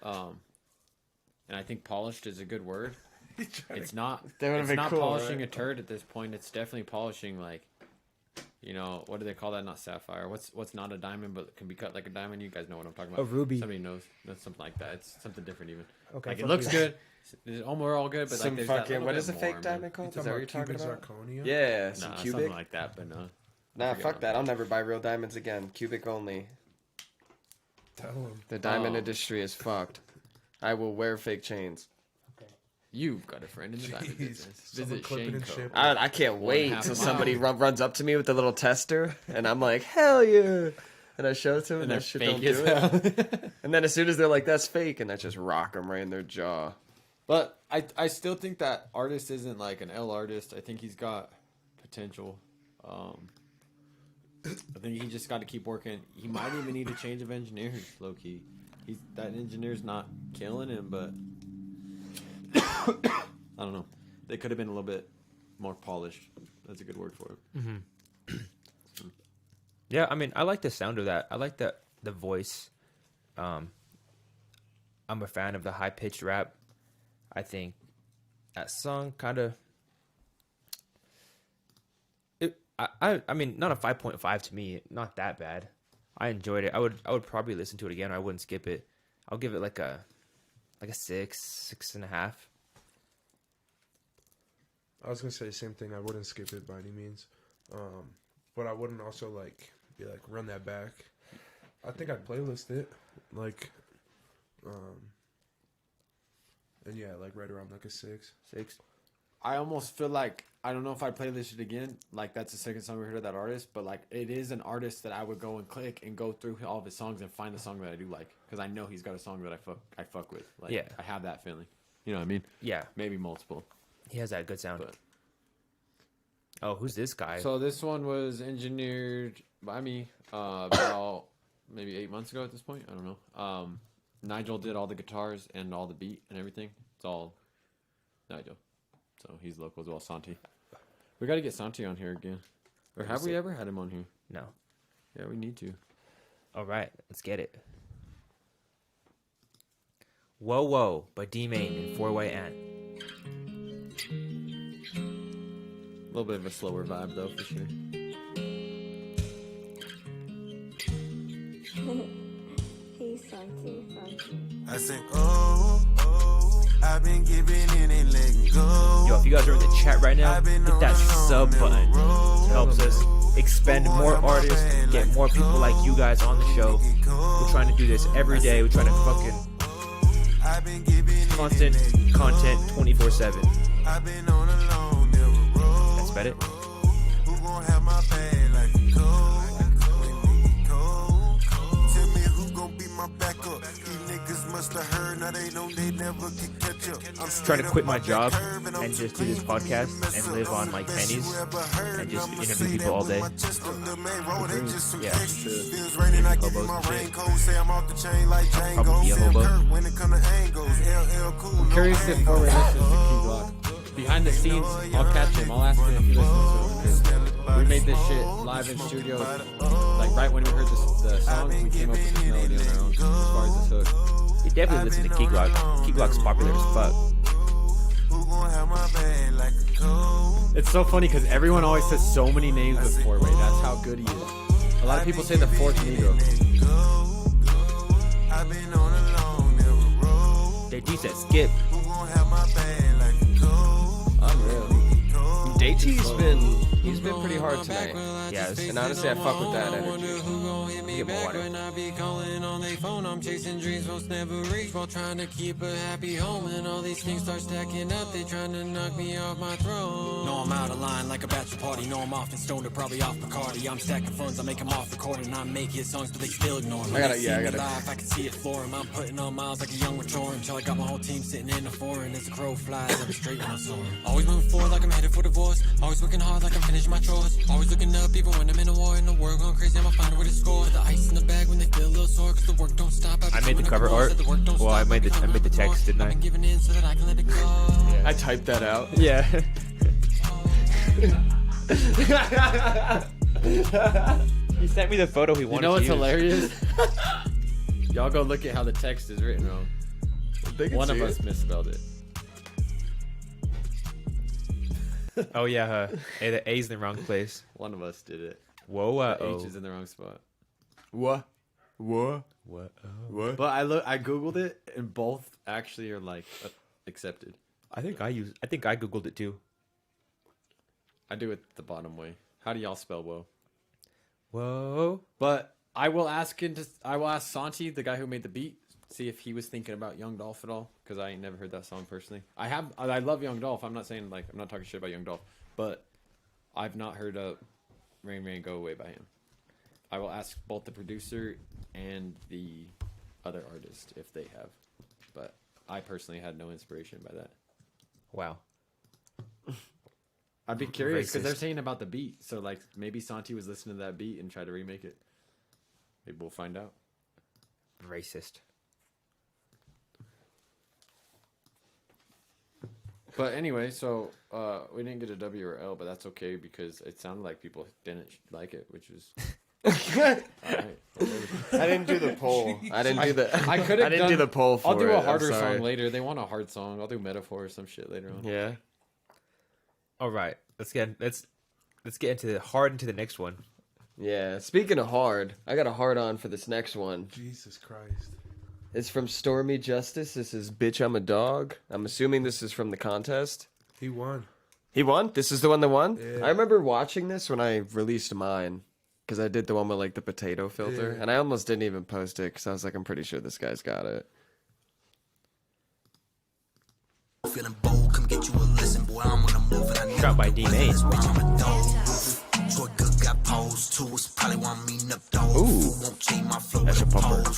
And I think polished is a good word. It's not. That would've It's been not cool, polishing right? a turd at this point. It's definitely polishing like, you know, what do they call that? Not sapphire. What's not a diamond but can be cut like a diamond? You guys know what I'm talking about. A ruby. Somebody knows. That's something like that. It's something different even. Okay, Like it fuck looks you. good. It's overall good, but Some like there's that fucking little what bit is a more, fake man. diamond called? Is that what you're talking about? Zirconia? Yeah, some Nah, cubic. something like that, but no. Nah, forget fuck what that. I'll never buy real diamonds again. Cubic only. Tell him. The diamond Oh. industry is fucked. I will wear fake chains. You've got a friend in the diamond Jeez. business. Someone Visit clip it Shane and Co. ship it. I can't wait 1.5 till mile. somebody runs up to me with a little tester, and I'm like, hell yeah. And I show it to them, and they're that shit fake don't do as it. hell. And then as soon as they're like, that's fake, and I just rock them right in their jaw. But I still think that artist isn't like an L artist. I think he's got potential. I think he just got to keep working. He might even need a change of engineers, low key. That engineer's not killing him, but I don't know. They could have been a little bit more polished. That's a good word for it. Mm-hmm. Yeah, I mean, I like the sound of that. I like the voice. I'm a fan of the high pitched rap. I think that song kind of. I mean, not a 5.5 to me. Not that bad. I enjoyed it. I would probably listen to it again. I wouldn't skip it. I'll give it like a 6.5. I was gonna say the same thing. I wouldn't skip it by any means, but I wouldn't also like be like run that back. I think I'd playlist it, like, and yeah, like right around like a 6. I almost feel like I don't know if I'd playlist it again. Like that's the second song we heard of that artist, but like it is an artist that I would go and click and go through all of his songs and find a song that I do like because I know he's got a song that I fuck with. Like, Yeah. I have that feeling. You know what I mean? Yeah. Maybe multiple. He has that good sound. But oh, who's this guy? so this one was engineered by me about maybe 8 months ago at this point. I don't know. Nigel did all the guitars and all the beat and everything. It's all Nigel. So he's local as well. Santi. We got to get Santi on here again. Or have we ever had him on here? No. Yeah, we need to. All right, let's get it. Whoa Whoa by D-Main and 4-Way Ant. A little bit of a slower vibe though, for sure. Hey, Santi. I said, oh, I've been giving in and letting go. Yo, if you guys are in the chat right now, hit that sub button. It helps us expand more artists, get more people like you guys on the show. We're trying to do this every day. We're trying to fucking constant content 24/7. That's about it. Who gon' have my bag like a tell me who gon' be my backup. These niggas must have heard, now they know they never can catch up. I'm Trying to quit my job and just do this podcast and live on like pennies and just interview people all day. Yeah. Feels raining, I give you my raincoat. Say I'm off the chain like Django. Probably be a hobo. When it come to angles, LL cool. I'm curious if 4-Way listens to Key Glock. Behind the scenes, I'll catch him. I'll ask him if he listens to him. 'Cause we made this shit live in studio. Like right when we heard the song, we came up with this melody on our own. As far as this hook. You definitely listen to Key Glock. Key Glock's popular as fuck. It's so funny because everyone always says so many names with 4-Way. That's how good he is. A lot of people say the fourth Negro. JT said skip. Unreal. JT's he's been pretty hard tonight. Yes. And honestly, I fuck with that energy. Get more water. When I be calling on their phone, I'm chasing dreams most never reach while trying to keep a happy home. And all these things start stacking up, they trying to knock me off my throne. No, I'm out of line like a bachelor party. No, I'm often stoned or probably off Bacardi. I'm stacking funds, I make them off recording. I make hit songs, but they still ignore me. I gotta. Live, I can see it floor him. I'm putting on miles like a young mature until I got my whole team sitting in the foreign. As a crow flies, I'm straight when I'm soaring. Always moving forward like I'm headed for divorce. Always working hard like I'm finishing my chores. Always looking up even when I'm in a war. And the world going crazy, I'ma find a way to score. The ice in the bag when they feel a little sore, cause the work don't stop. I made the cover art. Well, I made the text, didn't I? Giving in so that I can let it go. Yeah. I typed that out. Yeah. He sent me the photo he wanted. You know what's to use. hilarious? Y'all go look at how the text is written wrong. One of us misspelled it. Oh yeah, hey, the A's in the wrong place. One of us did it. Whoa, The H is in the wrong spot. What? What? What? But I googled it, and both actually are like accepted. I think I googled it too. I do it the bottom way. How do y'all spell whoa? Whoa. But I will ask Santi, the guy who made the beat, see if he was thinking about Young Dolph at all, because I ain't never heard that song personally. I love Young Dolph. I'm not saying I'm not talking shit about Young Dolph, but I've not heard Rain Rain Go Away by him. I will ask both the producer and the other artist if they have, but I personally had no inspiration by that. Wow. I'd be curious because they're Racist. saying about the beat, so like maybe Santi was listening to that beat and tried to remake it. Maybe we'll find out. Racist. But anyway, so we didn't get a W or L, but that's okay because it sounded like people didn't like it, which was. Alright. I didn't do the poll. I didn't do the. I could have. I didn't do the poll for I'll do it. a I'm harder sorry. song later. They want a hard song. I'll do Metaphor or some shit later on. Yeah. All right, let's get into the next one. Yeah. Speaking of hard, I got a hard on for this next one. Jesus Christ. It's from Stormy Justice. This is "Bitch, I'm a Dog." I'm assuming this is from the contest. He won. He won? This is the one that won? Yeah. I remember watching this when I released mine. Because I did the one with like the potato filter. Yeah. And I almost didn't even post it because I was like, I'm pretty sure this guy's got it. Feeling bold, come get you a lesson, boy. I'm on the move and I know Shot by D-Main. bitch, I'm a dog. Troy Good got posed too. It's probably why I'm meeting up dogs. Ooh. Won't change my flow That's with a a pumper. pose.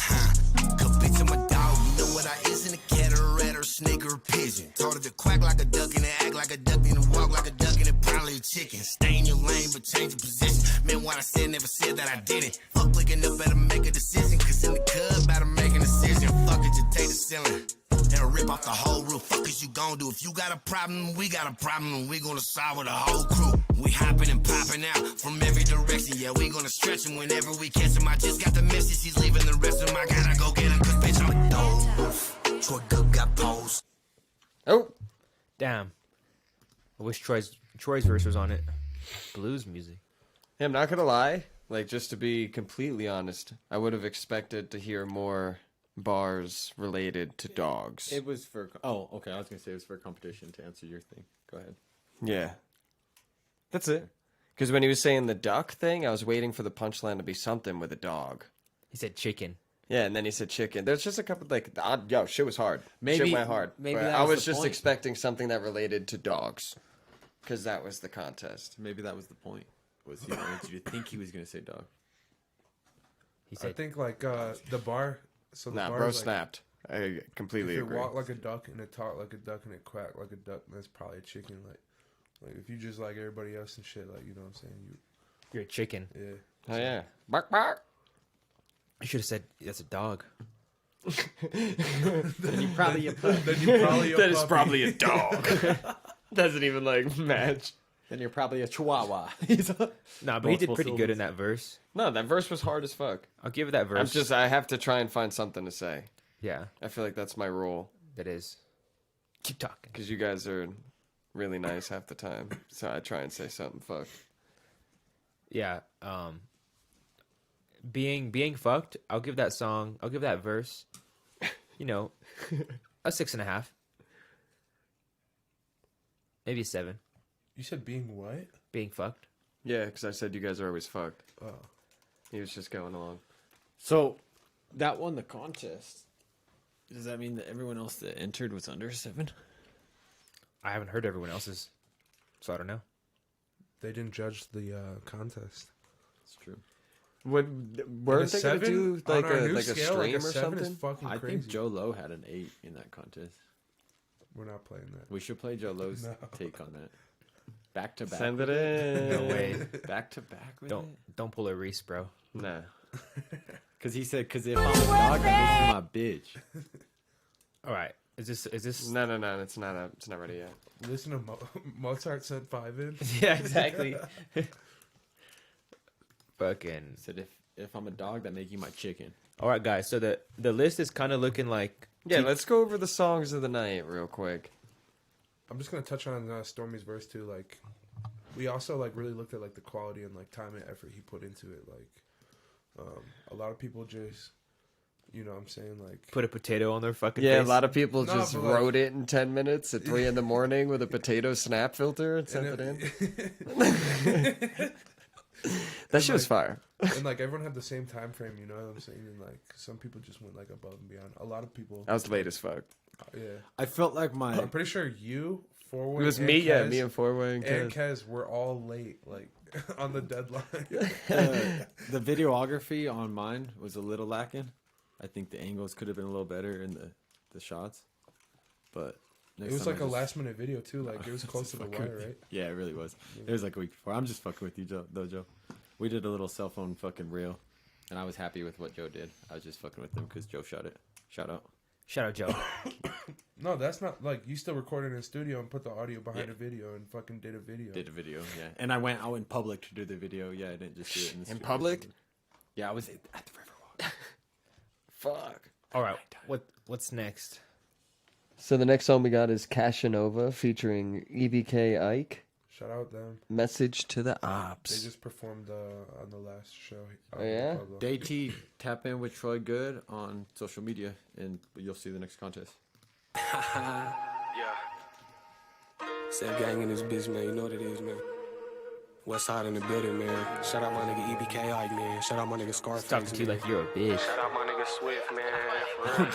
Cause bitch, I'm a dog. You know what I is in a cat or a rat or a snake or a pigeon. Told her to quack like a duck and to act like a duck and to walk like a duck and to probably a chicken. Stay in your lane but change your position. Meant what I said, never said that I didn't. Fuck waking up, better make a decision. Cause in the club, better make a decision. Fuck it, just take the ceiling. And rip off the whole roof. Fuck is you gon' do? If you got a problem, we got a problem. And we gonna solve with a whole crew. We hopping and popping out from every direction. Yeah, we gonna stretch them whenever we catch them. I just got the message, he's leaving the rest of them. I gotta go get him, cause bitch, I'm a dog. Troy Good got posed. Oh. Damn. I wish Troy's verse was on it. Blues music. Yeah, I'm not going to lie. Like, just to be completely honest, I would have expected to hear more bars related to dogs. It was for. Oh, okay. I was gonna say it was for a competition to answer your thing. Go ahead. Yeah. That's it. Because when he was saying the duck thing, I was waiting for the punchline to be something with a dog. He said chicken. Yeah, and then he said chicken. There's just a couple, like, yo, shit was hard. Maybe- shit went hard. maybe But that I was was the just point. expecting something that related to dogs. Because that was the contest. Maybe that was the point. Was he wanted you to think he was gonna say dog? He I said think like the bar. So the Nah, bar bro is, like, snapped. I completely if it agree. walk like a duck and it talk like a duck and it quack like a duck, that's probably a chicken. Like if you just like everybody else and shit, like you know what I'm saying. you're a chicken. Yeah. Oh, yeah. Bark, bark. You should have said that's a dog. Then you probably a pup. Then you probably a That is puppy. probably a dog. Doesn't even, like, match. Then you're probably a chihuahua. Nah, but he did Multiple pretty good in syllables. that verse. No, that verse was hard as fuck. I'll give it that verse. I have to try and find something to say. Yeah, I feel like that's my rule. that is. Keep talking. Because you guys are really nice half the time. So I try and say something fuck. Yeah. Being fucked. I'll give that song. I'll give that verse. You know, a 6.5. Maybe a 7. You said being what? Being fucked. Yeah, because I said you guys are always fucked. Oh. He was just going along. So that won the contest. Does that mean that everyone else that entered was under 7? I haven't heard everyone else's, so I don't know. They didn't judge the contest. It's true. Weren't they going to do like a stream or something? Fucking I crazy. think Joe Lowe had an 8 in that contest. We're not playing that. We should play Joe Lowe's No. take on that. Back to back. Send it in. No way. Back to back with Don't pull a Reese, bro. Nah. Because he said, because if I'm a dog, that makes you my bitch. All right. Is this? No. It's not ready yet. Listen to Mozart said 5 in. Yeah, exactly. Fucking. He said, if I'm a dog, that make you my chicken. All right, guys. So the list is kind of looking like. Yeah, let's go over the songs of the night real quick. I'm just gonna touch on Stormy's verse too. Like, we also like really looked at like the quality and like time and effort he put into it. Like, a lot of people just, you know what I'm saying, like put a potato on their fucking Yeah, face. a lot of people No, just but, like- wrote it in 10 minutes at 3 in the morning with a potato snap filter and sent it in. That shit was fire. And like everyone had the same time frame, you know what I'm saying? And like some people just went like above and beyond. A lot of people. I was late as fuck. Yeah. I felt like my. I'm pretty sure you, Forward. It was and me, yeah, Kez, me and Forward and and Kez were all late, like on the deadline. The videography on mine was a little lacking. I think the angles could have been a little better in the shots, but It was like a last minute video too. Like it was close to the wire, right? Yeah, it really was. It was like a week before. I'm just fucking with you, Joe. Though, Joe. We did a little cell phone fucking reel, and I was happy with what Joe did. I was just fucking with him because Joe shot it. Shout out. Shout out, Joe. No, that's not like you still recorded in the studio and put the audio behind a video and fucking did a video. Did a video, yeah. And I went out in public to do the video. Yeah, I didn't just do it in the In studio. public? Yeah, I was at the Riverwalk. Fuck. All right, what's next? So the next song we got is Cashanova featuring EBK Ike. Shout out them. Message to the They Ops. just performed on the last show. Oh, yeah? Day T, tap in with Troy Good on social media, and you'll see the next contest. Yeah. Seth Gang in this bitch, man. You know what it is, man. Westside in the building, man. Shout out my nigga EBK Ike, man. Shout out my nigga Scarface. Talking to you like you're a bitch. Shout out my nigga Swift, man.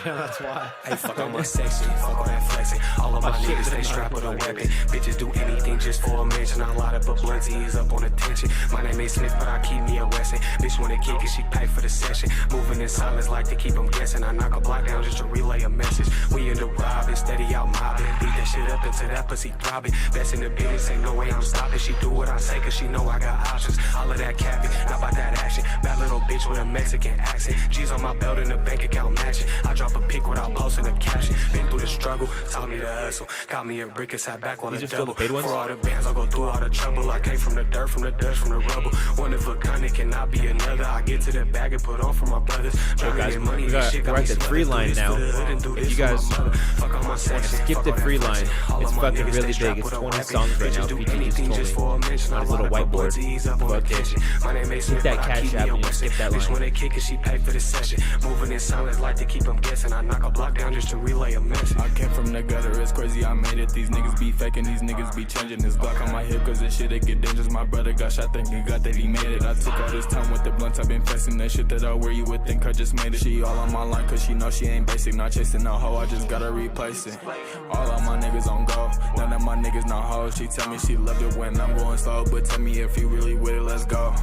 Yeah, that's why. Hey, fuck on my section, fuck on that flexing. All of my niggas, they strap with a weapon. Bitches do anything just for a mention. I light up a blunt, he's up on attention. My name ain't Smith, but I keep me a Wesson. Bitch wanna kick it, she pay for the session. Moving in silence like to keep them guessing. I knock a block down just to relay a message. We in the robbing, steady out mobbing. Beat that shit up into that pussy throbbing. Best in the business, ain't no way I'm stopping. She do what I say, cause she know I got options. All of that capping, not about that action. Bad little bitch with a Mexican accent. G's on my belt and the bank account matching. I drop a pic without posting a caption. Been through the struggle, taught me to hustle. Got me a brick and sat back while These the are still double. the paid ones? For all the bands, I'll go through all the trouble. I came from the dirt, from the dust, from the rubble. One of a kind, it cannot be another. I get to the bag and put on for my brothers. So guys, we're at the free line now. If you guys want to skip the free line, it's fucking really big. It's 20 songs right now. PG just told me on his little whiteboard. Fucking hit that Cash App and you skip that line. When they kick it, she pay for the session. Moving in silence like to keep them guessing. I knock a block down just to relay a message. I came from the gutter, it's crazy, I made it. These niggas be faking, these niggas be changing. This Glock on my hip, cause this shit, it get dangerous. My brother got shot, think he got that he made it. I took all this time with the blunts, I've been facing that shit that I wear. You would think I just made it. She all on my line, cause she know she ain't basic. Not chasing no hoe, I just gotta replace it. All of my niggas on go, none of my niggas not hoes. She tell me she loved it when I'm going slow, but tell me if you really with it, let's go.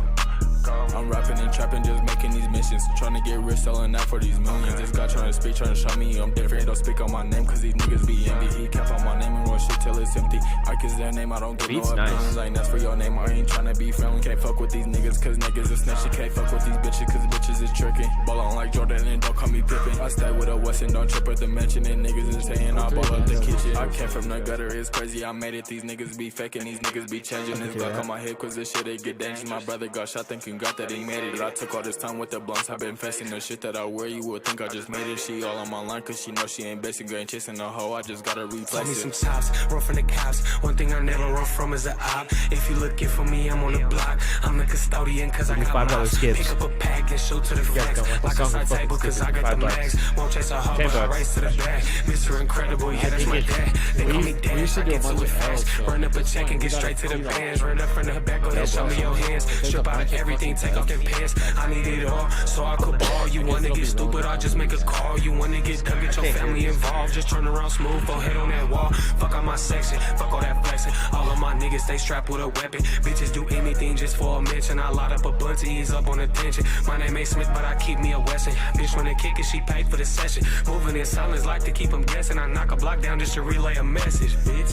I'm rapping and trapping, just making these missions. Trying to get rich, selling out for these millions. This guy trying to speak, trying to show me I'm different. Don't speak on my name, cause these niggas be envy. He kept on my name and run shit till it's empty. Ike is their name, I don't get Beats no nice. opinions. I ain't ask for your name, I ain't trying to be friendly. Can't fuck with these niggas, cause niggas is snitching. Can't fuck with these bitches, cause bitches is tricking. Ball on like Jordan and don't call me Pippin. I stay with a Wesson, don't trip at the mention. And niggas is saying I ball up the kitchen. I came from the gutter, it's crazy, I made it. These niggas be faking, these niggas be changing. This Glock on my hip, cause this shit, it get dangerous. My brother got shot, thinking got that he made it. I took all this time with the blunts, I've been facing the shit that I wear. You would think I just made it. She all on my line, cause she know she ain't basic. Ain't chasing no hoe, I just gotta Tell me replace some it. tops, run from the cops. One thing I never run from is a op. If you looking for me, I'm on the block. I'm the custodian, cause I got $5 mops. skips. Pick up a pack and shoot to the You guys facts. don't want the Like song a side for table, fucking cause I got the $5. mags. Won't chase a hoe, but I $10. race to the bag. Mr. Incredible, yeah, that's my dad. They call me dad, I get to it fast. Run up a check and get straight to the bands. Run up from the back, go ahead, show me your hands. Strip out of everything, take off them pants. I need it all, so I could ball. You wanna get stupid, I just make a call. You wanna get done, get your family involved. Just turn around smooth, go head on that wall. Fuck on my section, fuck all that flexing. All of my niggas, they strapped with a weapon. Bitches do anything just for a mention. I light up a blunt, he's up on attention. My name ain't Smith, but I keep me a Wesson. Bitch wanna kick it, she paid for the session. Moving in silence like to keep them guessing. I knock a block down just to relay a message, bitch.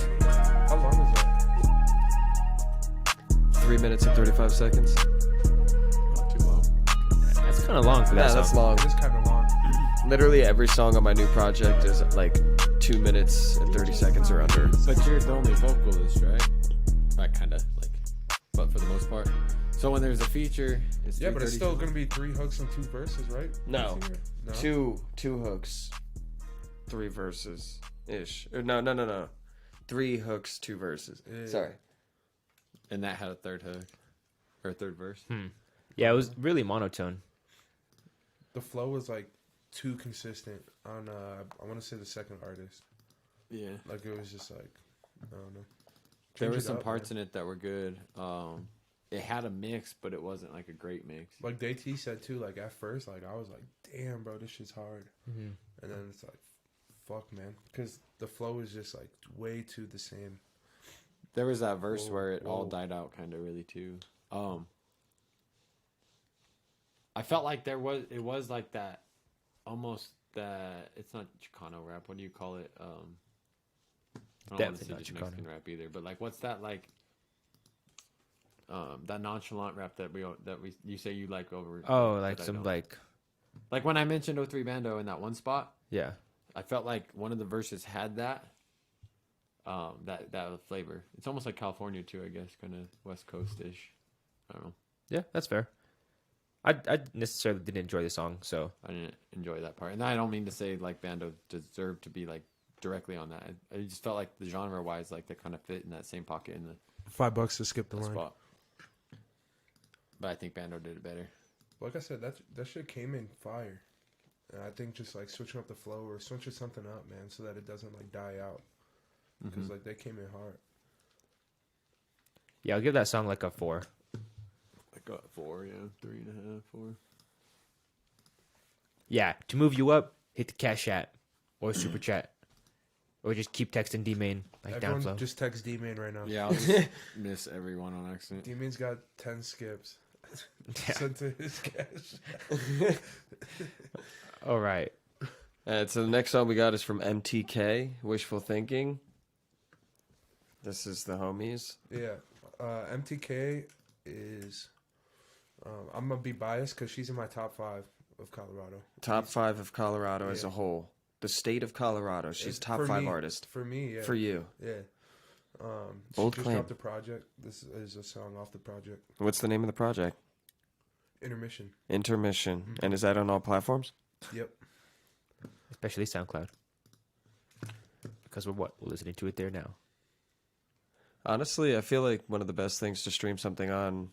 How long is that? 3 minutes and 35 seconds. Not too long. That's kind of long for that Yeah, song. that's long. It's kind of long. Literally every song on my new project is like 2 minutes and 30 seconds or under. But you're the only vocalist, right? I kinda like, but for the most part. So when there's a feature, it's Yeah, but it's 3:30. still gonna be 3 hooks and 2 verses, right? No. No? Two hooks, 3 verses ish. Or no. 3 hooks, 2 verses. Yeah. Sorry. And that had a third hook or a third verse. Yeah, it was really monotone. The flow was like too consistent on I want to say the second artist. Yeah. Like it was just like I don't know. There Change were it some up, parts man. in it that were good. It had a mix, but it wasn't like a great mix. Like DT said too, like at first, like I was like, damn, bro, this shit's hard. Mhm. And then it's like, fuck, man. Because the flow is just like way too the same. There was that verse Whoa, where it all whoa. died out kind of really too. I felt like it was like that, almost that, it's not Chicano rap. What do you call it? I don't want to say Definitely not just Chicano. Mexican rap either, but like, what's that like? That nonchalant rap that you say you like over. Oh, that like I some don't. like when I mentioned 03 Bando in that one spot. yeah. I felt like one of the verses had that flavor. It's almost like California too, I guess, kind of West Coast ish. I don't know. Yeah, that's fair. I necessarily didn't enjoy the song, so I didn't enjoy that part, and I don't mean to say like Bando deserved to be like directly on that. I just felt like the genre wise, like they kind of fit in that same pocket in the $5 to skip the line. spot. But I think Bando did it better. Like I said, that shit came in fire. And I think just like switching up the flow or switching something up, man, so that it doesn't like die out. Because like they came in hard. yeah, I'll give that song like a 4. I got 4, yeah, 3.5, 4. Yeah, to move you up, hit the Cashapp or super chat, or just keep texting D-Main like Everyone downflow. just text D-Main right now. Yeah, I'll just miss everyone on accident. D-Main's got 10 skips. Yeah. Sent to his cash. All right. So the next song we got is from MTK, Wishful Thinking. This is the homies. Yeah. MTK is... I'm going to be biased because she's in my top 5 of Colorado. Top 5 of Colorado as Yeah. a whole. The state of Colorado. She's top For 5 me- artist. For me, yeah. For you. Yeah. Bold she just claim. dropped the project. This is a song off the project. What's the name of the project? Intermission. Intermission. Mm-hmm. And is that on all platforms? Yep. Especially SoundCloud. Because we're listening to it there now. Honestly, I feel like one of the best things to stream something on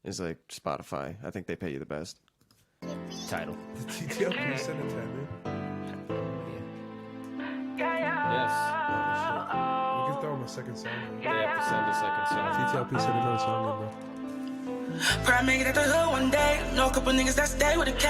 is like Spotify. I think they pay you the best. Title. The TTLP sent a 10, man. Yes. We can throw him a second song. Man. They have to send a second song. TTLP sent another song, in, bro. Probably make it at the hood one day. Know a couple niggas that stay with a K.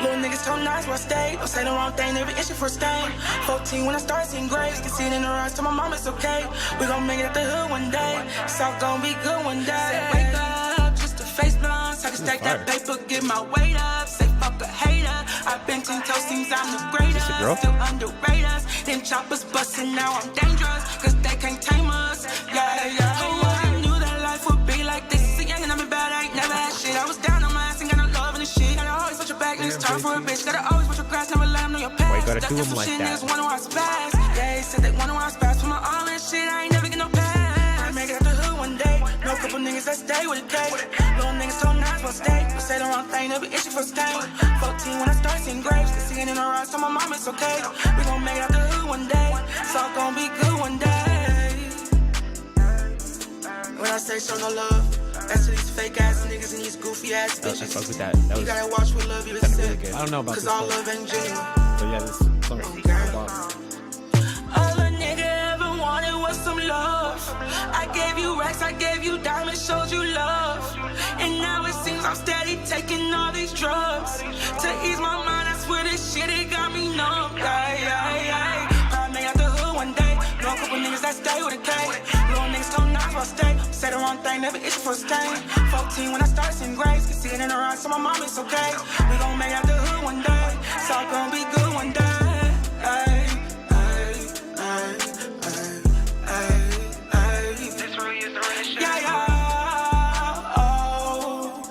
Little niggas told nice where I stay. Don't say the wrong thing, they be itching for a stain. 14 when I start seeing graves. Can see it in the eyes, tell my mom it's okay. We gon' make it at the hood one day. South gon' be good one day. Say wake up, just a face blunt. So I can stack that paper, get my weight up. Say fuck a hater. I've been 10 toes, seems I'm the greatest. Still underrate us. Them choppers bustin', now I'm dangerous. Cause they can't tame us. Yeah, yeah. Oh, I knew that life would be like this. And I'm bad, I ain't never had shit. I was down on my ass and got no love in the shit. Gotta always watch your back, and it's time for a bitch. Gotta always watch your grass, never let them know your past. Why you gotta do 'em like that? Niggas wonder why I spaz. Yeah, they said they wonder why I spaz. Put my arm in shit, I ain't never get no pass. I make it out the hood one day. Know a couple niggas that stay with a K. Little niggas told nice won't stay. But say the wrong thing, they be itching for stain. 14 when I start seeing graves. Can see it in her eyes, tell my mom it's okay. We gon' make it out the hood one day. It's all gon' be good one day. When I say show no love, that's to these fake ass niggas and these goofy ass I bitches. fuck with that. That You was gotta watch what love you sounded really accept. good. I don't know about Cause this all one. love ain't genuine. But yeah, this song's about. All a nigga ever wanted was some love. I gave you racks, I gave you diamonds, showed you love. And now it seems I'm steady taking all these drugs. To ease my mind, I swear this shit, it got me numb. Yeah, yeah, yeah. Probably make out the hood one day. Know a couple niggas that stay with a K. Little niggas told nice where I stay. Say the wrong thing, never itching for a stain. 14 when I start seeing graves. Can see it in her eyes, so my mom it's okay. We gon' make out the hood one day. It's all gon' be good one day. Ay, ay, ay, ay, ay, ay. This really is the real shit. Yeah, yeah, oh,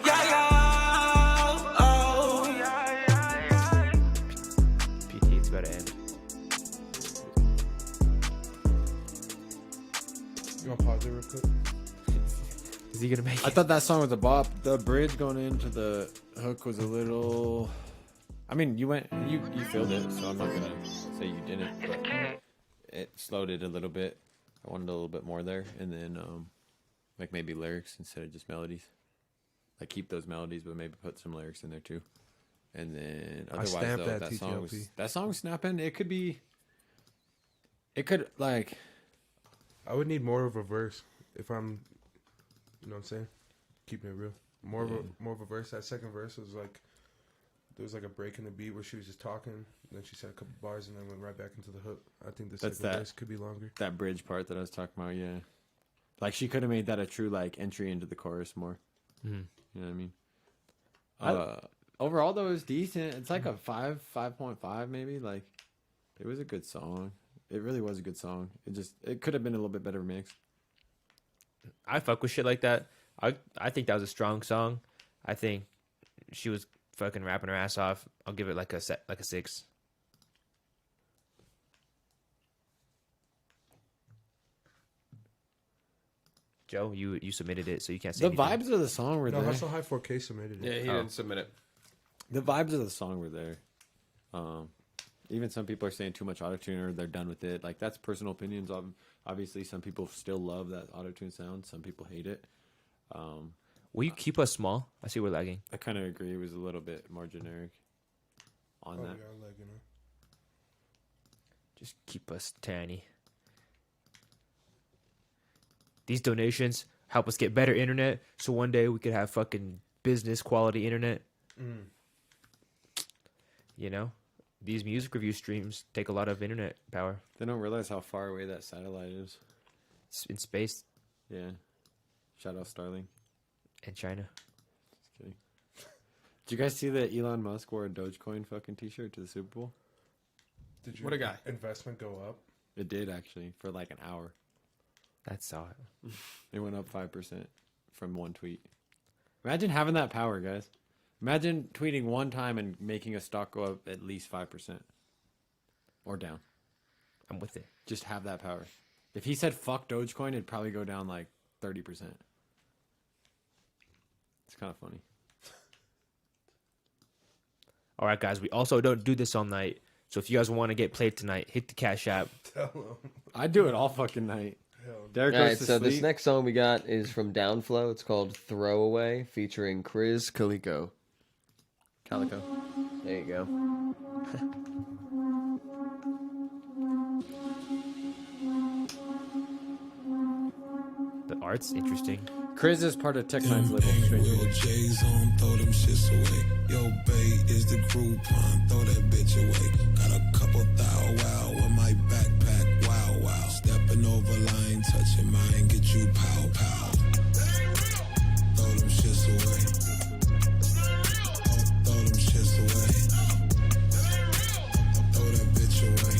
yeah, yeah, oh. PT, it's about to end. You want to pause it real quick? Is he gonna make it? I thought that song was a bop. The bridge going into the hook was a little. I mean, you filled it, so I'm not gonna say you didn't. But it slowed it a little bit. I wanted a little bit more there, and then like maybe lyrics instead of just melodies. Like keep those melodies, but maybe put some lyrics in there too. And then otherwise, though, that song was snapping. It could like. I would need more of a verse if I'm, you know what I'm saying, keeping it real. More of a verse. That second verse was like, there was like a break in the beat where she was just talking, and then she said a couple bars, and then went right back into the hook. I think the second verse could be longer. That bridge part that I was talking about, yeah. Like she could have made that a true like entry into the chorus more. Mm-hmm. You know what I mean? Overall, though, it was decent. It's like a 5.5 maybe. Like, it was a good song. It really was a good song. It could have been a little bit better mixed. I fuck with shit like that. I think that was a strong song. I think she was fucking rapping her ass off. I'll give it like a 6. Joe, you submitted it, so you can't say the anything. vibes of the song were there. No, Hustle High 4K submitted it. Yeah, he didn't submit it. The vibes of the song were there. Even some people are saying too much autotune or they're done with it. Like, that's personal opinions. Obviously, some people still love that autotune sound. Some people hate it. Will you keep us small? I see we're lagging. I kind of agree. It was a little bit more generic on that. We are lagging, huh? Just keep us tiny. These donations help us get better internet, so one day we could have fucking business quality internet. Mm. You know? These music review streams take a lot of internet power. They don't realize how far away that satellite is. It's in space. Yeah. Shout out Starlink. And China. Just kidding. Did you guys see that Elon Musk wore a Dogecoin fucking t-shirt to the Super Bowl? Did What a guy. Investment go up? It did, actually, for like an hour. I saw it. It went up 5% from one tweet. Imagine having that power, guys. Imagine tweeting one time and making a stock go up at least 5%. Or down. I'm with it. Just have that power. If he said fuck Dogecoin, it'd probably go down like 30%. It's kind of funny. All right, guys. We also don't do this all night. So if you guys want to get played tonight, hit the Cash App. I do it all fucking night. Derek All goes right, to so sleep. this next song we got is from Downflow. It's called Throwaway, featuring Chris Calico. Calico. There you go. The art's interesting. Chris is part of Tech Nine's label. Real J's on, throw them shits away. Yo, bae is the Groupon, throw that bitch away. Got a couple thou wow in my backpack, wow wow. Stepping over line, touching mine, get you pow pow. Throw them shits away. Throw them shits away. Throw that bitch away.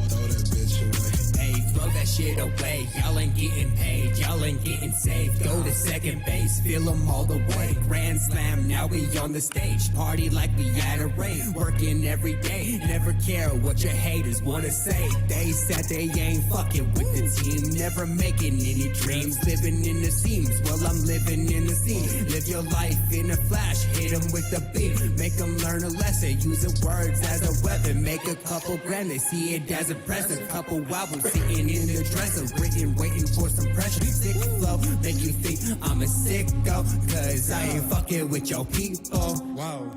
Throw that bitch away. Hey, throw that shit away. Y'all ain't getting paid, y'all ain't getting saved. Go to second base, feel them all the way. Grand slam, now we on the stage. Party like we at a rave. Working every day, never care what your haters wanna say. They said they ain't fucking with the team. Never making any dreams, living in the seams. Well, I'm living in the scene. Live your life in a flash, hit them with the beat. Make them learn a lesson, using words as a weapon. Make a couple grand, they see it as a present. Couple albums sitting in the dresser, written, waiting for some pressure. Sick flow, make you think I'm a sicko, cause I ain't fucking with your people. Wow.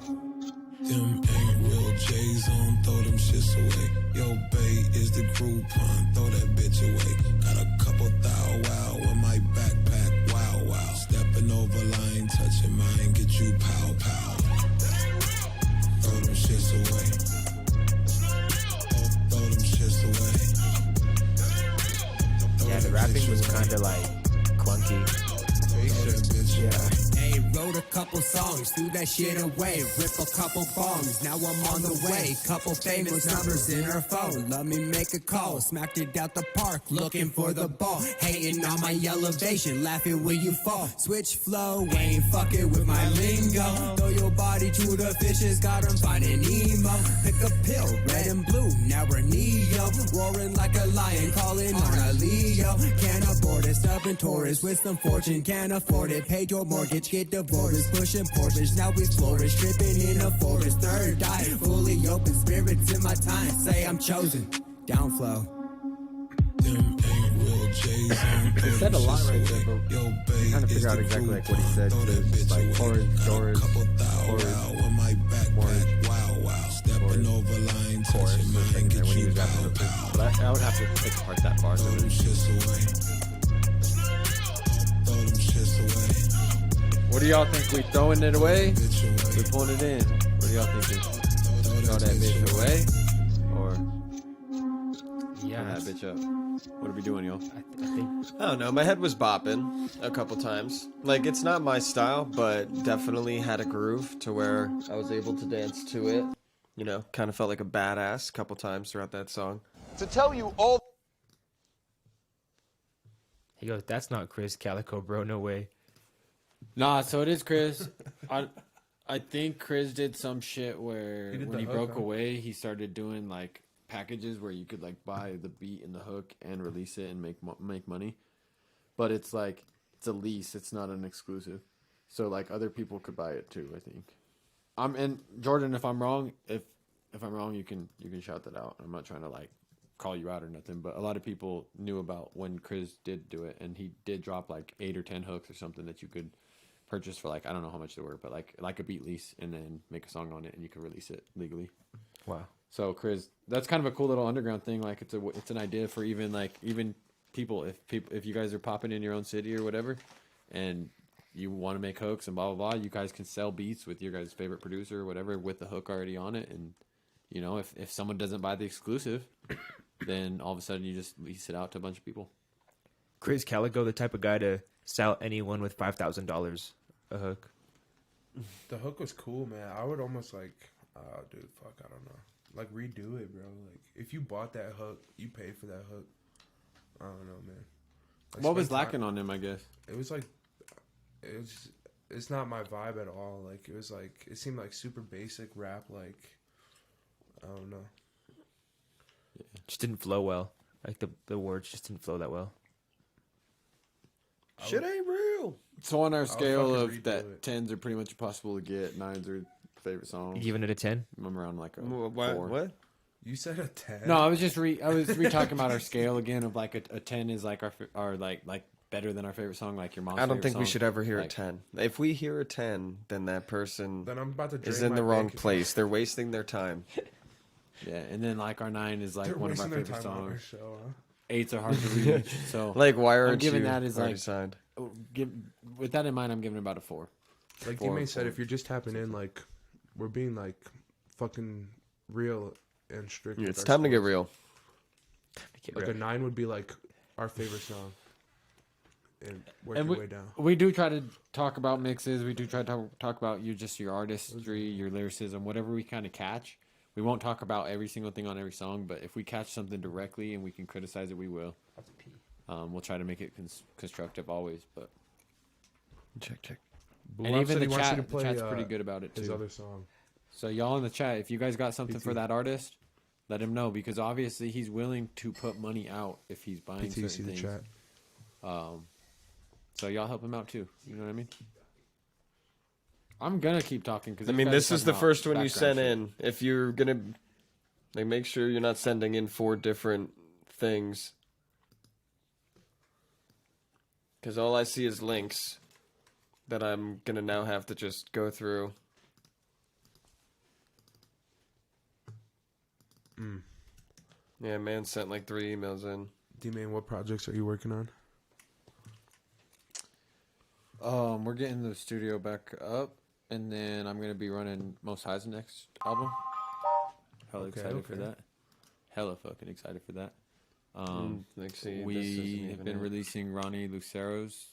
Them ain't real J's on, throw them shits away. Yo, bae is the Groupon, throw that bitch away. Got a couple thou wow in my backpack, wow wow. Stepping over line, touching mine, get you pow pow. Throw them shits away. Throw them shits away. Yeah, the rapping was kind of like clunky. Yeah. Hey, wrote a couple songs, threw that shit away. Rip a couple bombs, now I'm on the way. Couple famous numbers in her phone. Let me make a call. Smacked it out the park, looking for the ball. Hating on my elevation, laughing when you fall. Switch flow, ain't fucking with my lingo. Throw your body to the fishes, got them finding Nemo. Pick a pill, red and blue, now we're Neo. Roaring like a lion, calling on a Leo. Can't afford it, stubborn Taurus with some fortune, can't afford it. Paid your mortgage, get get divorced, pushing Porsches. Now we flourish, tripping in a forest. Third eye, fully open spirits in my time. Say I'm chosen. Downflow. He said a lot right there, but I'm trying to figure out exactly like what he said. It's like chorus, chorus, stepping over line, chorus, and when he was rapping the but I would have to pick apart that bar. Throw them shits away. What do y'all think? We throwing it away? We pulling it in? What do y'all thinking? Throw that bitch away? Or yeah, that bitch up? What are we doing, y'all? I don't know. My head was bopping a couple times. Like, it's not my style, but definitely had a groove to where I was able to dance to it. You know, kind of felt like a badass a couple times throughout that song. To tell you all. He goes, "That's not Chris Calico, bro. No way." Nah, so it is Chris. I think Chris did some shit where when he broke away, he started doing like packages where you could like buy the beat and the hook and release it and make money. But it's like it's a lease. It's not an exclusive. So like other people could buy it too, I think. And Jordan, if I'm wrong, if I'm wrong, you can shout that out. I'm not trying to like call you out or nothing, but a lot of people knew about when Chris did do it, and he did drop like 8 or 10 hooks or something that you could purchase for like I don't know how much they were, but like a beat lease, and then make a song on it, and you could release it legally. Wow. So Chris, that's kind of a cool little underground thing. Like it's an idea for even people if you guys are popping in your own city or whatever, and you want to make hooks and blah blah blah, you guys can sell beats with your guys' favorite producer or whatever with the hook already on it, and you know if someone doesn't buy the exclusive, then all of a sudden you just lease it out to a bunch of people. Chris Calico, the type of guy to sell anyone with $5,000 a hook. The hook was cool, man. I would almost like, dude, fuck, I don't know. Like redo it, bro. Like if you bought that hook, you paid for that hook. I don't know, man. Like, what was lacking on him? I guess it was like, it's not my vibe at all. Like it was like it seemed like super basic rap. Like I don't know. Just didn't flow well. Like the words just didn't flow that well. Shit ain't real. So on our scale of that, 10s are pretty much impossible to get. 9s are favorite songs. You giving it a 10? I'm around like a what? 4. What? You said a 10? No, I was just talking about our scale again of like a 10 is like our like better than our favorite song, like your mom's. I don't think song. we should ever hear like, a 10. If we hear a 10, then that person then I'm about to is in the wrong place. They're wasting their time. Yeah, and then like our 9 is like one of our favorite songs. Show, huh? 8's are hard to reach. So like why aren't you that is already like signed? With that in mind, I'm giving it about a 4. Like D-Main said, if you're just tapping in, like we're being like fucking real and strict. Yeah, it's time to get real. Like a 9 would be like our favorite song. And work your way down. We do try to talk about mixes. We do try to talk about your artistry, your lyricism, whatever we kind of catch. We won't talk about every single thing on every song, but if we catch something directly and we can criticize it, we will. We'll try to make it constructive always, but check. And even the chat's pretty good about it too. His other song. So y'all in the chat, if you guys got something for that artist, let him know, because obviously he's willing to put money out if he's buying certain things. The chat. So y'all help him out too. You know what I mean? I'm gonna keep talking because I mean this is the first one you sent in. If you're gonna make sure you're not sending in 4 different things, because all I see is links that I'm gonna now have to just go through. Yeah, man sent like 3 emails in. D-Main, what projects are you working on? We're getting the studio back up, and then I'm gonna be running Most High's next album. Hella excited for that. Hella fucking excited for that. We have been releasing Ronnie Lucero's,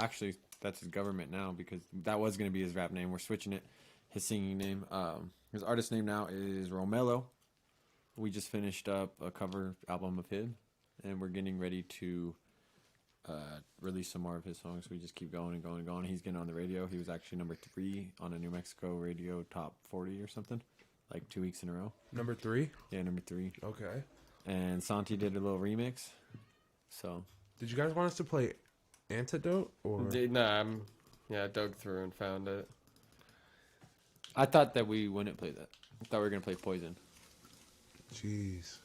actually that's his government now, because that was gonna be his rap name. We're switching it. His singing name. His artist name now is Romelo. We just finished up a cover album of him, and we're getting ready to release some more of his songs. We just keep going and going and going. He's getting on the radio. He was actually number 3 on a New Mexico radio top 40 or something, like 2 weeks in a row. Number 3? Yeah, number 3. Okay. And Santi did a little remix. So, did you guys want us to play Antidote or? Nah, Yeah, I dug through and found it. I thought that we wouldn't play that. I thought we were gonna play Poison. Jeez.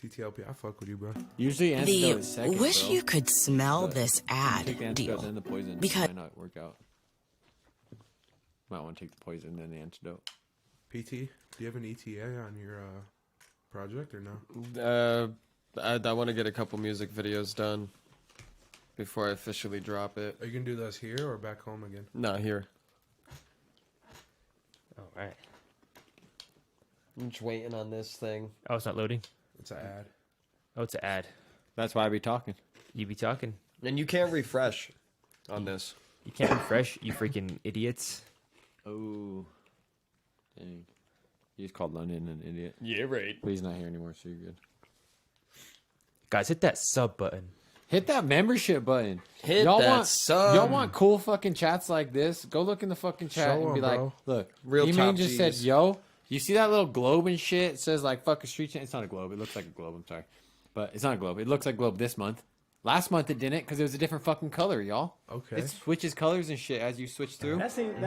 TTLP, I fuck with you, bro. Usually Antidote is second, wish bro. you could smell But this you ad take the Antidote, deal. then the Poison. Because- Might not work out. Might want to take the Poison, then the Antidote. PT, do you have an ETA on your project or no? I want to get a couple music videos done before I officially drop it. Are you gonna do those here or back home again? Not here. All right. I'm just waiting on this thing. Oh, it's not loading? It's an ad. Oh, it's an ad. That's why I be talking. You be talking. And you can't refresh on this. You can't refresh, you freaking idiots. Oh. Dang. You just called London an idiot. Yeah, right. But he's not here anymore, so you're good. Guys, hit that sub button. Hit that membership button. Hit y'all that want, sub. Y'all want cool fucking chats like this? Go look in the fucking chat Show and be 'em, like, bro. look, Real E-Man top just said, Gs. yo, you see that little globe and shit? It says like fucking street chat. It's not a globe. It looks like a globe. I'm sorry. But it's not a globe. It looks like a globe this month. Last month it didn't because it was a different fucking color, y'all. Okay. It switches colors and shit as you switch through.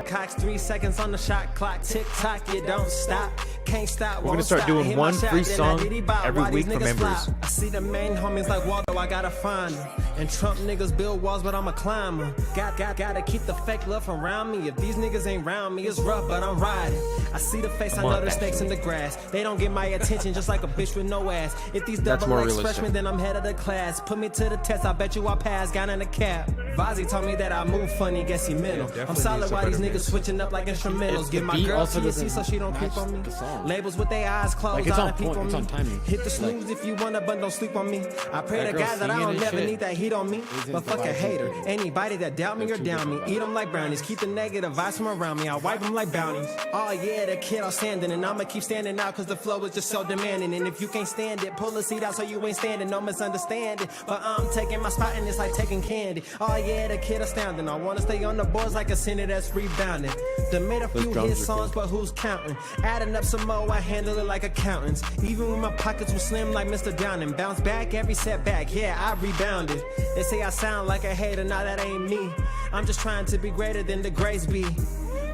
Cocks 3 seconds on the shot clock. Tick tock, you don't stop. Can't stop. We're gonna won't start stop. doing Hit my one shot, free then I song diddy bop. every Why these week for niggas members. flop? I see the main homies like Waldo, I gotta find them. And Trump niggas build walls, but I'm a climber. Gotta keep the fake love from around me. If these niggas ain't round me, it's rough, but I'm riding. I see the face, I know there's snakes in the grass. They don't get my attention just like a bitch with no ass. If these That's double more X realistic. freshmen, then I'm head of the class. Put me to the test, I bet you I pass. Got in the cap. Vazi told me that I move funny, guess he mental. Yeah, I'm definitely solid needs a while these better niggas mix. switching up like instrumentals. The Give my beat girl also TSC so she don't doesn't creep on me. match the song. Labels with their eyes closed, Like, it's all on the people point, it's on timing. Hit the snooze if you wanna, but don't sleep on me. I pray That to girl God that I singing don't and never shit. need that heat on me. Isn't But fuck a the hater. vibe. Anybody that doubt me or They're two down me, different eat them like brownies. Keep the negative vibes from around me. I wipe them like bounties. Oh yeah, the kid outstanding, and I'ma keep standing out cause the flow is just so demanding. And if you can't stand it, pull a seat out so you ain't standing. No misunderstanding. But I'm taking my spot and it's like taking candy. Oh yeah, the kid astounding. I wanna stay on the boards like a center that's rebounding. Done made a Those few drums hit are songs, cool. but who's counting? Adding up some more, I handle it like accountants. Even when my pockets were slim like Mr. Downing. Bounce back every setback, yeah, I rebounded. They say I sound like a hater, nah, that ain't me. I'm just trying to be greater than the grace be.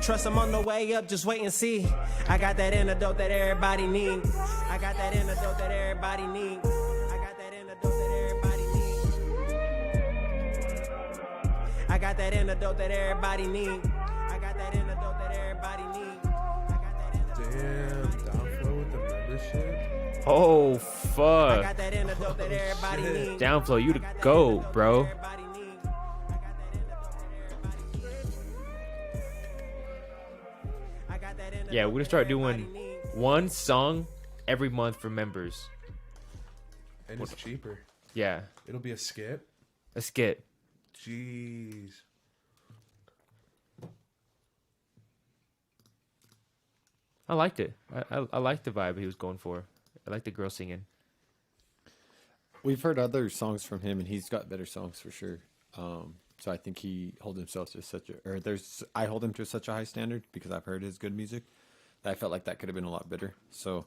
Trust I'm on the way up, just wait and see. I got that antidote that everybody need. I got that antidote that everybody need. I got that antidote that everybody need. I got that antidote that everybody need. I got that antidote that everybody need. Damn, Downflow with the membership. Oh, I fuck. got that antidote that everybody need. Downflow, you the GOAT, bro. Yeah, we're gonna start doing one song every month for members. And it's cheaper. Yeah. It'll be a skit. A skit. Jeez. I liked it. I liked the vibe he was going for. I like the girl singing. We've heard other songs from him, and he's got better songs for sure. So I think he holds himself to I hold him to such a high standard because I've heard his good music that I felt like that could have been a lot better. So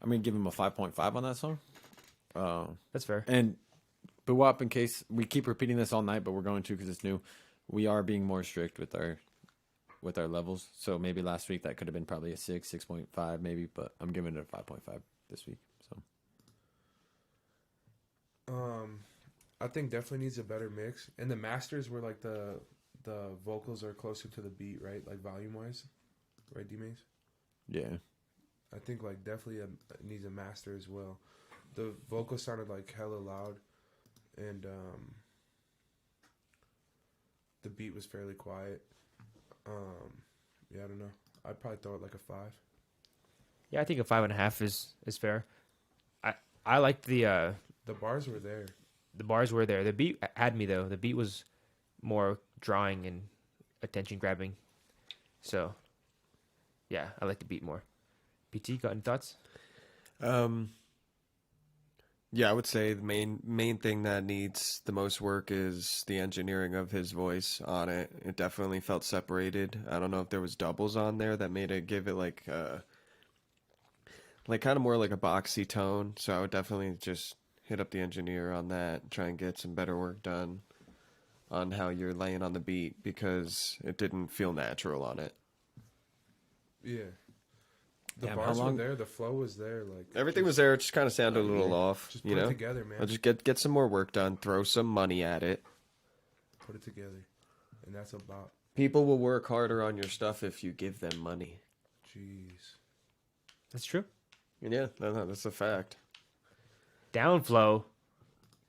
I'm gonna give him a 5.5 on that song. That's fair. And Buwap, in case we keep repeating this all night, but we're going to because it's new. We are being more strict with our levels. So maybe last week that could have been probably a 6.5 maybe, but I'm giving it a 5.5 this week. So I think definitely needs a better mix. And the masters where like the vocals are closer to the beat, right? Like volume wise, right, D-Maze? yeah. I think like definitely needs a master as well. The vocals sounded like hella loud, and the beat was fairly quiet. Yeah, I don't know. I'd probably throw it like a 5. Yeah, I think a 5.5 is fair. I liked the bars were there. The bars were there. The beat had me though. The beat was more drawing and attention grabbing. So yeah, I like the beat more. PT, got any thoughts? Yeah, I would say the main thing that needs the most work is the engineering of his voice on it. It definitely felt separated. I don't know if there was doubles on there that made it give it like like kind of more like a boxy tone. So I would definitely just hit up the engineer on that and try and get some better work done on how you're laying on the beat, because it didn't feel natural on it. Yeah. The Damn, bars were there, the flow was there, like Everything was there. It just kind of sounded a little off. Just you put it know, together, man. I'll just get some more work done. Throw some money at it. Put it together, and that's about. People will work harder on your stuff if you give them money. Jeez. That's true. Yeah, that's a fact. Downflow.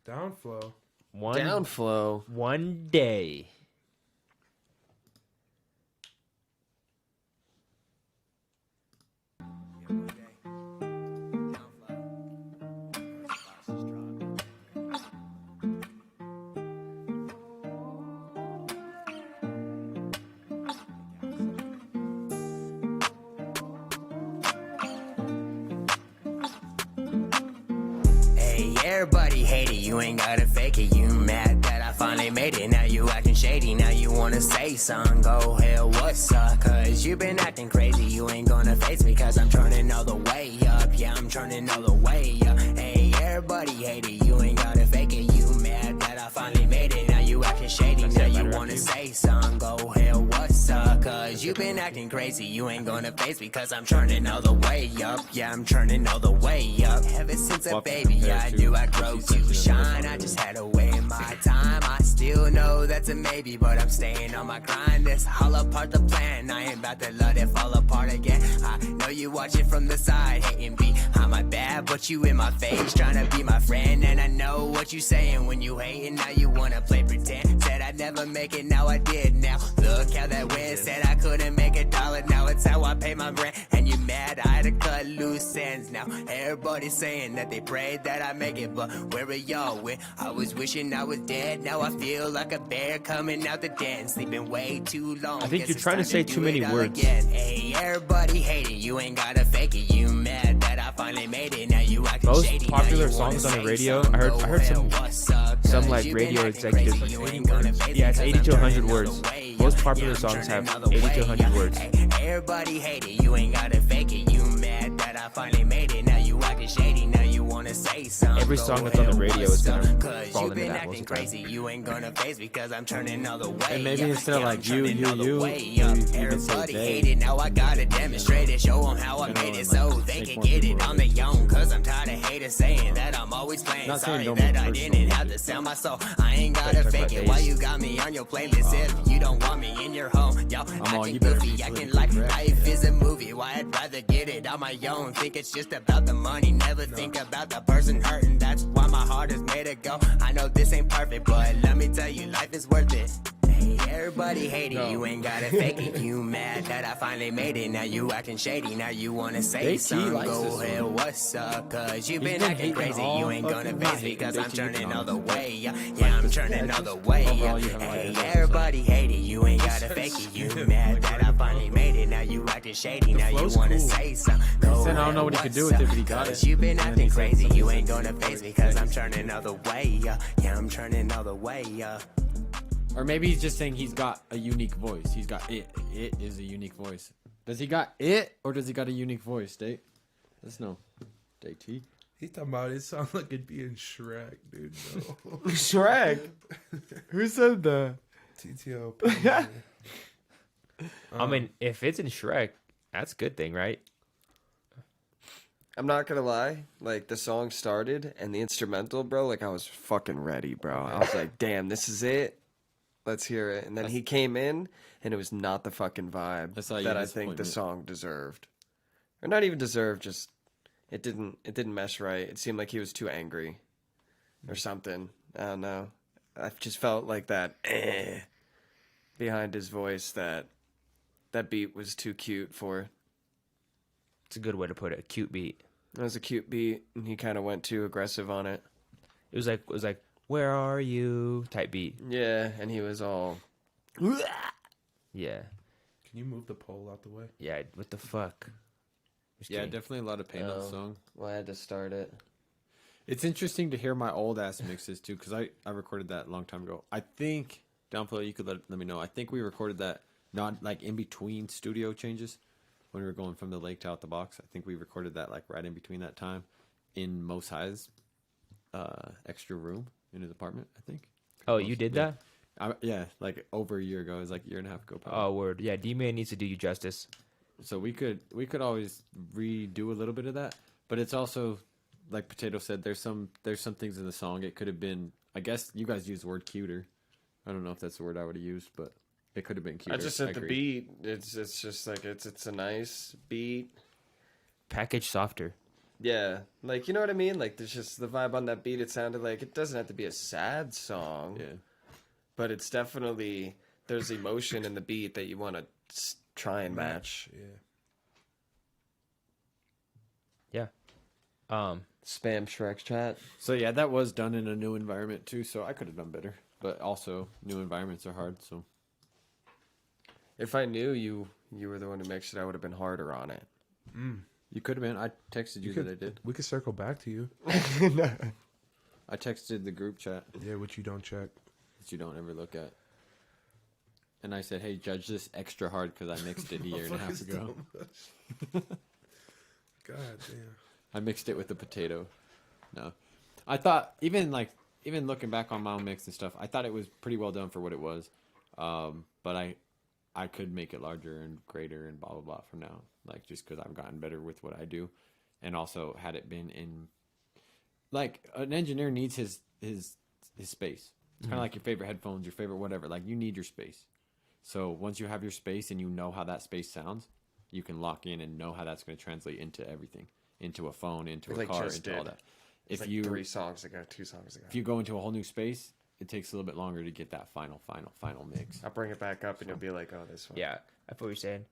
Downflow. Downflow. One day. Everybody hate it, you ain't gotta fake it. You mad that I finally made it. Now you acting shady, now you wanna say something. Go hell, what's up? Cause you been acting crazy, you ain't gonna face me. Cause I'm turning all the way up, yeah, I'm turning all the way up. Hey, everybody hate it, you ain't gotta fake it. You mad that I finally made it. Now you acting shady, now you wanna say something. Go hell, what's up? Cause you been acting crazy, you ain't gonna face me. Cause I'm turning all the way up, yeah, I'm turning all the way up. Ever since a baby, yeah, I knew I grow to shine. I just had to wait my time. I still know that's a maybe, but I'm staying on my grind. This all apart the plan. I ain't about to let it fall apart again. I know you watch it from the side, hating me. I'm my bad, but you in my face, trying to be my friend. And I know what you saying when you hating. Now you wanna play pretend. Said I'd never make it, now I did. Now look how that went. Said I couldn't make $1, now it's how I pay my rent. And you mad I had to cut loose ends. Now everybody's saying that they prayed that I make it, but where are y'all with? I was wishing I was dead. Now I feel like a bear coming out the den. Sleeping way too long. I think you're trying to say too many words. Hey, everybody hate it. You ain't gotta fake it. You mad that I finally made it. Now you acting Most shady. popular songs on the radio, I heard some like radio executives. Yeah, it's 80 to 100 words. Most popular songs have 80 to 100 words. Everybody hate it. You ain't gotta fake it. You mad that I finally made it. Now you acting shady. Now you wanna say something. Every song that's on the radio is gonna fall you into been that acting most of the time. crazy. You ain't gonna face because I'm turning all the way. And maybe up. instead of like you, Way up. Everybody hate it. Now I gotta demonstrate it. Show them how I made it so they can get it on their own. Cause I'm tired of haters saying that I'm always playing. Sorry that I didn't have to sell my soul. I ain't gotta fake it. Why you got me on your playlist if you don't want me in your home? Yo, acting goofy, acting like life is a movie. Why I'd rather get it on my own. Think it's just about the money. Never think about the person hurting. That's why my heart is made to go. I know this ain't perfect, but let me tell you, life is worth it. Hey, everybody hate it, you ain't gotta fake it. You mad that I finally made it. Now you acting shady, now you wanna say something. Go ahead, what's up? Cause you been acting crazy, you ain't gonna face me. Cause I'm turning all the way. Yeah, I'm turning all the way. Hey, everybody hate it, you ain't gotta fake it. You mad that I finally made it. Now you acting shady, now you wanna say something. Go I don't know what he could do with it, but he got it. Cause you been acting crazy, you ain't gonna face me. Cause I'm turning all the way. Yeah, I'm turning all the way. Or maybe he's just saying he's got a unique voice. He's got it. It is a unique voice. Does he got it, or does he got a unique voice, Date? Let's know. Date T. He talking about it sounds like it'd be in Shrek, dude. No. Shrek? Who said that? TTO. I mean, if it's in Shrek, that's a good thing, right? I'm not gonna lie, like the song started and the instrumental, bro, like I was fucking ready, bro. I was like, damn, this is it. Let's hear it. And then he came in and it was not the fucking vibe that I think the song deserved. Or not even deserved, just it didn't mesh right. It seemed like he was too angry or something. I don't know. I just felt like that behind his voice that beat was too cute for. It's a good way to put it. A cute beat. It was a cute beat, and he kind of went too aggressive on it. It was like where are you type beat. Yeah, and he was all. Yeah. Can you move the pole out the way? Yeah. What the fuck? Yeah, definitely a lot of pain on the song. Well, I had to start it. It's interesting to hear my old ass mixes too, because I recorded that a long time ago. I think Downflow, you could let me know. I think we recorded that not like in between studio changes. when we were going from the lake to out the box. I think we recorded that like right in between that time in Most High's extra room in his apartment, I think. Oh, you did that? Yeah, like over a year ago. It was like a year and a half ago. Probably. Oh, word. Yeah, D-Man needs to do you justice. So we could always redo a little bit of that, but it's also like Potato said. There's some things in the song. It could have been. I guess you guys used the word cuter. I don't know if that's the word I would have used, but it could have been cuter. I just said the beat. It's just like it's a nice beat. Package softer. Yeah, like you know what I mean. Like there's just the vibe on that beat. It sounded like it doesn't have to be a sad song. Yeah, but it's definitely there's emotion in the beat that you want to try and match. Yeah. Spam Shrek's chat. So yeah, that was done in a new environment too. So I could have done better, but also new environments are hard. So if I knew you were the one who mixed it, I would have been harder on it. You could have been. I texted you that I did. We could circle back to you. I texted the group chat. Yeah, which you don't check. That you don't ever look at. And I said, hey, judge this extra hard because I mixed it a year and a half ago. God damn. I mixed it with the potato. No. I thought, even looking back on my own mix and stuff, I thought it was pretty well done for what it was. But I could make it larger and greater and blah, blah, blah from now. Like, just because I've gotten better with what I do. And also, had it been in... Like, an engineer needs his space. It's kind of like your favorite headphones, your favorite whatever. Like, you need your space. So, once you have your space and you know how that space sounds, you can lock in and know how that's going to translate into everything. Into a phone, into a car, into all that. If you 2 songs ago. If you go into a whole new space, it takes a little bit longer to get that final mix. I'll bring it back up and you'll be like, oh, this one. Yeah, I what you're saying.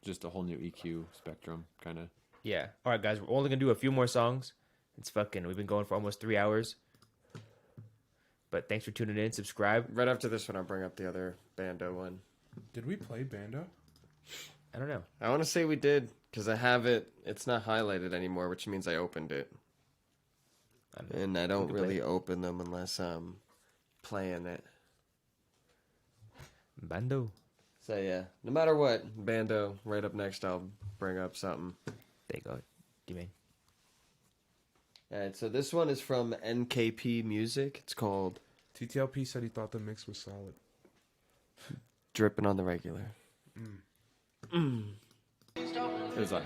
Just a whole new EQ spectrum, kind of. Yeah. All right, guys, we're only going to do a few more songs. We've been going for almost 3 hours. But thanks for tuning in. Subscribe. Right after this one, I'll bring up the other Bando one. Did we play Bando? I don't know. I want to say we did, because I have it. It's not highlighted anymore, which means I opened it. And I don't really open them unless I'm playing it. Bando. So yeah, no matter what, Bando, right up next, I'll bring up something. There you go. You mean? Alright, so this one is from NKP Music. It's called... TTLP said he thought the mix was solid. Dripping on the Regular. It was like...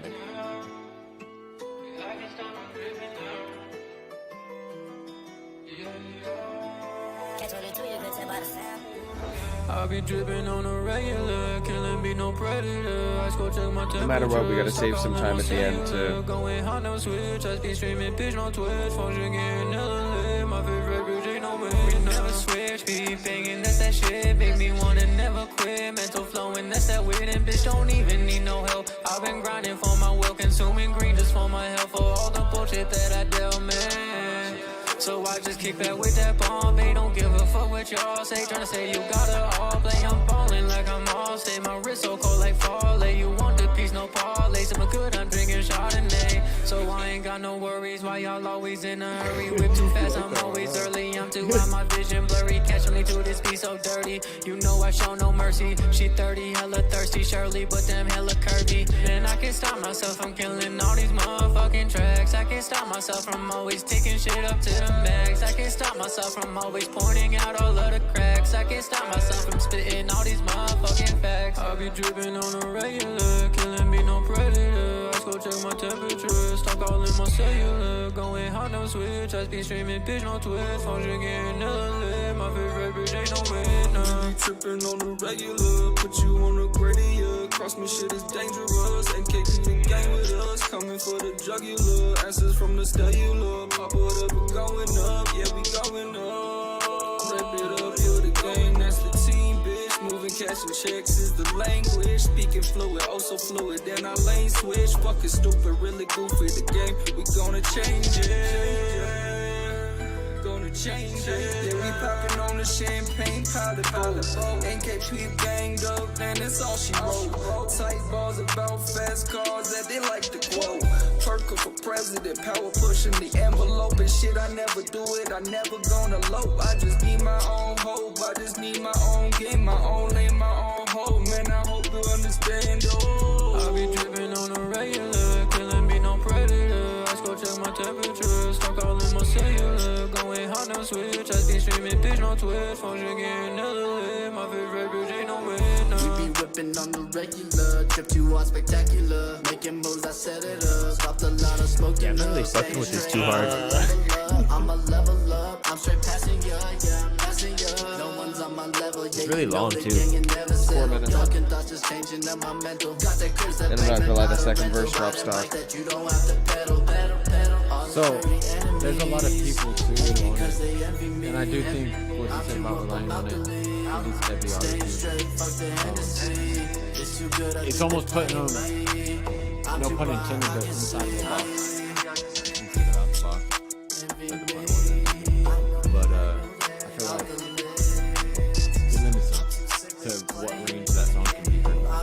I be dripping on a regular, killing be no predator. I go check my temperature. No matter what, we gotta save some time at the end to... Going hot, no switch. I be streaming, bitch, no Twitch. Function getting hella lit. My favorite bitch ain't no win. We never switch. Be banging, that's that shit. Make me wanna never quit. Mental flowing, that's that weird. And bitch don't even need no help. I've been grinding for my will, consuming green just for my health. For all the bullshit that I dealt, man. So I just kick back with that bomb. They don't give a fuck what y'all say. Tryna say you gotta all play. I'm ballin' like I'm all stay. My wrist so cold like Farley. You want the piece, no parlay. So I'm good, I'm drinking Chardonnay. So I ain't got no worries. Why y'all always in a hurry? Whip too fast, I'm always early. I'm too high, my vision blurry. Catch me to this piece so dirty. You know I show no mercy. She 30, hella thirsty, Shirley, but them hella curvy. And I can't stop myself from killing all these motherfucking tracks. I can't stop myself from always taking shit up to the max. I can't stop myself from always pointing out all of the cracks. I can't stop myself from spitting all these motherfucking facts. I be dripping on a regular, killing be no predator. I go check my temperature, stop calling my cellular. Going hot, no switch. I be streaming, bitch, no Twitch. Function getting hella lit. My favorite bitch ain't no winner. Tripping on the regular, put you on the gradient. Cross me shit is dangerous. NKP the game with us, coming for the jugular. Answers from the cellular, pop it up and going up. Yeah, we going up. Rip it up, you're the game, that's the team, bitch. Moving cash and checks is the language. Speaking fluid, oh so fluid, then I lane switch. Fucking stupid, really goofy, the game, we gonna change it. Gonna change it. Yeah, we popping on the champagne pilot boat. NKP ganged up, and that's all she wrote. Tight balls about fast cars that they like to quote. Perker for president, power pushing the envelope. And shit, I never do it, I never gonna lope. I just need my own hope, I just need my own game, my own lane, my own hope. Man, I hope you understand, oh. I be cellular. Going hot, no switch. I be streaming, bitch, no Twitch. Phone shit getting lit. My favorite bitch ain't no winner. We be whipping on the regular. Trip you all spectacular. Making moves, I set it up. Popped a lot of smoke. Yeah, I'm not really fucking with this too hard. I'm a level up. I'm straight passing ya, yeah, I'm passing ya. No one's on my level. It's really long too. 4 minutes. Talking thoughts just changing up my mental. Got that curse that And I'm not gonna lie, the second verse drops stock. you don't have to pedal, pedal, pedal. So there's a lot of people too on it, and I do think what you said about relying on it, it is heavy auto-tune. It's almost putting them, no pun intended, but inside of the box. Instead of out the box. But I feel like it limits them to what range that song can be heard by.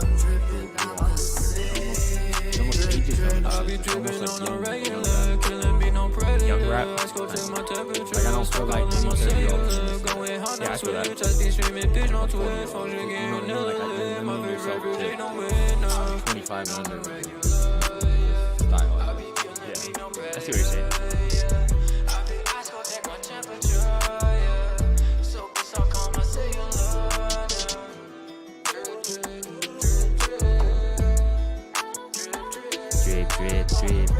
It almost teaches them. It's almost like young rap. Like I don't feel like any 30-year-olds. Yeah, I feel that. You know what I mean? Like I limit yourself to 25 and under style. Yeah, I see what you're saying. Drip, drip, drip.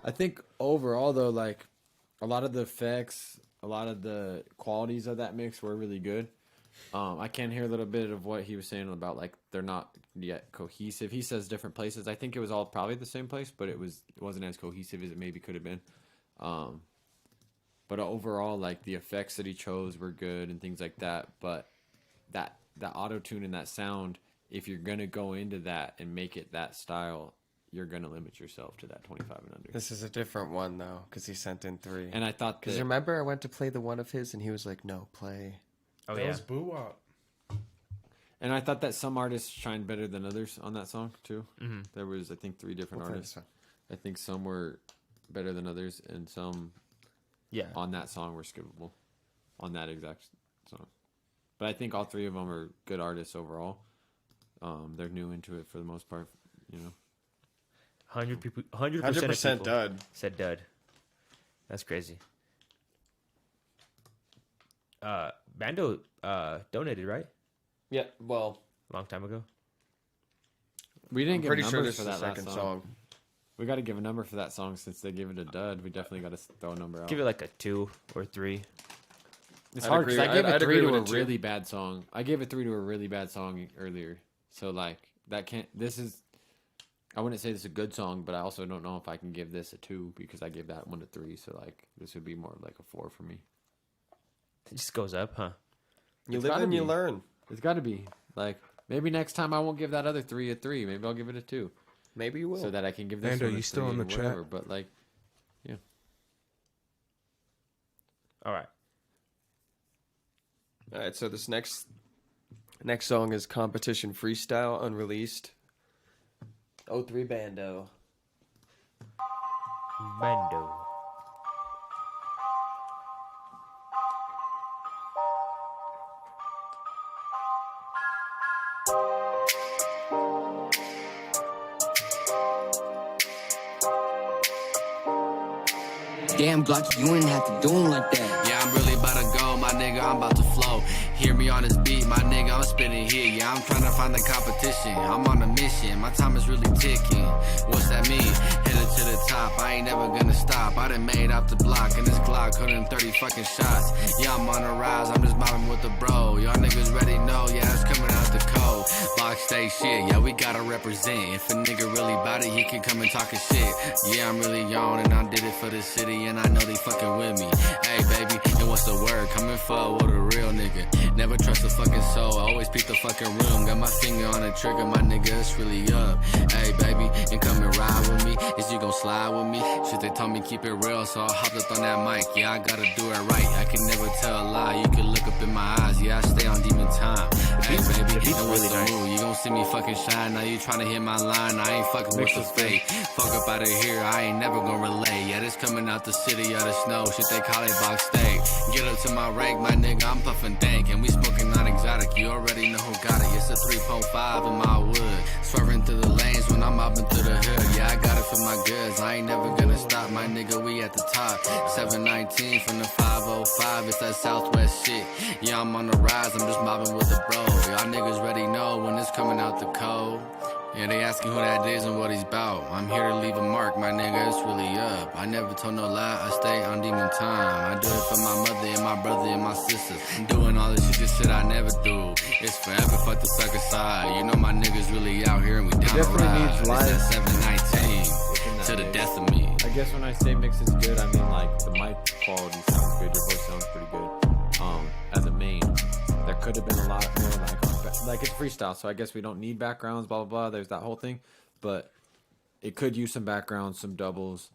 I think overall though, like a lot of the effects, a lot of the qualities of that mix were really good. I can hear a little bit of what he was saying about like they're not yet cohesive. He says different places. I think it was all probably the same place, but it wasn't as cohesive as it maybe could have been. But overall, like the effects that he chose were good and things like that. But that auto tune and that sound, if you're gonna go into that and make it that style, you're gonna limit yourself to that 25 and under. This is a different one though, because he sent in 3. And I thought because remember I went to play the one of his and he was like, "No, play." Oh that yeah, was Boo-Wop. And I thought that some artists shined better than others on that song too. Mm-hmm. There was, I think, 3 different We'll play artists. this I think some were better than others, and some, on that song were skippable, on that exact song. But I think all 3 of them are good artists overall. They're new into it for the most part, you know. 100% people 100% dud. Said dud. That's crazy. Bando donated, right? Yeah, well, long time ago. We didn't give pretty numbers sure this for is that the second last song. We got to give a number for that song since they gave it a dud. We definitely got to throw a number out. Give it like a 2 or 3. It's I'd hard because agree- I gave I'd it 3 agree to a with it, too. really bad song. I gave it 3 to a really bad song earlier. So like that can't. This is. I wouldn't say this is a good song, but I also don't know if I can give this a 2 because I gave that one a 3. So like this would be more like a 4 for me. It just goes up, huh? You It's live gotta and you be. learn. It's got to be like maybe next time I won't give that other 3 a 3. Maybe I'll give it a 2. Maybe you will. So that I can give this Bando, one a you still 3 in the or chat? whatever. But like, yeah. All right. All right, so this next song is Competition Freestyle, unreleased. 03 Bando. Bando. Damn, Glocky, you ain't have to do him like that. Yeah, I'm really about to go, my nigga, I'm about to flow. Hear me on this beat, my nigga, I'm spitting here. Yeah, I'm trying to find the competition. I'm on a mission, my time is really ticking. What's that mean? Headed to the top, I ain't never gonna stop. I done made off the block, and this Glock 130 fucking shots. Yeah, I'm on the rise, I'm just mobbing with the bro. Y'all niggas ready know, yeah, it's coming out the cold. Block stay shit, yeah, we gotta represent. If a nigga really bout it, he can come and talk his shit. Yeah, I'm really on, and I did it for the city, and I know they fucking with me. Hey, baby, and what's the word? Coming forward with a real nigga. Never trust a fucking soul, always peep the fucking room. Got my finger on the trigger, my nigga, it's really up. Hey, baby, and come and ride with me. Is you gon' slide with me? Shit, they told me keep it real, so I hopped up on that mic. Yeah, I gotta do it right. I can never tell a lie. You can look up in my eyes. Yeah, I stay on demon time. Hey, baby, and what's the move? You gon' see me fucking shine. Now you tryna hit my line. I ain't fucking with the fake. Fuck up out of here, I ain't never gon' relay. Yeah, this coming out the city of the snow. Shit, they call it box state. Get up to my rank, my nigga, I'm puffin' dank. And we we smoking not exotic. You already know who got it. It's a 3.5 in my wood. Swerving through the lanes when I'm mobbing through the hood. Yeah, I got it for my goods. I ain't never gonna stop, my nigga. We at the top. 719 from the 505. It's that Southwest shit. Yeah, I'm on the rise. I'm just mobbing with the bro. Y'all niggas already know when it's coming out the cold. Yeah, they asking who that is and what he's about. I'm here to leave a mark, my nigga, it's really up. I never told no lie, I stay on demon time. I do it for my mother and my brother and my sister. I'm doing all this shit I never do. It's forever, fuck the sucker side. You know my niggas really out here and we down to ride. It's at 719, to the death of me. I guess when I say mix is good, I mean like the mic quality sounds good, your voice sounds pretty good. As a main, there could have been a lot more like it's freestyle, so I guess we don't need backgrounds, blah blah blah. There's that whole thing, but it could use some backgrounds, some doubles,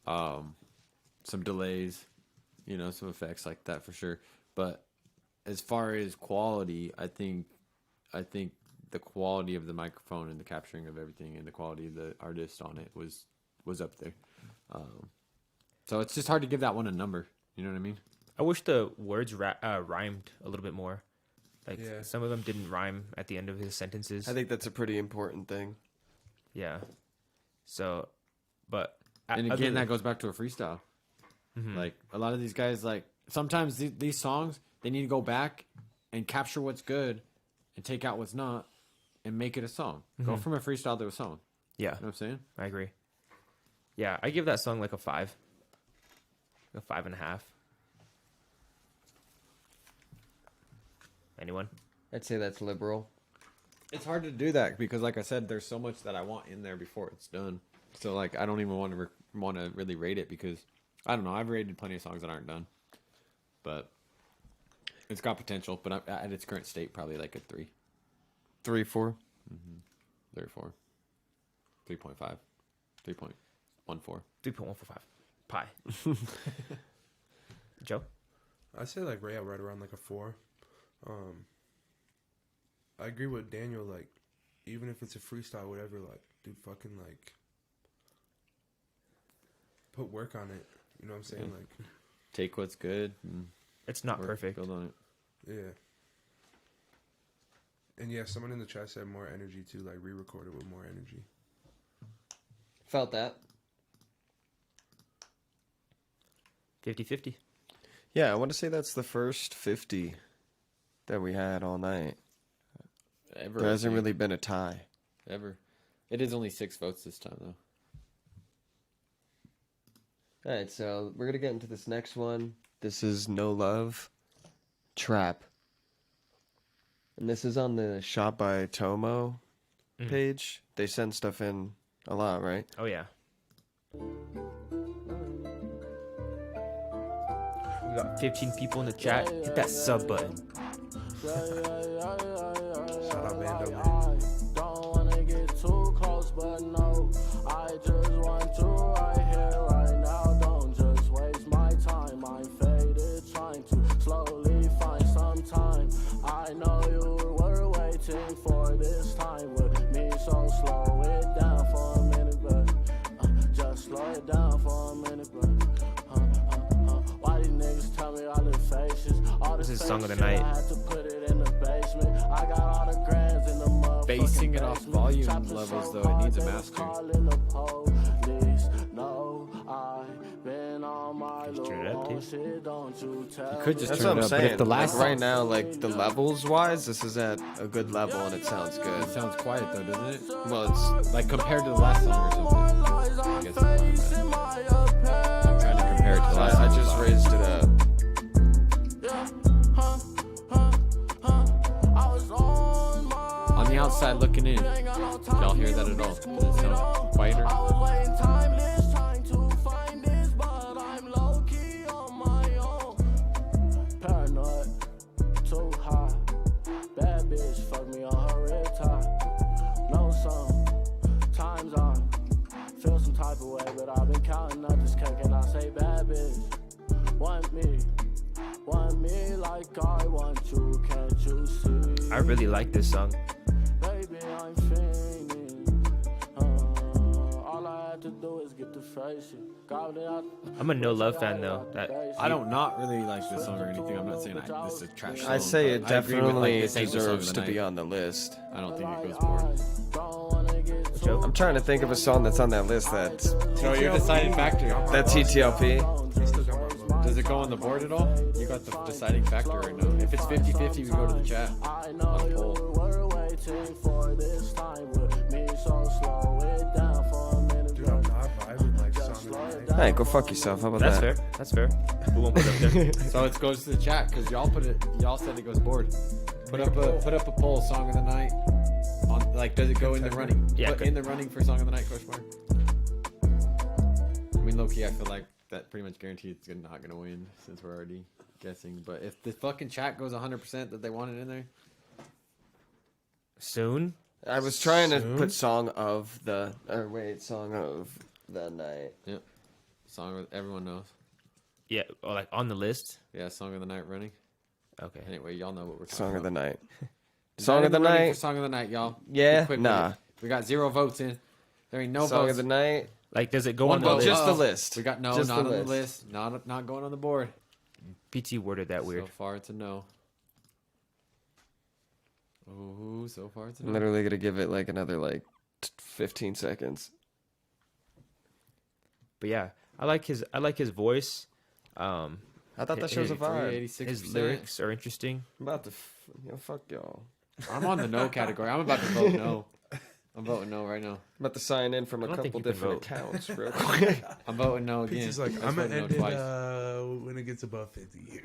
some delays, you know, some effects like that for sure. But as far as quality, I think the quality of the microphone and the capturing of everything and the quality of the artist on it was up there. So it's just hard to give that one a number. You know what I mean? I wish the words rhymed a little bit more. Like, some of them didn't rhyme at the end of his sentences. I think that's a pretty important thing. Yeah. So, but... And again, that goes back to a freestyle. Mm-hmm. Like, a lot of these guys, like, sometimes these songs, they need to go back and capture what's good and take out what's not and make it a song. Mm-hmm. Go from a freestyle to a song. Yeah. You know what I'm saying? I agree. Yeah, I give that song like a 5. A 5.5. Anyone? I'd say that's liberal. It's hard to do that because, like I said, there's so much that I want in there before it's done. So, like, I don't even want to really rate it because I don't know. I've rated plenty of songs that aren't done, but it's got potential. But at its current state, probably like a 3, 3, 4, 3 or 4, 3.5, 3.14, 3.145 pie. Joe, I say like right around like a 4. I agree with Daniel, like, even if it's a freestyle, whatever, like, dude, fucking, like, put work on it, you know what I'm saying, like, take what's good, and it's not perfect, build on it, yeah, and yeah, someone in the chat said more energy, too, like, re-record it with more energy. Felt that. 50-50. Yeah, I want to say that's the first 50 that we had all night. Ever, there hasn't really been a tie. Ever. It is only 6 votes this time, though. All right, so we're going to get into this next one. This is No Love, Trap. And this is on the Shot by Tomo page. They send stuff in a lot, right? Oh, yeah. We got 15 people in the chat. Hit that sub button. Shout out Bando, man. Don't wanna get too close, but no, I just want to right here, right now. Don't just waste my time. I'm faded, trying to slowly find some time. I know you were waiting for this time with me, so slow it down for a minute, but just slow it down for a minute, but why these niggas tell me all the faces? All this is song of the night. I had to put it in the basement. I got all the grands in the motherfucking Basing it off volume basement. levels, though, it needs a master. No, I've been on my little shit, don't you tell You could just That's turn what I'm it up, but saying. if the last like right now, like the levels wise, this is at a good level and it sounds good. It sounds quiet though, doesn't it? Well, it's like compared to the last song or something. I guess it's not bad. I'm trying to compare it to the last song. I just raised it up. On the outside looking in, did y'all hear that at all? Does it sound quieter? Paranoid, too high. Bad bitch, fuck me on her red tie. No song, time's on. Feel some type of way, but I've been counting up this cake and I say bad bitch. Want me like I want you, can't you see? I really like this song. Baby, I'm fiending. All I had to do is get the phrase shit. Gobble it out. I'm a No Love fan though. I don't not really like this song or anything. I'm not saying this is a trash song. I'd say it but I agree with, definitely this ain't the song of deserves the to be night. on the list. I don't think it goes board. I'm trying to think of a song that's on that list that's So your deciding factor. That's TTLP. Does it go on the board at all? You got the deciding factor right now. If it's 50-50, we go to the chat on the poll. Dude, I'm not vibing like song of the night. Hey, go fuck yourself. How about That's that? fair. That's fair. We won't put it up there. So it goes to the chat because y'all put it. Y'all said it goes board. Put up a poll. Song of the night. On like, does it go in the running? Yeah, Put in the running for song of the night? Question mark. I mean, low key, I feel like that pretty much guarantees it's not gonna win since we're already guessing. But if the fucking chat goes 100% that they want it in there, Soon. I was trying to put song of the night. Yep. Song everyone knows. Yeah, or like on the list. Yeah, song of the night running. Okay. Anyway, y'all know what we're talking Song about. of the night. Is Song that of the in running night. for song of the night, y'all. Yeah, Be quick with nah. it. We got 0 votes in. There ain't no Song votes. of the night. Like, does it go One on the vote. list? Just the list. We got no, Just not the on the list. list. Not going on the board. PT worded that weird. So far it's a no. Ooh, so far it's a I'm no. literally gonna give it like another 15 seconds. But yeah, I like his voice. I thought that shows a vibe. 86%. His lyrics are interesting. I'm about to, fuck y'all. I'm on the no category. I'm about to vote no. I'm voting no right now. I'm about to sign in from a don't think couple you can different vote. accounts real quick. I'm voting no again. Pizza's like, I I'm voted gonna no end it twice. when it gets above 50.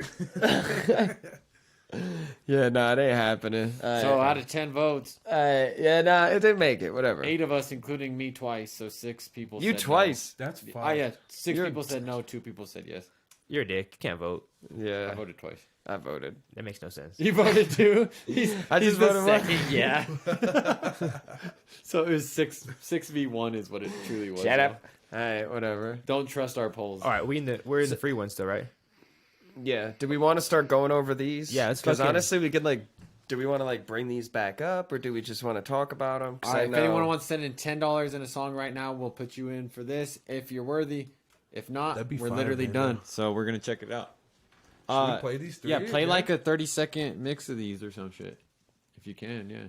Yeah, nah, it ain't happening. So out of 10 votes, yeah, nah, it didn't make it. Whatever. 8 of us, including me twice, so 6 people You said twice. no. That's Oh fine. yeah, 6 You're- people said no, 2 people said yes. You're a dick. You can't vote. Yeah, I voted twice. I voted. That makes no sense. You voted too? I just voted the one. second, yeah. So it was 6v1 is what it truly was. Shut though. up. All right, whatever. Don't trust our polls. All right, we're in the free ones still, right? Yeah. Do we want to start going over these? Yeah, let's Because fucking- honestly, we could do we want to bring these back up, or do we just want to talk about them? All right, if anyone wants to send in $10 in a song right now, we'll put you in for this if you're worthy. If not, That'd be we're fire, literally man. done. So we're gonna check it out. Should we play these 3? Yeah, play like a 30-second mix of these or some shit. If you can, yeah.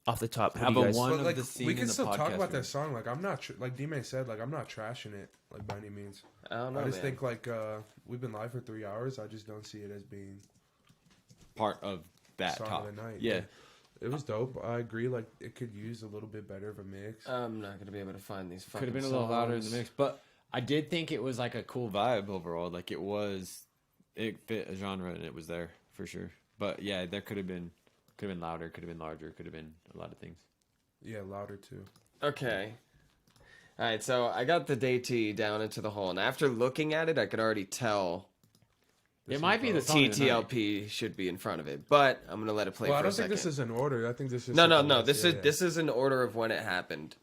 Off the top, Have what do you a guys? one But of like, the scene we in can the still talk podcast about room. that song. Like, I'm not, like D-Man said, like, I'm not trashing it, like, by any means. I don't know, I just man. think, like, we've been live for 3 hours. I just don't see it as being Part of that song top. of the night. Yeah. It was dope. I agree. Like, it could use a little bit better of a mix. I'm not gonna be able to find these. Could have been a little louder in the mix, but I did think it was like a cool vibe overall. Like it fit a genre and it was there for sure. But yeah, there could have been louder, could have been larger, could have been a lot of things. Yeah, louder too. Okay. All right, so I got the DT down into the hole, and after looking at it, I could already tell. It might be the song of the night. TTLP should be in front of it, but I'm gonna let it play Well, for I don't a second. think this is in order. I think this is No. This is in order of when it happened.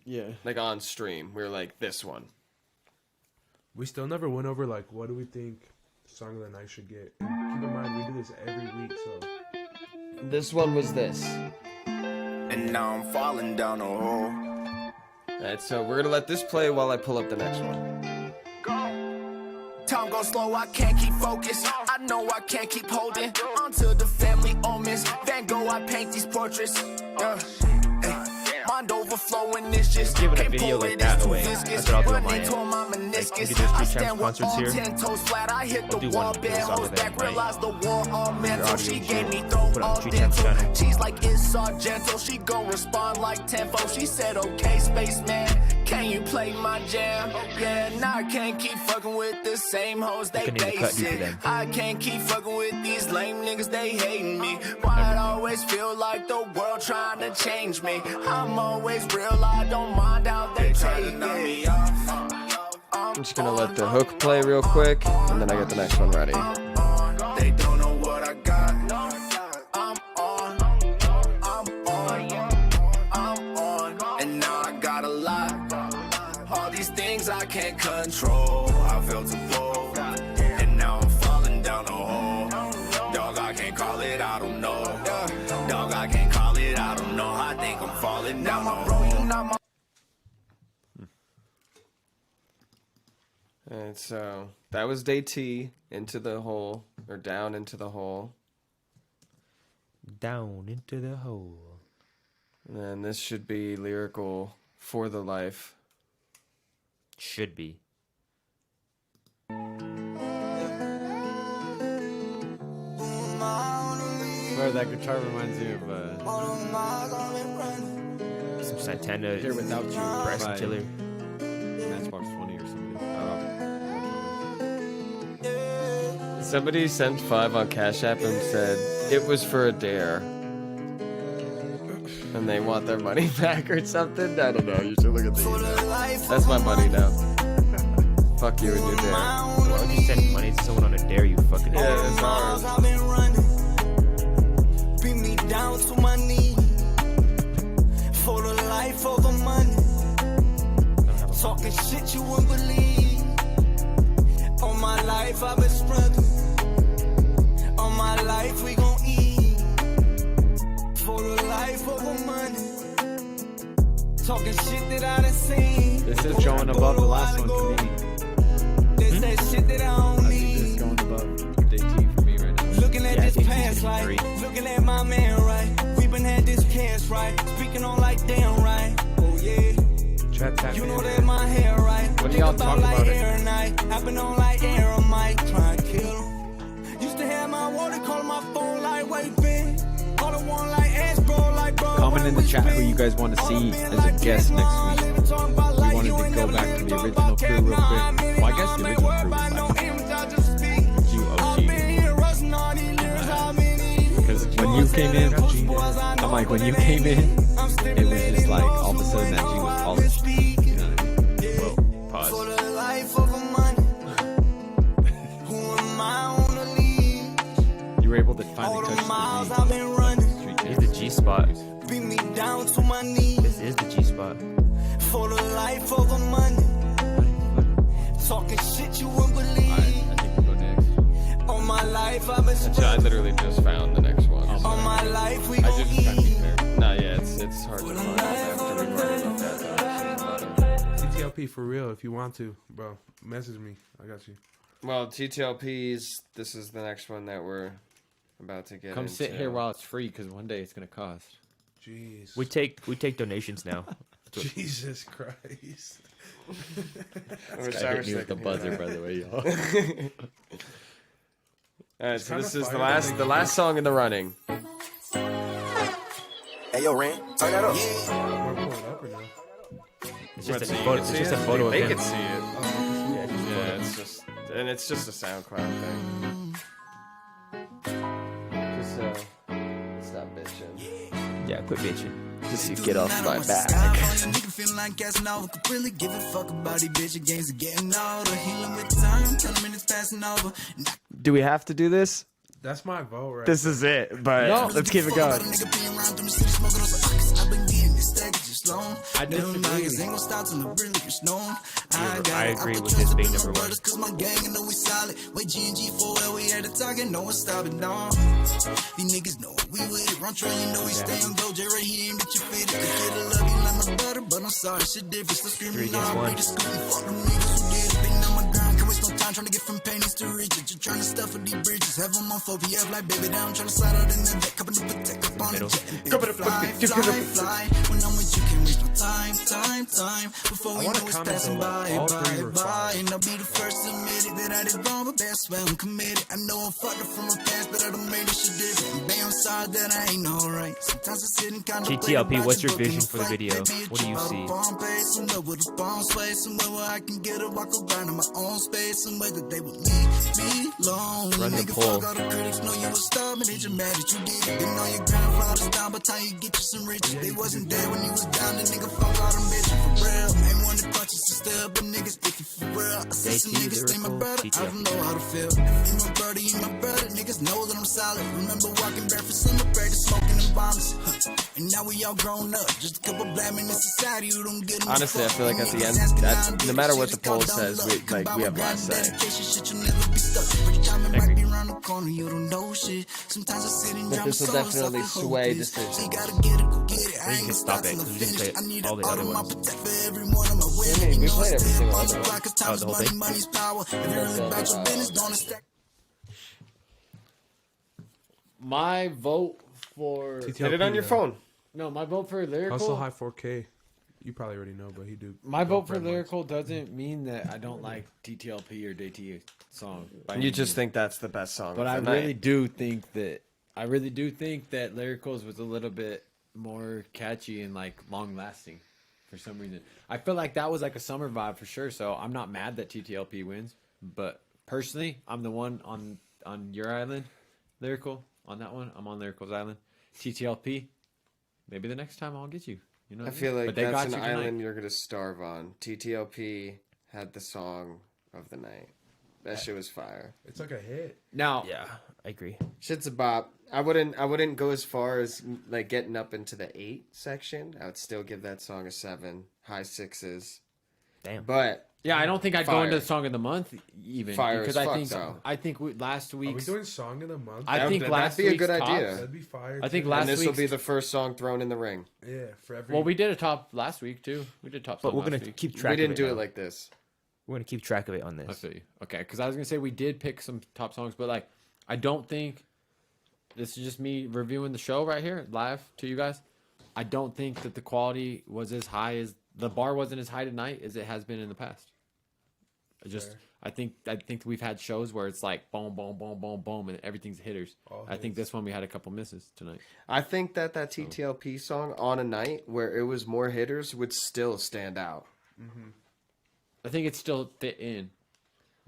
Yeah. Like on stream, we were like this one. We still never went over like what do we think song of the night should get. And keep in mind we do this every week, so This one was this. And now I'm falling down a hole. Alright, so we're gonna let this play while I pull up the next one. Time goes slow, I can't keep focused. I know I can't keep holding onto the family omens. Van Gogh, I paint these portraits. Mind overflowing, it's just Giving a can't video pull like it, that it's too away. viscous. That's what I'll do on Running my end. toward my Like, we meniscus. could do 3 I champs stand with concerts all here. 10 toes flat. I hit We'll the do wall, one for the bad song of hoes the back, night. realized the war all mental. audio She should gave me put throw on all Tree Champs dental. channel. She's like, it's all gentle. She gon' respond like tenfold. She said, okay, spaceman, can you play my jam? Yeah, nah, I can't keep fucking with the same hoes, they Couldn't even cut you for basic. them. I can't keep fucking with these lame niggas, they hating me. Why it always feel like the world trying to change me? I'm always real, I don't mind how they take it. I'm just gonna let the hook play real quick, and then I get the next one ready. They don't know what I got. I'm on, and now I got a lot. All these things I can't control. I felt a pull, and now I'm falling down a hole. Dog, I can't call it, I don't know. Dog, I can't call it, I don't know. I think I'm falling falling down my bro, you not my. And so that was day T, into the hole, or down into the hole. Down into the hole. And then this should be lyrical for the life. Should be. Bro, that guitar reminds me of Some Santana. Here Without You, Bryson by Tiller. Matchbox 20 or something. Somebody sent 5 on Cashapp and said it was for a dare. And they want their money back or something. I don't know. You should look at the email. That's my money now. Fuck you and your dare. Why would you send money to someone on a dare, you fucking idiot? Yeah, it's ours. I've been running. Beat me down to my knees. For the life of the money. Talking shit you wouldn't believe. All my life I've been struggling. All my life we gon' eat. For the life of the money. Talking shit that I done seen. This is going above the last one for me. This that shit that I don't I need. think this is going above day T for me right now. Looking at this past right. Looking at my man right. We been had this cash right. Speaking on like damn right. Oh yeah. You know that my hair right. What do y'all talk like about it? air night. I've been on like air mic. Trying to kill him. Used to have my water call my phone like wait been. All the one like ass bro like bro. Comment in the chat who you guys want to see as a guest next week. We wanted to go back to the original crew real quick. Well, I guess the original crew was because when you came in, I'm like, when you came in, it was just like all of a sudden that G was polished. You know what I mean? Whoa, pause. For the life of a money. Who am I on the lead? You were able to finally touch miles the I've been running. Here's the G spot. Beat me down to my knees. This is the G spot. For the life of a money. Talking shit you wouldn't believe. I think we'll go next. All my life I've been Actually, I literally just found the next one. all my life we I gon' just eat. can't compare. No, yeah, it's hard to find after we learn about that. TTLP for real. If you want to, bro, message me. I got you. Well, TTLPs, this is the next one that we're about to get Come into. sit here while it's free, because one day it's gonna cost. Jeez. We take donations now. Jesus Christ. I wish This I guy hit was me with the thinking buzzer, that. by the way, y'all. All right, so kinda this is fire the last song in the running. Hey yo, Ren, turn that up. We're pulling up or no? It's just What, a so you photo. can It's see just it? a photo of They him. can see it. Yeah, it's just, and it's just a SoundCloud thing. Just stop bitching. Yeah, quit bitching. Just get off my back. Nigga feeling like Casanova could really give a fuck about these bitch games are getting older. Healing with time, 10 minutes passing over. Do we have to do this? That's my vote, right? This is it, but let's keep it going. I disagree. I agree with this being number one. Cause my gang and know we solid. Wait, G&G for where we had to talk and no one stopping down. These niggas know we with it. Run train, you know we stay on go. J-Ray, he ain't that you fit it. Could get a love you like my brother, but I'm sorry, shit different. Still screaming, nah, I beat the school. Fuck them niggas who did it. Been on my ground, can't waste no time trying to get from pennies to riches. Just trying to stuff with these bridges. Have them on 4PF like baby down. Trying to slide out in that cup and protect up on the jet. Fly. When I'm with you, can't waste no time. Before we know it's passing by. And I'll be the first to admit it that I did wrong, but that's why I'm committed. I know I'm fucked up from my past, but I done made this shit different. Bam, sorry that I ain't alright. Sometimes I sit and GTLP, what's your vision for the video? What do you see? Somewhere with a bomb space, somewhere where I can get a walk around in my own space, somewhere that they will leave me alone. Run the Nigga, poll. fuck all the critics, know you a star, but they just mad that you did it. Been on your grind for all this time, by the time you get you some riches. They wasn't there when you was down, the nigga fuck all them bitches for real. Ain't one to touch you still, but niggas iffy for real. I see some niggas stay my brother, I don't know how to feel. If you my brother, niggas know that I'm solid. Remember walking barefoot, summer break, smoking and bombs. And now we all grown up, just a couple black men in society who don't get enough. Honestly, I feel like at the end, that's no matter what the poll says, we have last say. Might be around the corner, you don't know shit. Sometimes I sit and But drown my this will soul, definitely so I sway hope this. decisions. So you gotta get it, go get it. I Or you can stop it because we can play all the other ones. I mean, we played every single other one. Oh, the whole thing? My vote for TTLP, Hit it on your phone. No, my vote for lyrical. Hustle High 4K. You probably already know, but he do. My vote for Girlfriend ones. lyrical doesn't mean that I don't like TTLP or DT song. by any You just means. think that's the best song. But of I the really night. do think that lyricals was a little bit more catchy and like long lasting for some reason. I feel like that was like a summer vibe for sure. So I'm not mad that TTLP wins, but personally, I'm the one on your island, lyrical on that one. I'm on Lyrical's island. TTLP, maybe the next time I'll get you. You know, what I feel mean? like But they that's got an you tonight. island you're gonna starve on. TTLP had the song of the night. That shit was fire. It's like a hit. Now, Yeah, I agree. Shit's a bop. I wouldn't go as far as like getting up into the 8 section. I would still give that song a 7, high 6s. Damn. But yeah, I don't think I'd go Fire. into the song of the month even Fire because as fuck, I think though. last Are we week's doing song of the month? I think last that'd be a week's good tops- idea. That'd be fire. I think too. last and this will week's- be the first song thrown in the ring. Yeah, for every. Well, we did a top last week too. We did top. But song we're gonna last week. keep track. We of didn't it do now. it like this. We're gonna keep track of it on I this. feel you. Okay, because I was gonna say we did pick some top songs, but like I don't think this is just me reviewing the show right here live to you guys. I don't think that the quality was as high as the bar wasn't as high tonight as it has been in the past. Fair. I think we've had shows where it's like boom, boom, boom, boom, boom, and everything's hitters. All I think hits. this one we had a couple misses tonight. I think that TTLP song on a night where it was more hitters would still stand out. I think it still fit in.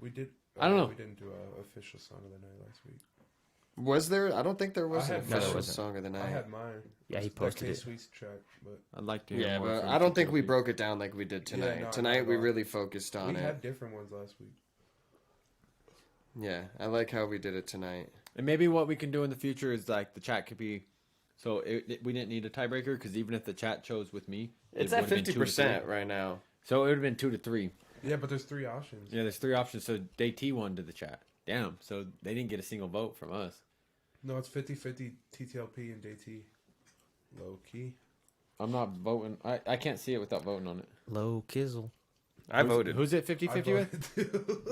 We did. I don't know. We didn't do an official song of the night last week. Was there? I don't think there was I an had official mine. song of the I night. had mine. Yeah, he That posted it. K-Sweet's track, but I'd like to hear Yeah, more but from I don't think we TTLP. broke it down like we did tonight. no, Tonight not we at all. really focused on we it. had different ones last week. Yeah, I like how we did it tonight. And maybe what we can do in the future is like the chat could be. So we didn't need a tiebreaker because even if the chat chose with me, It's it at would've been 50% 2-3. right now. So it would have been 2-3. Yeah, but there's 3 options. Yeah, there's 3 options. So DT won to the chat. Damn. So they didn't get a single vote from us. No, it's 50-50 TTLP and DT. Low key. I'm not voting. I can't see it without voting on it. Low Kizzle. I voted. Who's it 50-50 with?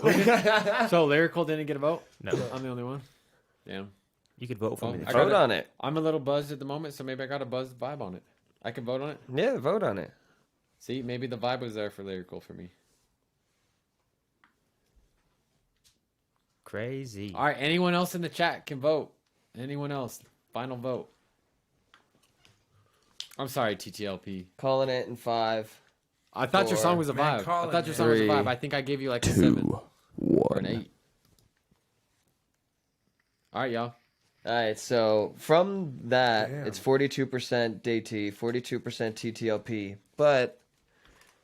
with? So Lyrical didn't get a vote? No. I'm the only one? Damn. You could vote for Oh, me. I Vote gotta- on it. I'm a little buzzed at the moment, so maybe I got a buzzed vibe on it. I can vote on it? Yeah, vote on it. See, maybe the vibe was there for Lyrical for me. Crazy. All right, anyone else in the chat can vote. Anyone else? Final vote. I'm sorry, TTLP. Calling it in 5. I thought your 4. song was a Man, vibe. call I it, thought your man. song was a 3, vibe. I think I gave you like a 7 or an 8. All right, y'all. All right, so from that, Damn. it's 42% DT, 42% TTLP. But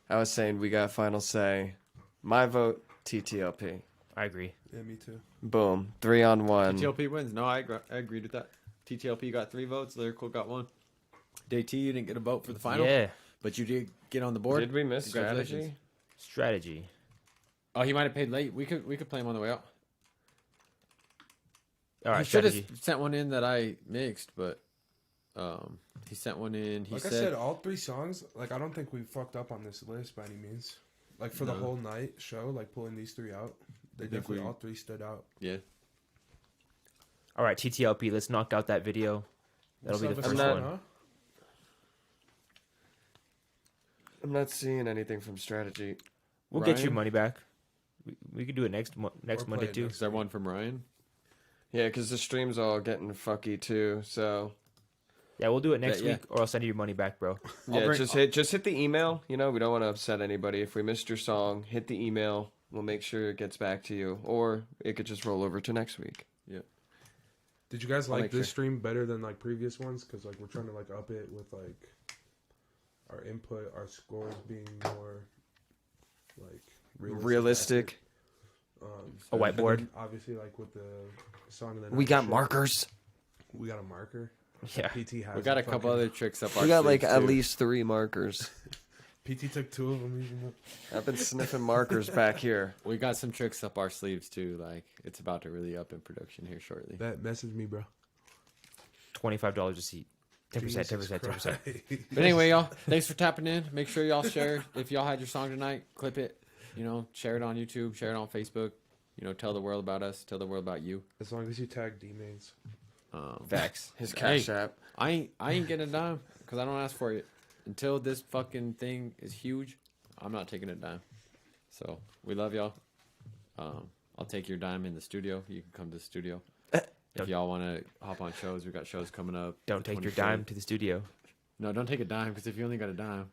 I was saying we got final say. My vote, TTLP. I agree. Yeah, me too. Boom. 3 on 1. TTLP wins. No, I agreed with that. TTLP got 3 votes. Lyrical got 1. DT, you didn't get a vote for the final. Yeah. But you did get on the board. Did we miss Congratulations. strategy? Strategy. Oh, he might have paid late. We could play him on the way out. All right, He should have strategy. sent one in that I mixed, but he sent one in. He Like I said, all 3 songs, like I don't think we fucked up on this list by any means. Like for the No. whole night show, like pulling these 3 out, they I think definitely we- all 3 stood out. yeah. All right, TTLP. Let's knock out that video. That'll be the What's first up, one. huh? I'm not seeing anything from strategy. We'll get your Ryan? money back. We could do it next Or Monday play it too. next Is there one from Ryan? Yeah, because the stream's all getting fucky too. So Yeah, we'll do it next Yeah. week, or I'll send you your money back, bro. yeah, bring- just hit the email. You know, we don't want to upset anybody. If we missed your song, hit the email. We'll make sure it gets back to you, or it could just roll over to next week. Yeah. Did you guys I'll like make this sure. stream better than like previous ones? Because like we're trying to like up it with like our input, our scores being more like Realistic. A whiteboard. but then obviously, like with the song of the night We got shit, markers. We got a marker. Yeah. PT has. We got a fucking- couple other tricks up our We got like sleeves, at too. least 3 markers. PT took 2 of them. Using it. I've been sniffing markers back here. We got some tricks up our sleeves too. Like it's about to really up in production here shortly. That message me, bro. $25 a seat. 10%. But anyway, y'all, thanks for tapping in. Make sure y'all share. If y'all had your song tonight, clip it. Share it on YouTube, share it on Facebook. Tell the world about us, tell the world about you. As long as you tag D-Mains. Facts. His Cash App. I ain't getting a dime because I don't ask for it. Until this fucking thing is huge, I'm not taking a dime. So we love y'all. I'll take your dime in the studio. You can come to the studio. If y'all want to hop on shows, we got shows coming up. Don't take your dime to the studio. No, don't take a dime because if you only got a dime,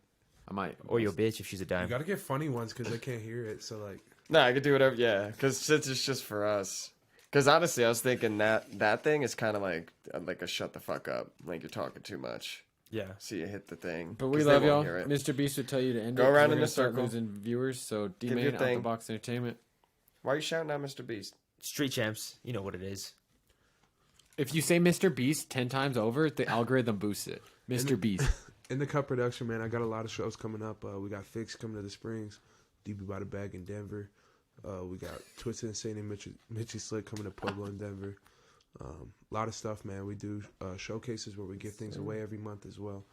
I might. Or your bitch if she's a dime. You gotta get funny ones because they can't hear it. So like. No, I could do whatever. Yeah, because since it's just for us. Because honestly, I was thinking that thing is kind of like a shut the fuck up. Like you're talking too much. Yeah. So you hit the thing. But we love y'all. Mr. Beast would tell you to end Go it. around We're in gonna a start circle. losing viewers. So Give D-Main, your Out the thing. Box Entertainment. Why are you shouting out Mr. Beast? Street Champs. You know what it is. If you say Mr. Beast 10 times over, the algorithm boosts it. Mr. Beast. In the Cup production, man, I got a lot of shows coming up. We got Fix coming to the Springs, DB by the Bag in Denver. We got Twisted Insane and Mitchie Slick coming to Pueblo in Denver. A lot of stuff, man. We do showcases where we give things away every month as well.